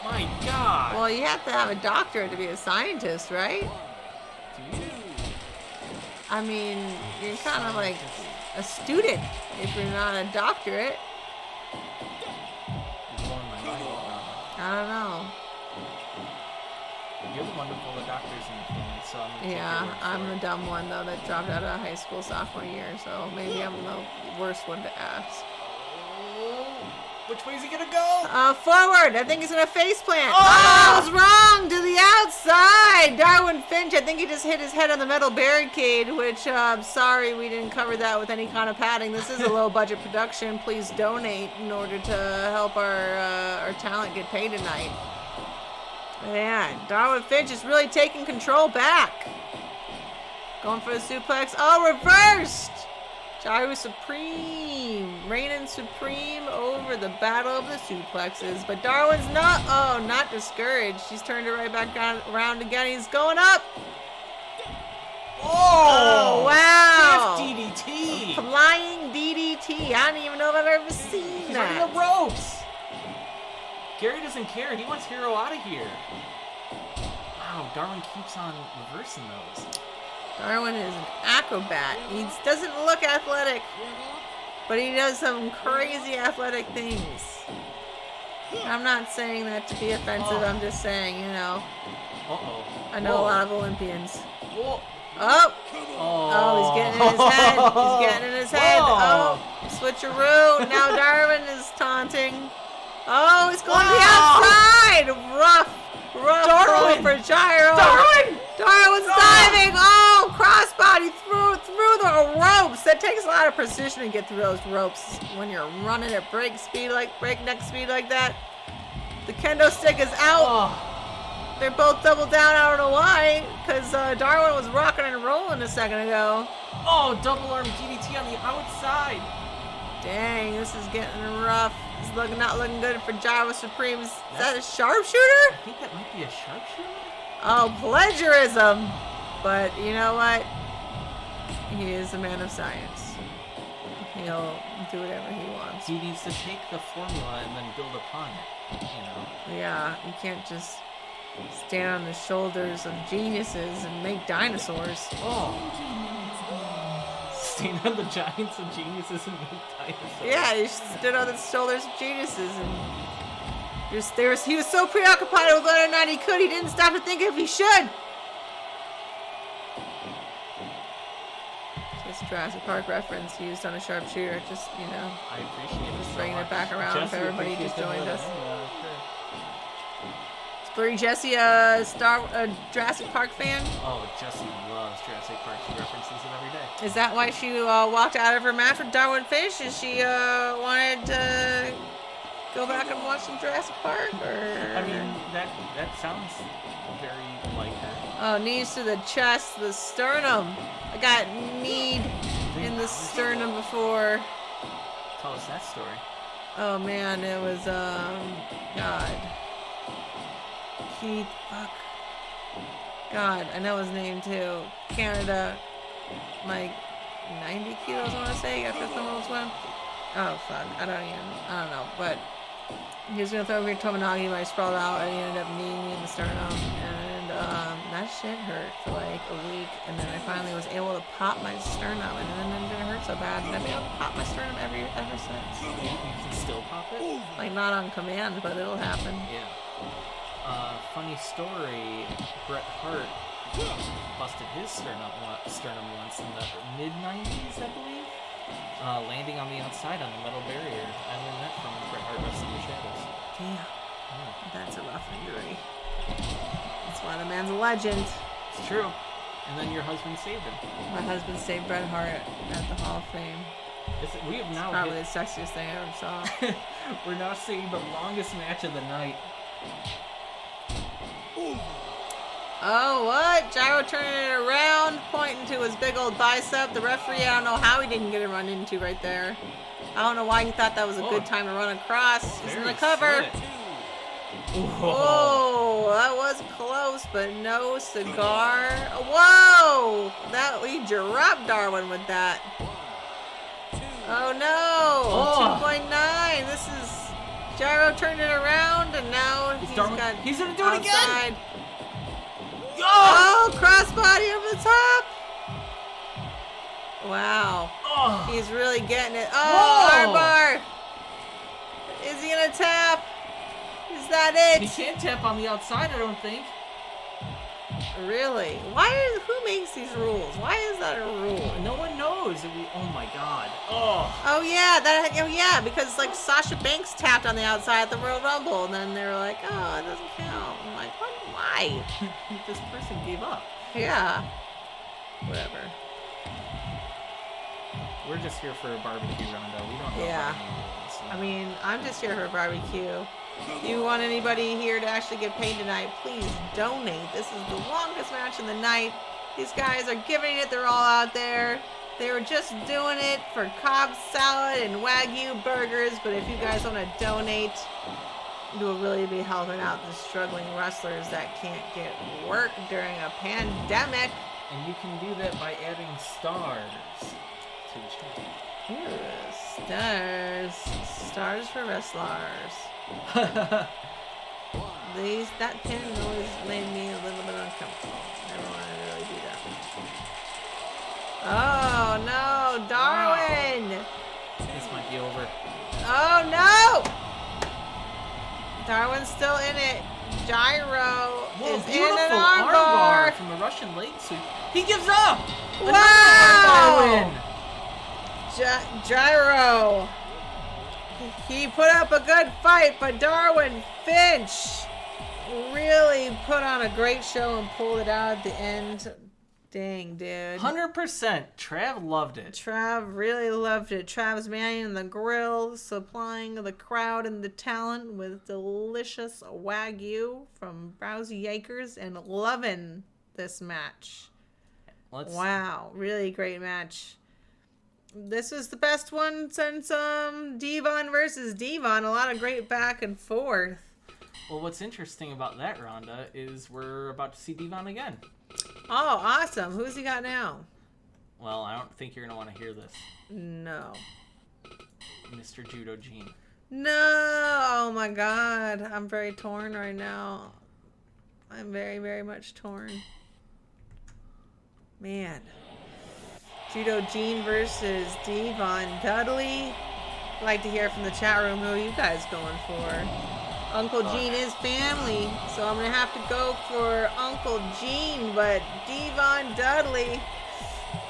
My God. Well, you have to have a doctorate to be a scientist, right? Do you? I mean, you're kind of like a student if you're not a doctorate. I don't know. You're the wonderful the doctors in the family, so I'm gonna Yeah, I'm the dumb one though that dropped out of high school sophomore year, so maybe I'm the worst one to ask. Which way is he gonna go? Forward. I think he's gonna face plant. Oh, I was wrong. To the outside. Darwin Finch. I think he just hit his head on the metal barricade, which I'm sorry we didn't cover that with any kind of padding. This is a low budget production. Please donate in order to help our talent get paid tonight. Man, Darwin Finch is really taking control back. Going for the suplex. Oh, reversed. Gyro Supreme, reigning supreme over the battle of the suplexes. But Darwin's not discouraged. He's turned it right back around again. He's going up. Oh, wow. DDT. Flying DDT. I don't even know if I've ever seen He's that. on the ropes. Gary doesn't care. He wants Hero out of here. Wow, Darwin keeps on reversing those. Darwin is an acrobat. He doesn't look athletic, but he does some crazy athletic things. I'm not saying that to be offensive. I'm just saying, you know. I know a lot of Olympians. Oh, he's getting in his head. He's getting in his head. Oh, switcheroo. Now Darwin is taunting. Oh, he's going to the outside. Rough Darwin for Gyro. Darwin's diving. Oh, crossbody through the ropes. That takes a lot of precision to get through those ropes when you're running at breakneck speed like that. The kendo stick is out. They're both double down. I don't know why, because Darwin was rocking and rolling a second ago. Oh, double arm DDT on the outside. Dang, this is getting rough. It's not looking good for Gyro Supremes. Is that a sharpshooter? I think that might be a sharpshooter. Oh, plagiarism. But you know what? He is a man of science. He'll do whatever he wants. He needs to take the formula and then build upon it, you know? Yeah, you can't just stand on the shoulders of geniuses and make dinosaurs. Oh. Stand on the giants of geniuses and make dinosaurs. Yeah, he stood on the shoulders of geniuses and he was so preoccupied with whether or not he could, he didn't stop to think if he should. Just Jurassic Park reference used on a sharpshooter. Just, you know, I appreciate it. Just bringing it back around Jesse for everybody who just appreciates joined it us. more than- sure. Blurry Jesse, Jurassic Park fan? Oh, Jesse loves Jurassic Park. She references it every day. Is that why she walked out of her match with Darwin Finch? Is she wanted to go back and watch some Jurassic Park? Or I mean, that sounds very like her. oh, knees to the chest, the sternum. I got kneed in the sternum before. Tell us that story. Oh man, it was God. Keith, fuck. God, I know his name too. Canada, like 90 kilos, I want to say, after someone was swim. Oh fuck, I don't know, but he was gonna throw me a Tomonagi, but I sprawled out and he ended up kneeing me in the sternum, and that shit hurt for like a week, and then I finally was able to pop my sternum, and then it didn't hurt so bad, and I've been able to pop my sternum ever since. You can still pop it? Like not on command, but it'll happen. Yeah. Funny story, Bret Hart busted his sternum once in the mid-90s, I believe. Landing on the outside on the metal barrier. I learned that from Bret Hart Wrestling the Shadows. Damn. Yeah. That's a rough injury. That's why the man's a legend. It's true. And then your husband saved him. My husband saved Bret Hart at the Hall of Fame. We have now Probably the sexiest thing I ever saw. We're now seeing the longest match of the night. Oh, what? Gyro turning it around, pointing to his big old bicep. The referee, I don't know how he didn't get it run into right there. I don't know why he thought that was a good time to run across. He's in the cover. Oh, that was close, but no cigar. Whoa! He dropped Darwin with that. Oh no! 2.9. This is Gyro turned it around, and now he's gonna do it again. Oh, crossbody over the top. Wow. Oh. He's really getting it. Oh, armbar. Is he gonna tap? Is that it? He can't tap on the outside, I don't think. Really? Who makes these rules? Why is that a rule? No one knows. Oh my god. Oh. Oh yeah, because like Sasha Banks tapped on the outside at the Royal Rumble, and then they were like, oh, it doesn't count. I'm like, what? Why? This person gave up. Yeah. Whatever. We're just here for a barbecue, Ronda. We don't know about any rules. I mean, I'm just here for a barbecue. If you want anybody here to actually get paid tonight, please donate. This is the longest match of the night. These guys are giving it. They're all out there. They were just doing it for Cobb salad and Wagyu burgers. But if you guys want to donate, you will really be helping out the struggling wrestlers that can't get work during a pandemic. And you can do that by adding stars to the channel. Ooh, stars for wrestlers. That pin always made me a little bit uncomfortable. Never wanted to really do that. Oh no, Darwin! This might be over. Oh no! Darwin's still in it. Gyro is in an armbar from the Russian leg sweep. He gives up. Wow! Gyro. He put up a good fight, but Darwin Finch really put on a great show and pulled it out at the end. Dang, dude. 100%. Trav loved it. Trav really loved it. Trav's manning the grill, supplying the crowd and the talent with delicious Wagyu from Rousey Acres, and loving this match. Wow, really great match. This is the best one since D-Von versus D-Von. A lot of great back and forth. Well, what's interesting about that, Rhonda, is we're about to see D-Von again. Oh, awesome. Who's he got now? Well, I don't think you're going to want to hear this. No. Mr. Judo Gene. No. Oh, my God. I'm very torn right now. I'm very, very much torn. Man. Judo Gene versus Devon Dudley. I'd like to hear from the chat room who are you guys going for. Uncle Gene is family, so I'm going to have to go for Uncle Gene, but Devon Dudley,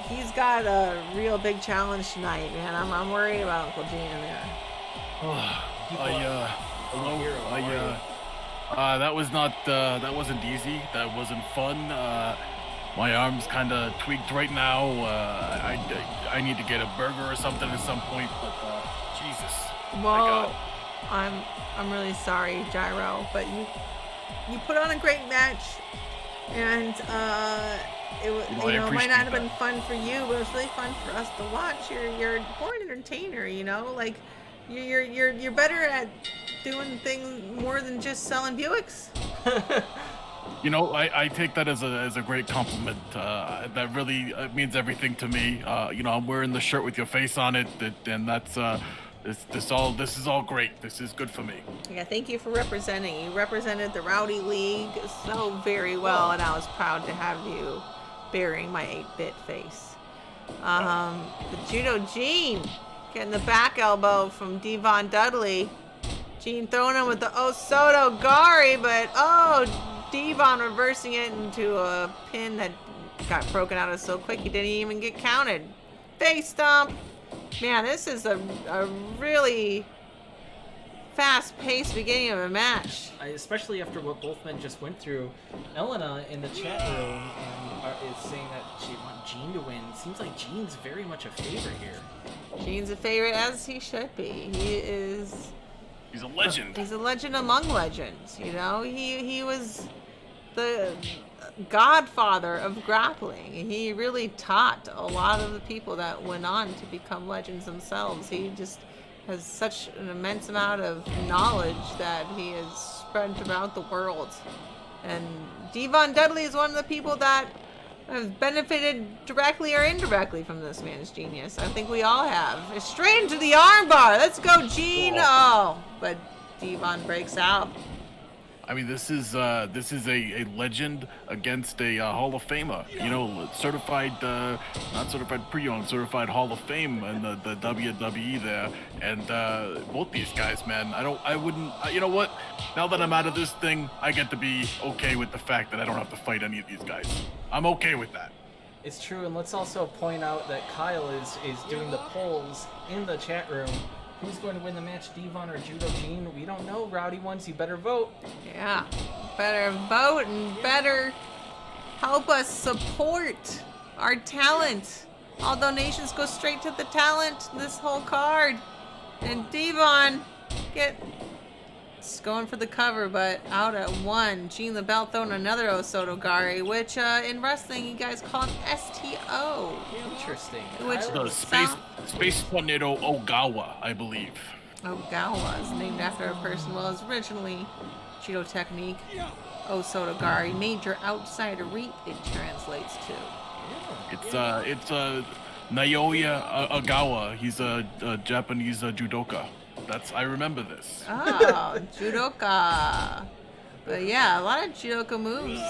he's got a real big challenge tonight, man. I'm worried about Uncle Gene in there. That wasn't easy. That wasn't fun. My arm's kind of tweaked right now. I need to get a burger or something at some point, but Jesus. Well, I'm really sorry, Gyro, but you put on a great match, and it might not have been fun for you, but it was really fun for us to watch. You're more an entertainer, you know, like you're better at doing things more than just selling Buicks. You know, I take that as a great compliment. That really means everything to me. You know, I'm wearing the shirt with your face on it, and that's this is all great. This is good for me. Yeah, thank you for representing. You represented the Rowdy League so very well, and I was proud to have you bearing my 8-bit face. The Judo Gene getting the back elbow from Devon Dudley. Gene throwing him with the Osoto Gari, but Devon reversing it into a pin that got broken out of so quick he didn't even get counted. Face stomp. Man, this is a really fast-paced beginning of a match. Especially after what both men just went through. Elena in the chat room is saying that she wants Gene to win. Seems like Gene's very much a favorite here. Gene's a favorite, as he should be. He's a legend. He's a legend among legends, you know? He was the godfather of grappling. He really taught a lot of the people that went on to become legends themselves. He just has such an immense amount of knowledge that he has spread throughout the world. And Devon Dudley is one of the people that have benefited directly or indirectly from this man's genius. I think we all have. Straight into the armbar. Let's go, Gene. Oh, but Devon breaks out. I mean, this is a legend against a Hall of Famer. You know, certified, not certified pre-owned, certified Hall of Fame in the WWE there. And both these guys, man, you know what? Now that I'm out of this thing, I get to be okay with the fact that I don't have to fight any of these guys. I'm okay with that. It's true, and let's also point out that Kyle is doing the polls in the chat room. Who's going to win the match, Devon or Judo Gene? We don't know. Rowdy ones, you better vote. Yeah, better vote and better help us support our talent. All donations go straight to the talent, this whole card. And Devon going for the cover, but out at 1. Gene LeBell throwing another Osoto Gari, which in wrestling you guys call him STO. Interesting. Which Space Tornado Ogawa, I believe. Ogawa is named after a person. Well, it's originally Judo technique. Osoto Gari, major outside reap, it translates to. It's Naoya Ogawa. He's a Japanese judoka. I remember this. Oh, judoka. But yeah, a lot of judoka moves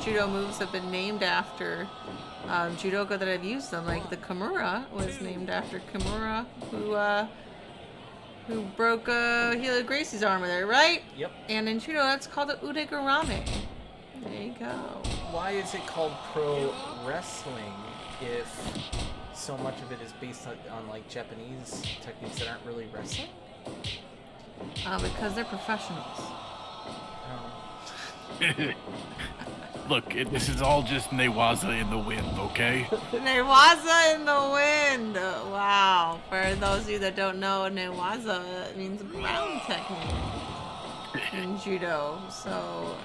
judo moves have been named after judoka that have used them. Like the Kimura was named after Kimura, who broke Helio Gracie's armor there, right? Yep. And in judo, that's called the udegarame. There you go. Why is it called pro wrestling if so much of it is based on like Japanese techniques that aren't really wrestling? Because they're professionals. Look, this is all just Newaza in the wind, okay? Newaza in the wind. Wow. For those of you that don't know, Newaza means ground technique in judo. So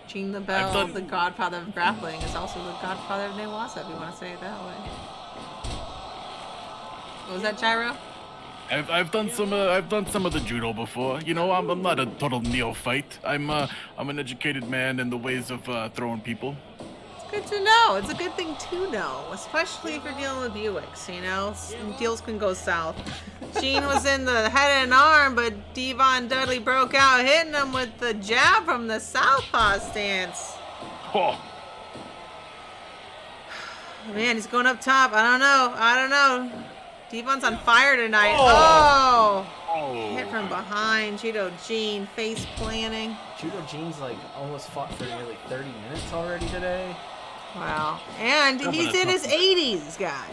Gene LeBell, the godfather of grappling, is also the godfather of Newaza, if you want to say it that way. What was that, Gyro? I've done some of the judo before. You know, I'm not a total neophyte. I'm an educated man in the ways of throwing people. It's good to know. It's a good thing to know, especially if you're dealing with Buicks. You know, deals can go south. Gene was in the head and arm, but Devon Dudley broke out, hitting him with the jab from the southpaw stance. Oh. Man, he's going up top. I don't know. Devon's on fire tonight. Oh! Hit from behind. Judo Gene face planting. Judo Gene's like almost fought for nearly 30 minutes already today. Wow. And he's in his 80s, guys.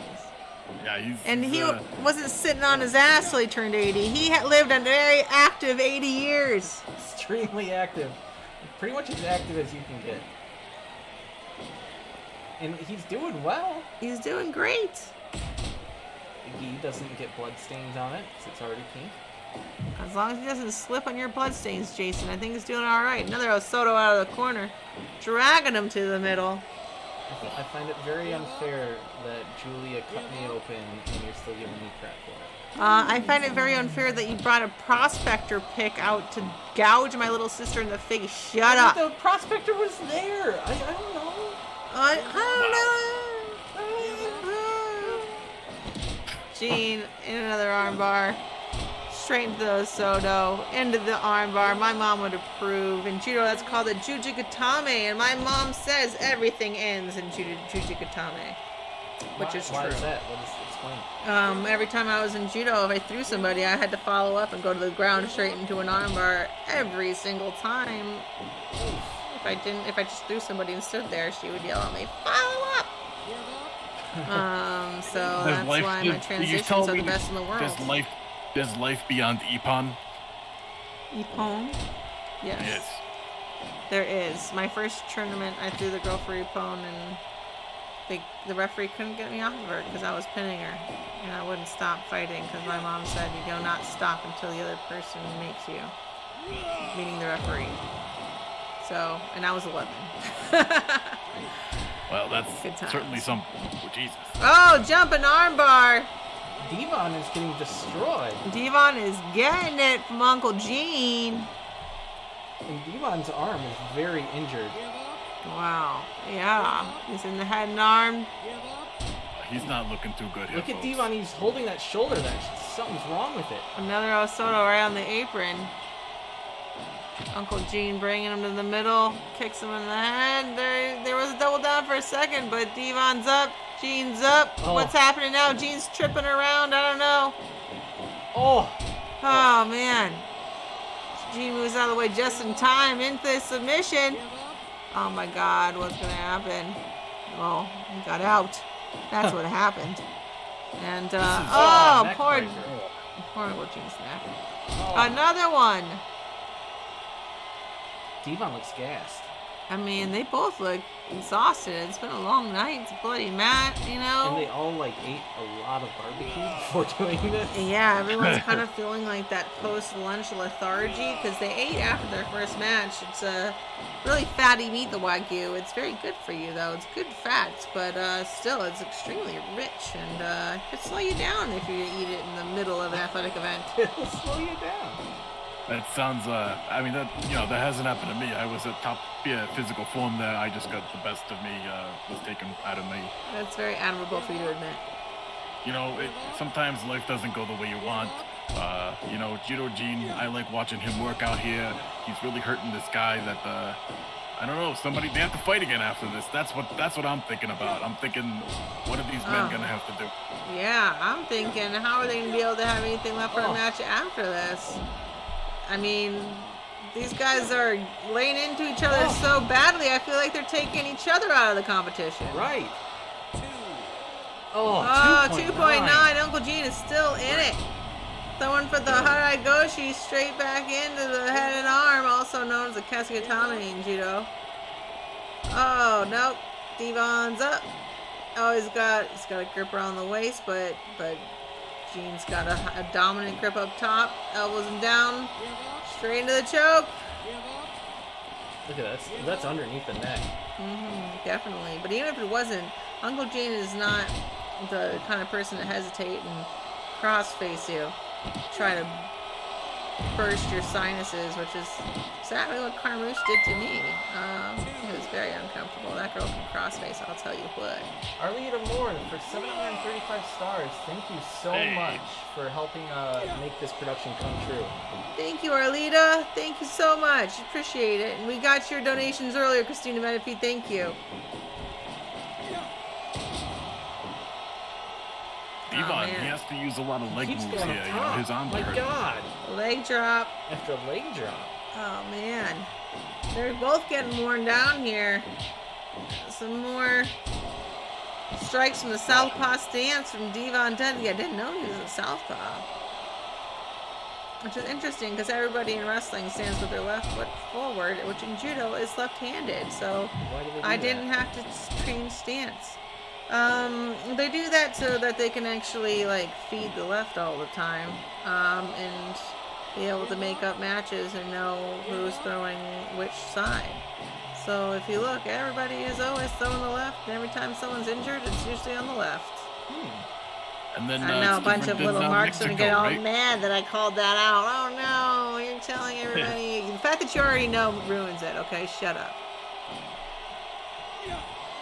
Yeah, he wasn't sitting on his ass till he turned 80. He had lived a very active 80 years. Extremely active. Pretty much as active as you can get. And he's doing well. He's doing great. He doesn't get blood stains on it because it's already pink. As long as he doesn't slip on your bloodstains, Jason, I think he's doing all right. Another Osoto out of the corner, dragging him to the middle. I find it very unfair that Julia cut me open and you're still giving me crap for it. I find it very unfair that you brought a Prospector pick out to gouge my little sister in the face. Shut up. The Prospector was there. I don't know. I don't know. Gene in another armbar. Straight into the Osoto, into the armbar. My mom would approve. In judo, that's called a Jujikatame, and my mom says everything ends in Jujikatame, which is true. Why is that? What is explain? Every time I was in judo, if I threw somebody, I had to follow up and go to the ground straight into an armbar every single time. If I just threw somebody and stood there, she would yell at me, "Follow up!" So that's why my transitions are the best in the world. There's life beyond Ippon. Ippon? Yes. There is. My first tournament, I threw the girl for Ippon, and the referee couldn't get me off of her because I was pinning her, and I wouldn't stop fighting because my mom said you do not stop until the other person makes you, meaning the referee. So, and I was 11. Well, that's certainly some. Oh, Jesus. Oh, jumping armbar. Devon is getting destroyed. Devon is getting it from Uncle Gene. And Devon's arm is very injured. Wow. Yeah. He's in the head and arm. He's not looking too good here. Look at Devon. He's holding that shoulder. Something's wrong with it. Another Osoto right on the apron. Uncle Gene bringing him to the middle. Kicks him in the head. There was a double down for a second, but Devon's up. Gene's up. Oh. What's happening now? Gene's tripping around. I don't know. Oh, man. Gene moves out of the way just in time into the submission. Oh my God, what's going to happen? Well, he got out. That's what happened. And, poor Uncle Gene's neck. Another one. Devon looks gassed. I mean, they both look exhausted. It's been a long night. It's a bloody mat, you know? And they all, ate a lot of barbecue before doing this. Yeah, everyone's kind of feeling like that post-lunch lethargy because they ate after their first match. It's a really fatty meat, the Wagyu. It's very good for you, though. It's good fats, but still, it's extremely rich, and it could slow you down if you eat it in the middle of an athletic event. It'll slow you down. That sounds, that hasn't happened to me. I was at top physical form there. I just got the best of me, was taken out of me. That's very admirable for you to admit. You know, sometimes life doesn't go the way you want. Judo Gene, I like watching him work out here. He's really hurting this guy that, I don't know, they have to fight again after this. That's what I'm thinking about. I'm thinking, what are these men gonna have to do? Yeah, I'm thinking, how are they gonna be able to have anything left for a match after this? I mean, these guys are laying into each other so badly, I feel like they're taking each other out of the competition. Right. 2.9. Uncle Gene is still in it. Throwing for the Harai Goshi straight back into the head and arm, also known as a Kesugatame in judo. Oh, nope. Devon's up. Oh, he's got a grip around the waist, but Gene's got a dominant grip up top, elbows him down, straight into the choke. Look at that. That's underneath the neck. Definitely. But even if it wasn't, Uncle Gene is not the kind of person to hesitate and cross-face you. Try to burst your sinuses, which is exactly what Carmouche did to me. It was very uncomfortable. That girl can cross-face, I'll tell you what. Arlita Moore for 735 stars. Thank you so much for helping make this production come true. Thank you, Arlita. Thank you so much. Appreciate it. And we got your donations earlier, Christina Menifee. Thank you. D-Von, he has to use a lot of leg moves here. You know, his arms My hurt. God. Leg drop. After leg drop. Oh, man. They're both getting worn down here. Some more strikes from the southpaw stance from Devon Dudley. I didn't know he was a southpaw. Which is interesting because everybody in wrestling stands with their left foot forward, which in judo is left-handed. So I didn't have to train stance. They do that so that they can actually like feed the left all the time, and be able to make up matches and know who's throwing which side. So if you look, everybody is always throwing the left, and every time someone's injured, it's usually on the left. And then I know a bunch of little marks are gonna get all right? mad that I called that out. Oh no, you're telling everybody. The fact that you already know ruins it. Okay, shut up.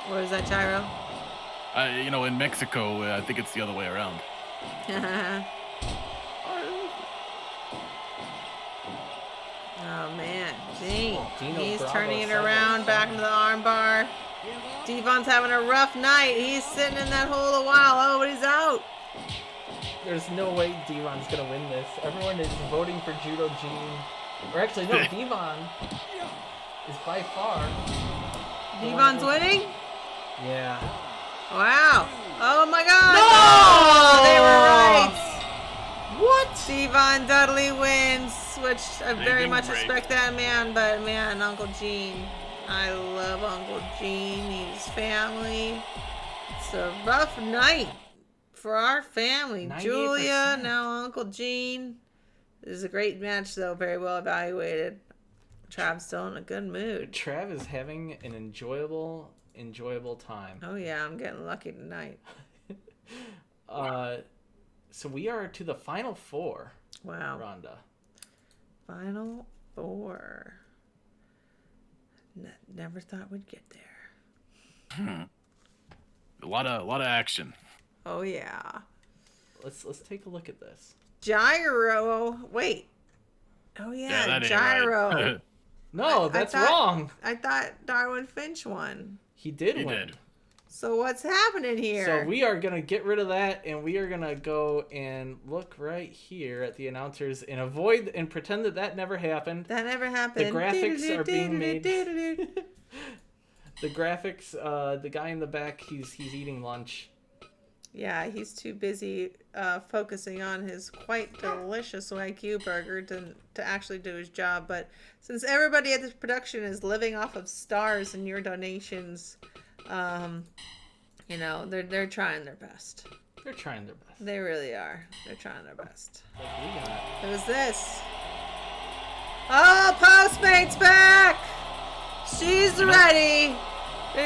What is that, Gyro? You know, in Mexico, I think it's the other way around. Oh man, Gene. He's Bravo turning it second. around back into the armbar. Devon's having a rough night. He's sitting in that hole a while. Oh, but he's out. There's no way Devon's gonna win this. Everyone is voting for Judo Gene. Or actually, no, Devon is by far. Devon's winning? Yeah. Wow. Oh my god. No! They were right. What? Devon Dudley wins, which I very been much great. respect that man, but man, Uncle Gene. I love Uncle Gene. He's family. It's a rough night for our family. 98%. Julia, now Uncle Gene. This is a great match, though. Very well evaluated. Trav's still in a good mood. Trav is having an enjoyable time. Oh, yeah. I'm getting lucky tonight. So we are to the final four. Wow. Ronda. Final four. Never thought we'd get there. A lot of action. Oh, yeah. Let's take a look at this. Gyro. Wait. Oh, yeah. that ain't Gyro. right. No, that's wrong. I thought Darwin Finch won. He did He win. did. So what's happening here? So we are going to get rid of that, and we are going to go and look right here at the announcers and avoid and pretend that that never happened. That never happened. The graphics are being made. The graphics, the guy in the back, he's eating lunch. Yeah, he's too busy focusing on his quite delicious Wagyu burger to actually do his job. But since everybody at this production is living off of stars and your donations, you know, they're trying their best. They're trying their best. They really are. They're trying their best. Like we got. Who's this? Oh, Postmate's back! She's ready.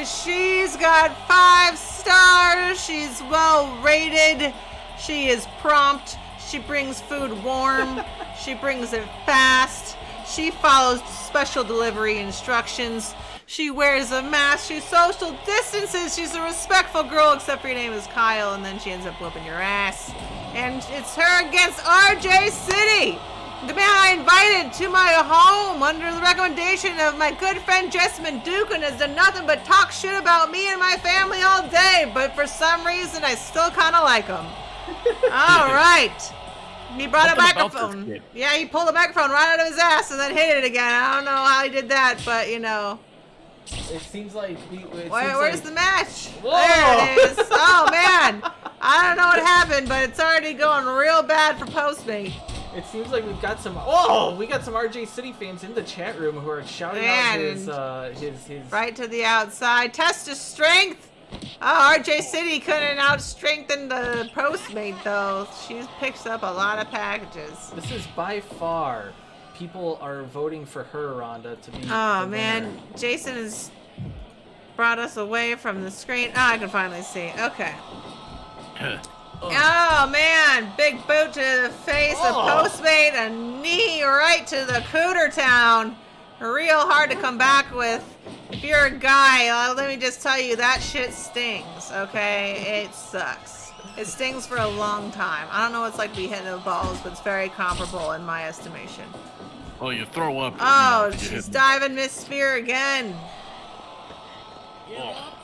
She's got 5 stars. She's well rated. She is prompt. She brings food warm. She brings it fast. She follows special delivery instructions. She wears a mask. She social distances. She's a respectful girl, except for your name is Kyle, and then she ends up whooping your ass. And it's her against RJ City, the man I invited to my home under the recommendation of my good friend Jessamine Duke, and has done nothing but talk shit about me and my family all day, but for some reason I still kind of like him. All right. He brought a microphone. Yeah, he pulled a microphone right out of his ass and then hit it again. I don't know how he did that, but you know. It seems like Where's the match? Whoa. There it is. Oh man, I don't know what happened, but it's already going real bad for Postmate. It seems like we've got some. Oh, we got some RJ City fans in the chat room who are shouting out his right to the outside. Test of strength. Oh, RJ City couldn't out-strengthen the Postmate though. She picks up a lot of packages. This is by far. People are voting for her, Ronda, to be. Oh the man, winner. Jason has brought us away from the screen. Oh, I can finally see. Okay. Oh man, big boot to the face of Postmate, a knee right to the cooter town. Real hard to come back with. If you're a guy, let me just tell you, that shit stings, okay? It sucks. It stings for a long time. I don't know what it's like to be hitting the balls, but it's very comparable in my estimation. Oh, you throw up. Oh, she's diving Miss Spear again. Oh.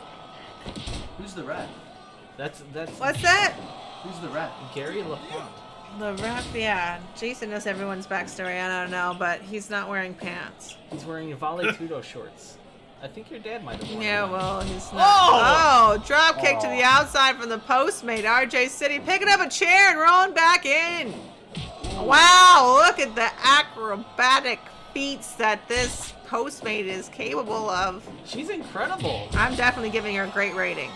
Who's the rat? That's. What's that? Who's the rat? Gary LaFont. The ref, yeah. Jason knows everyone's backstory. I don't know, but he's not wearing pants. He's wearing Vale Tudo shorts. I think your dad might have worn Yeah, one. well, he's not. Oh, drop kick to the outside from the Postmate. RJ City picking up a chair and rolling back in. Wow, look at the acrobatic feats that this Postmate is capable of. She's incredible. I'm definitely giving her a great rating.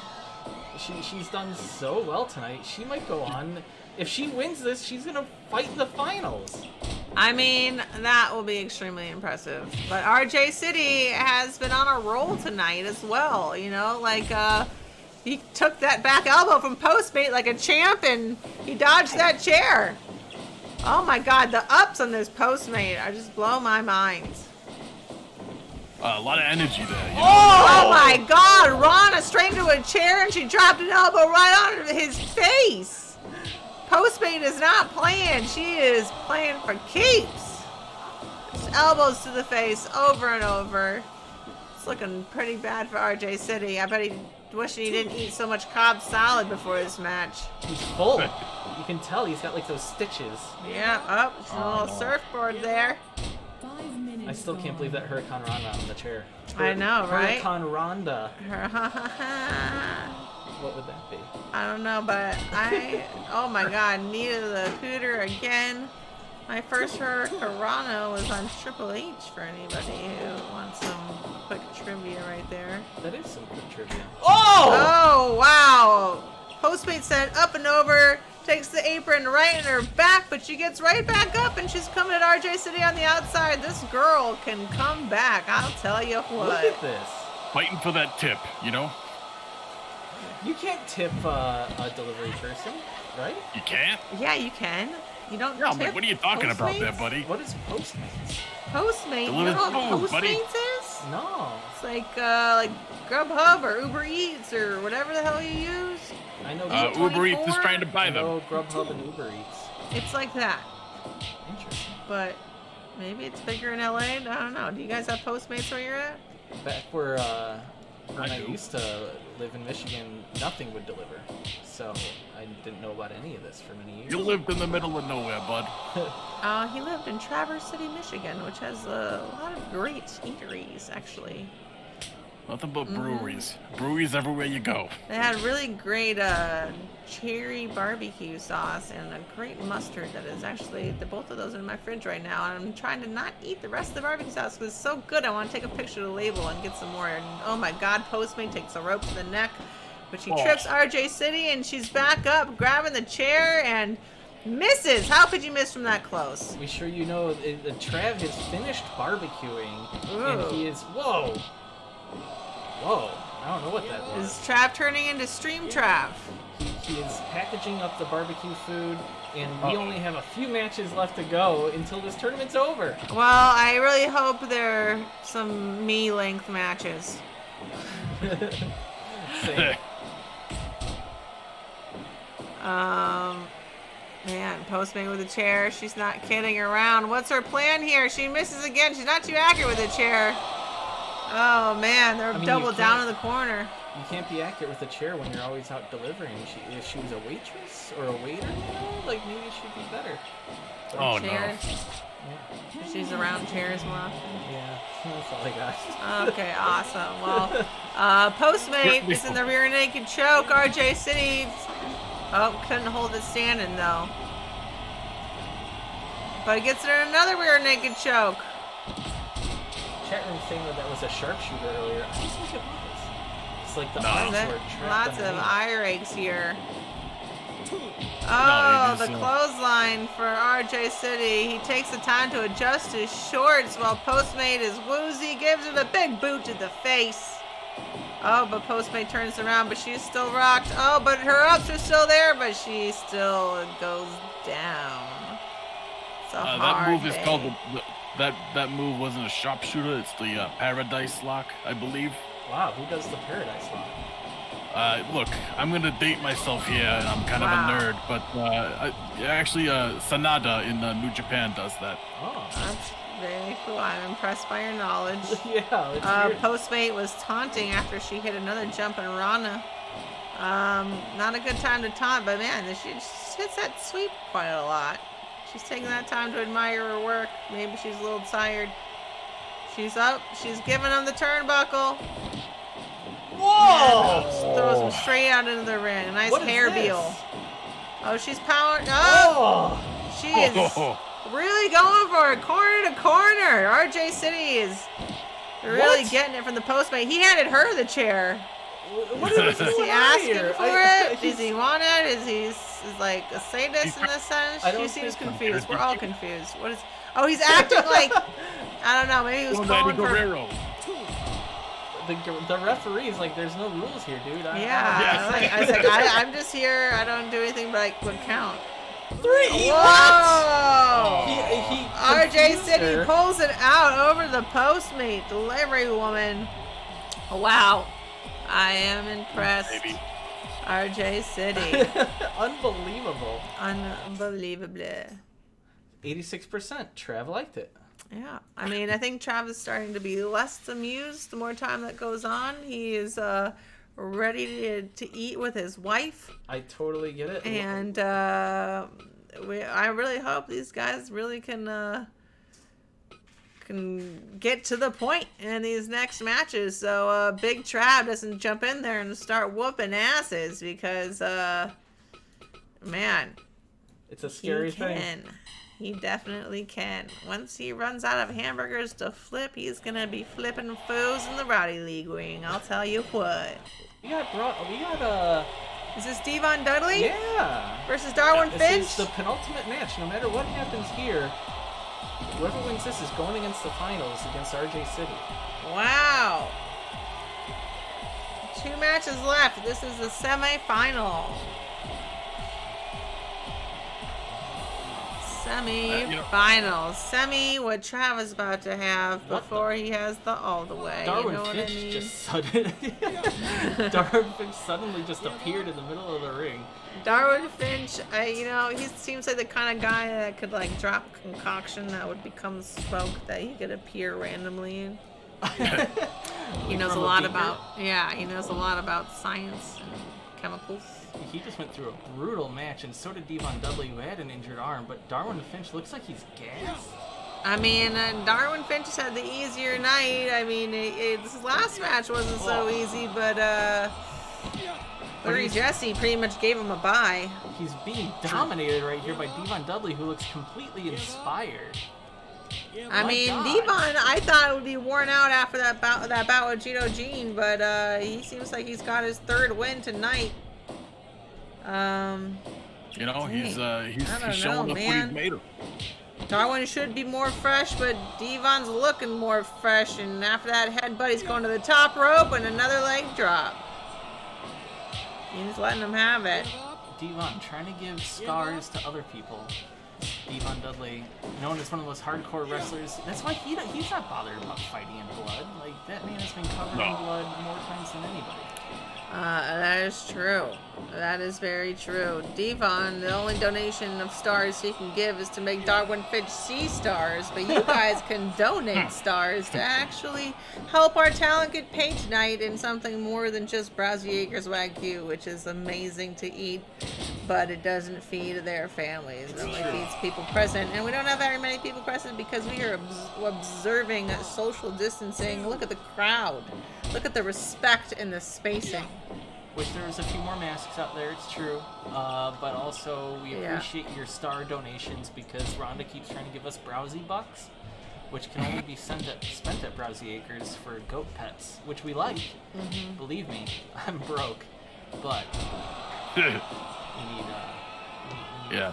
She's done so well tonight. She might go on. If she wins this, she's going to fight in the finals. I mean, that will be extremely impressive. But RJ City has been on a roll tonight as well. You know, like, he took that back elbow from Postmate like a champ and he dodged that chair. Oh my God, the ups on this Postmate are just blow my mind. A lot of energy there. You know? Oh my God, Ronda straight into a chair and she dropped an elbow right onto his face. Postmate is not playing. She is playing for keeps. Just elbows to the face over and over. It's looking pretty bad for RJ City. I bet he wishing he didn't eat so much cobb salad before this match. He's full. You can tell he's got like those stitches. Yeah, up. A little surfboard there. I still can't believe that Hurricane Ronda on the chair. I know, right? Hurricane Ronda. What would that be? I don't know, but oh my God, knee to the cooter again. My first Hurricane was on Triple H for anybody who wants some quick trivia right there. That is some quick trivia. Oh, wow. Postmate said up and over, takes the apron right in her back, but she gets right back up and she's coming at RJ City on the outside. This girl can come back, I'll tell you what. Look at this. Fighting for that tip, you know? You can't tip a delivery person, right? You can't? Yeah, you can. You don't Yeah, I'm tip like, what are you talking about there, Postmates? buddy? What is Postmates? Postmate? You Delivers don't know food, what buddy. Postmates is? No. It's like Grubhub or Uber Eats or whatever the hell you use. I know Uber Eats is 24? trying to buy I them. know Grubhub and Uber Eats. It's like that. Interesting. But maybe it's bigger in LA. I don't know. Do you guys have Postmates where you're at? Back where when I do. used to live in Michigan, nothing would deliver. So I didn't know about any of this for many years. You lived in the middle of nowhere, bud. He lived in Traverse City, Michigan, which has a lot of great eateries, actually. Nothing but breweries. Breweries everywhere you go. They had really great cherry barbecue sauce and a great mustard that is actually, both of those are in my fridge right now. And I'm trying to not eat the rest of the barbecue sauce because it's so good. I want to take a picture of the label and get some more. And oh my God, Postmate takes a rope to the neck, but she trips RJ City and she's back up, grabbing the chair and misses. How could you miss from that close? Be sure you know that Trav has finished barbecuing, Ooh. and he is whoa. I don't know what that was. Is Trav turning into Stream Trav? He is packaging up the barbecue food, and we only have a few matches left to go until this tournament's over. Well, I really hope there are some me-length matches. Same. Man, Postmate with a chair. She's not kidding around. What's her plan here? She misses again. She's not too accurate with the chair. Oh, man. They're double down in the corner. You can't be accurate with a chair when you're always out delivering. If she was a waitress or a waiter, like maybe she'd be better. Oh, chairs. Yeah. She's around chairs more often. Yeah, that's all I got. Okay, awesome. Well, Postmate is in the rear naked choke. RJ City, couldn't hold it standing though. But it gets her in another rear naked choke. Chat room saying that was a sharpshooter earlier. I don't think it was. It's like the arms were trapped Lots of underneath. eye rakes here. Oh, the clothesline for RJ City. He takes the time to adjust his shorts while Postmate is woozy. Gives her the big boot to the face. Oh, but Postmate turns around, but she's still rocked. Oh, but her ups are still there, but she still goes down. It's a hard that move is day. called that move wasn't a sharpshooter. It's the Paradise Lock, I believe. Wow, who does the Paradise Lock? Look, I'm gonna date myself here, and I'm kind of a nerd, but actually, Sanada in New Japan does that. Oh, that's very cool. I'm impressed by your knowledge. Yeah, it's weird. Postmate was taunting after she hit another jump in Rana. Not a good time to taunt, but man, she just hits that sweep quite a lot. She's taking that time to admire her work. Maybe she's a little tired. She's up. She's giving him the turnbuckle. Whoa! Just throws him straight out into the ring. A nice What is hair this? beal. Oh, she's powering. Oh! She is really going for it. Corner to corner. RJ City is really getting it from the Postmate. He handed her the chair. What is he asking for it? Does he want it? Is he like a sadist in this sense? She seems confused. We're all confused. What is? Oh, he's acting like I don't know. Maybe he was calling for. The referee's like, there's no rules here, dude. I was like, I'm just here. I don't do anything but I would count. 3. Whoa! He RJ City pulls it out over the Postmate delivery woman. Wow. I am impressed. RJ City. Unbelievable. Unbelievable. 86%. Trav liked it. Yeah. I mean, I think Trav is starting to be less amused the more time that goes on. He is ready to eat with his wife. I totally get it. And I really hope these guys really can get to the point in these next matches, so Big Trav doesn't jump in there and start whooping asses, because man, it's a scary thing. He definitely can. Once he runs out of hamburgers to flip, he's gonna be flipping foos in the Rowdy League ring. I'll tell you what. We got Is this Devon Dudley? Yeah. Versus Darwin Finch? This is the penultimate match. No matter what happens here, whoever wins this is going against the finals against RJ City. Wow. 2 matches left. This is the semi-final. Semi, what Trav is about to have before he has the all the way. Darwin you know Finch what I mean? just Darwin Finch suddenly just appeared in the middle of the ring. Darwin Finch, he seems like the kind of guy that could like drop a concoction that would become smoke that he could appear randomly in. He knows a lot about science and chemicals. He just went through a brutal match, and so did D-Von Dudley, who had an injured arm, but Darwin Finch looks like he's gassed. I mean, Darwin Finch just had the easier night. I mean, his last match wasn't so easy, but Larry Jesse pretty much gave him a bye. He's being dominated right here by D-Von Dudley, who looks completely inspired. I mean, D-Von, I thought it would be worn out after that bout with Judo Gene, but he seems like he's got his 3rd win tonight. He's showing up what he's made of. Darwin should be more fresh, but Devon's looking more fresh, and after that headbutt, he's going to the top rope and another leg drop. He's letting him have it. Devon trying to give scars to other people. Devon Dudley, known as one of the most hardcore wrestlers. That's why he's not bothered about fighting in blood. Like, that man has been covered in blood more times than anybody. That is true. That is very true. Devon, the only donation of stars he can give is to make Darwin Finch see stars, but you guys can donate stars to actually help our talent get paid tonight in something more than just Browsy Acres Wagyu, which is amazing to eat, but it doesn't feed their families. It only feeds people present, and we don't have very many people present because we are observing social distancing. Look at the crowd. Look at the respect and the spacing. Wish there was a few more masks out there, it's true. But also, we appreciate your star donations because Rhonda keeps trying to give us Browsy bucks, which can only be spent at Browsy Acres for goat pets, which we like. Mm-hmm. Believe me, I'm broke, but we need feed. Yeah,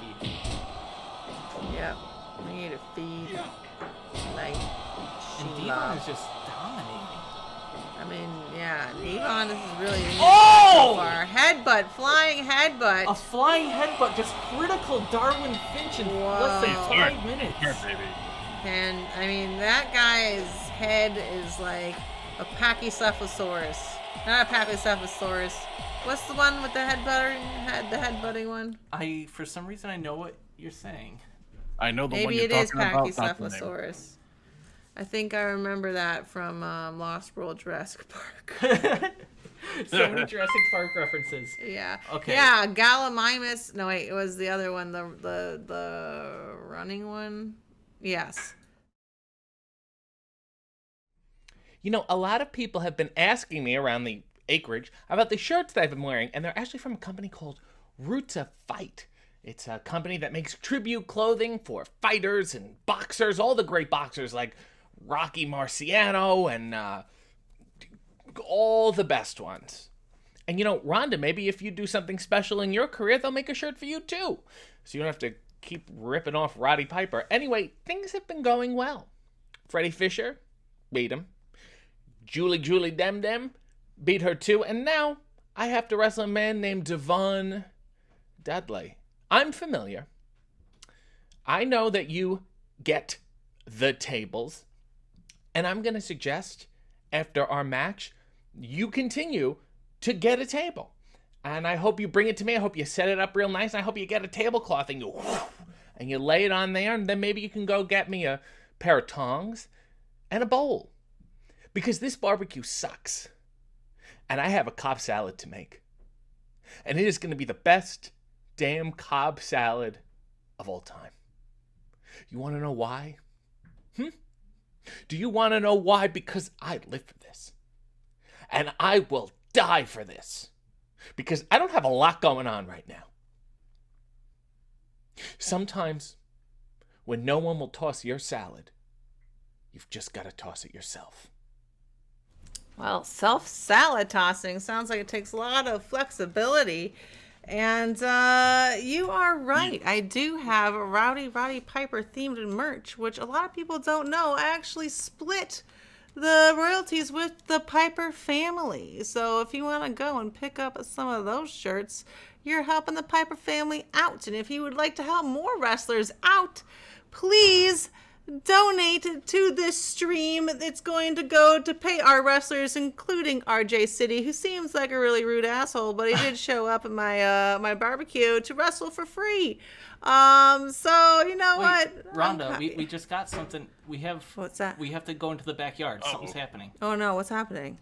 we need a feed. Like, and Devon is just dominating. I mean, yeah, D-Von is really Oh! so far. Headbutt, flying headbutt. A flying headbutt, just critical Darwin Finch in less than 5 minutes. And I mean, that guy's head is like a Pachycephalosaurus. Not a Pachycephalosaurus. What's the one with the headbutting one? For some reason, I know what you're saying. I know the one Maybe you're it is talking about. Not the name. Pachycephalosaurus. I think I remember that from Lost World Jurassic Park. So many Jurassic Park references. Yeah. Okay. Yeah, Gallimimus. No, wait, it was the other one, the running one. Yes. You know, a lot of people have been asking me around the acreage about the shirts that I've been wearing, and they're actually from a company called Roots of Fight. It's a company that makes tribute clothing for fighters and boxers, all the great boxers like Rocky Marciano and all the best ones. And you know, Rhonda, maybe if you do something special in your career, they'll make a shirt for you too. So you don't have to keep ripping off Roddy Piper. Anyway, things have been going well. Freddy Fischer beat him. Julie Dem Dem beat her too. And now I have to wrestle a man named Devon Dudley. I'm familiar. I know that you get the tables. And I'm going to suggest, after our match, you continue to get a table. And I hope you bring it to me. I hope you set it up real nice. I hope you get a tablecloth and you lay it on there. And then maybe you can go get me a pair of tongs and a bowl. Because this barbecue sucks. And I have a Cobb salad to make. And it is going to be the best damn Cobb salad of all time. You want to know why? Do you want to know why? Because I live for this. And I will die for this. Because I don't have a lot going on right now. Sometimes, when no one will toss your salad, you've just got to toss it yourself. Well, self-salad tossing sounds like it takes a lot of flexibility. And you are right. I do have a Roddy Piper themed merch, which a lot of people don't know. I actually split the royalties with the Piper family. So if you want to go and pick up some of those shirts, you're helping the Piper family out. And if you would like to help more wrestlers out, please donate to this stream. It's going to go to pay our wrestlers, including RJ City, who seems like a really rude asshole, but he did show up at my my barbecue to wrestle for free. So you know what, Rhonda, we just got something. We have what's that? We have to go into the backyard. Something's happening. Oh no, what's happening?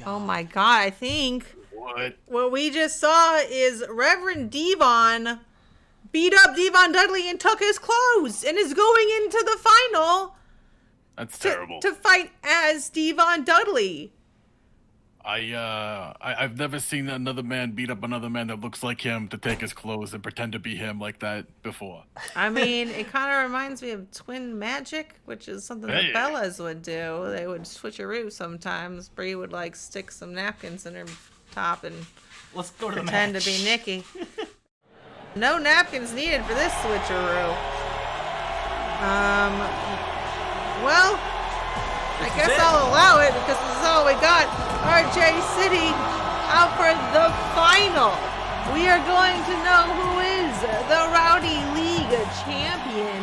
Oh my God, I think what we just saw is Reverend Devon beat up Devon Dudley and took his clothes and is going into the final. That's terrible. To fight as Devon Dudley. I've never seen another man beat up another man that looks like him to take his clothes and pretend to be him like that before. I mean, it kind of reminds me of twin magic, which is something that Bellas would do. They would switcheroo sometimes. Bree would like stick some napkins in her top and let's go to pretend to be Nikki. No napkins needed for this switcheroo. Well, I guess I'll allow it because this is all we got. RJ City out for the final. We are going to know who is the Rowdy League champion.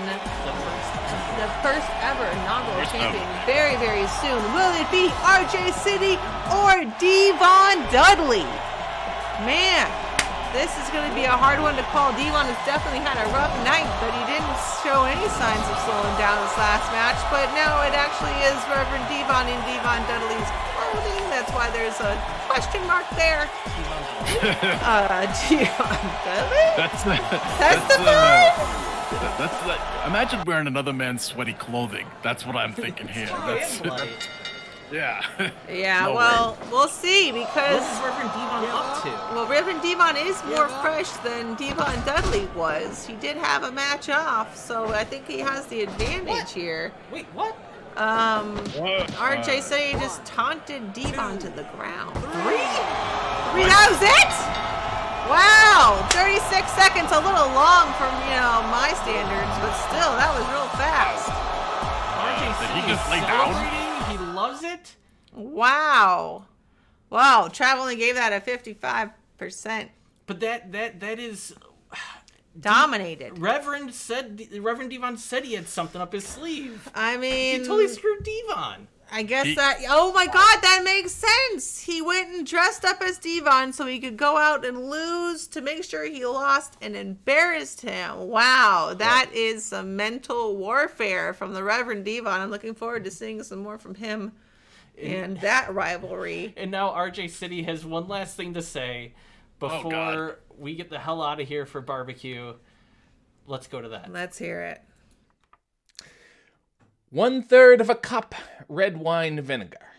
The first ever inaugural champion. Very, very soon. Will it be RJ City or Devon Dudley? Man, this is going to be a hard one to call. Devon has definitely had a rough night, but he didn't show any signs of slowing down this last match. But now it actually is Reverend Devon in Devon Dudley's clothing. That's why there's a question mark there. Devon Dudley? That's the fun? Imagine wearing another man's sweaty clothing. That's what I'm thinking here. Yeah. Yeah, No well, we'll see because What's Reverend Devon up to? well, Reverend Devon is more fresh than Devon Dudley was. He did have a match off, so I think he has the advantage here. Wait, what? RJ said he just taunted Devon to the ground. Three? That was it? Wow, 36 seconds, a little long from, my standards, but still, that was real fast. RJ Did he just lay celebrating. He loves it. Wow. Wow, Traveling gave that a 55%. But that is dominated. Reverend Devon said he had something up his sleeve. I mean, he totally screwed Devon. I guess oh my god, that makes sense. He went and dressed up as Devon so he could go out and lose to make sure he lost and embarrassed him. Wow, that is some mental warfare from the Reverend Devon. I'm looking forward to seeing some more from him in that rivalry. And now RJ City has one last thing to say before we get the hell out of here for barbecue. Let's go to that. Let's hear it. 1/3 of a cup red wine vinegar,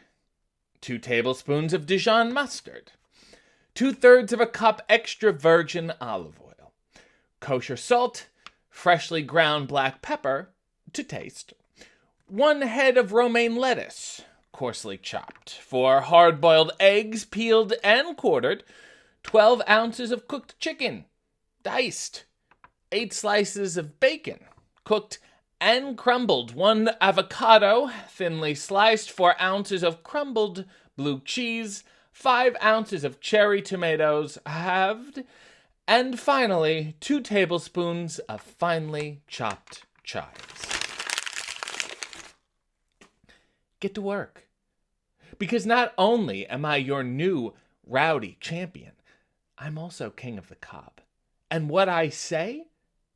2 tablespoons of Dijon mustard, 2/3 of a cup extra virgin olive oil, kosher salt, freshly ground black pepper to taste, 1 head of romaine lettuce, coarsely chopped, 4 hard-boiled eggs peeled and quartered, 12 ounces of cooked chicken, diced, 8 slices of bacon, cooked and crumbled, 1 avocado, thinly sliced, 4 ounces of crumbled blue cheese, 5 ounces of cherry tomatoes, halved, and finally, 2 tablespoons of finely chopped chives. Get to work. Because not only am I your new rowdy champion, I'm also king of the cob. And what I say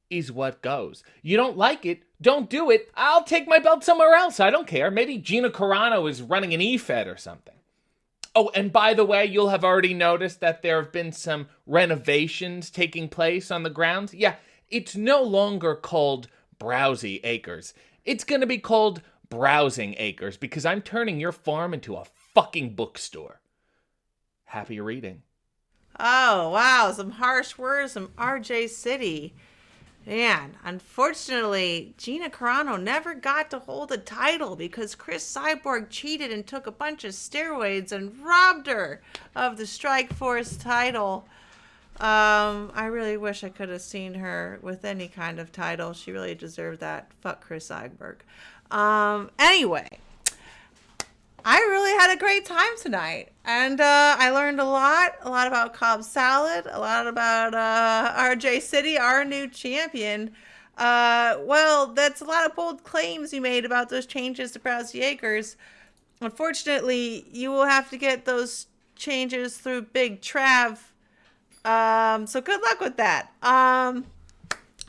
is what goes. You don't like it, don't do it. I'll take my belt somewhere else. I don't care. Maybe Gina Carano is running an E-Fed or something. Oh, and by the way, you'll have already noticed that there have been some renovations taking place on the grounds. Yeah, it's no longer called Browsy Acres. It's going to be called Browsing Acres because I'm turning your farm into a fucking bookstore. Happy reading. Oh, wow, some harsh words from RJ City. Man, unfortunately, Gina Carano never got to hold the title because Chris Cyborg cheated and took a bunch of steroids and robbed her of the Strike Force title. I really wish I could have seen her with any kind of title. She really deserved that. Fuck Chris Cyborg. Anyway, I really had a great time tonight. And I learned a lot about Cobb Salad, a lot about RJ City, our new champion. Well, that's a lot of bold claims you made about those changes to Browsy Acres. Unfortunately, you will have to get those changes through Big Trav. So good luck with that. I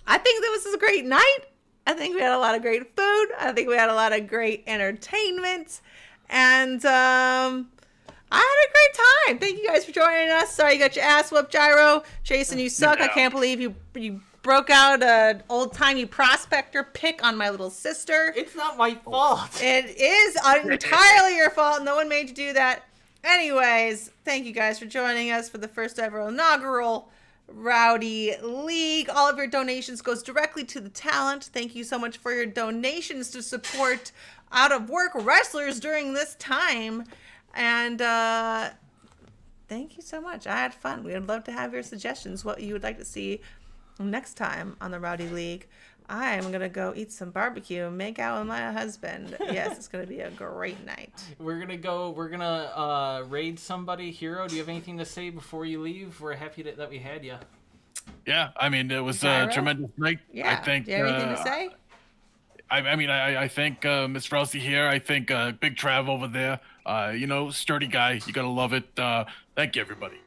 think this was a great night. I think we had a lot of great food. I think we had a lot of great entertainment. And I had a great time. Thank you guys for joining us. Sorry you got your ass whooped, Gyro. Jason, you suck. I can't believe you broke out an Old-Timey Prospector pick on my little sister. It's not my fault. It is entirely your fault. No one made you do that. Anyways, thank you guys for joining us for the first ever inaugural Rowdy League. All of your donations goes directly to the talent. Thank you so much for your donations to support out-of-work wrestlers during this time. And thank you so much. I had fun. We would love to have your suggestions, what you would like to see next time on the Rowdy League. I am going to go eat some barbecue and make out with my husband. Yes, it's going to be a great night. We're going to raid somebody. Hero, do you have anything to say before you leave? We're happy that we had you. Yeah, I mean, it was Gyro? a tremendous night. Yeah. I think, do you have anything to say? I think Miss Rousey here. I think Big Trav over there. Sturdy guy. You gotta love it. Thank you, everybody.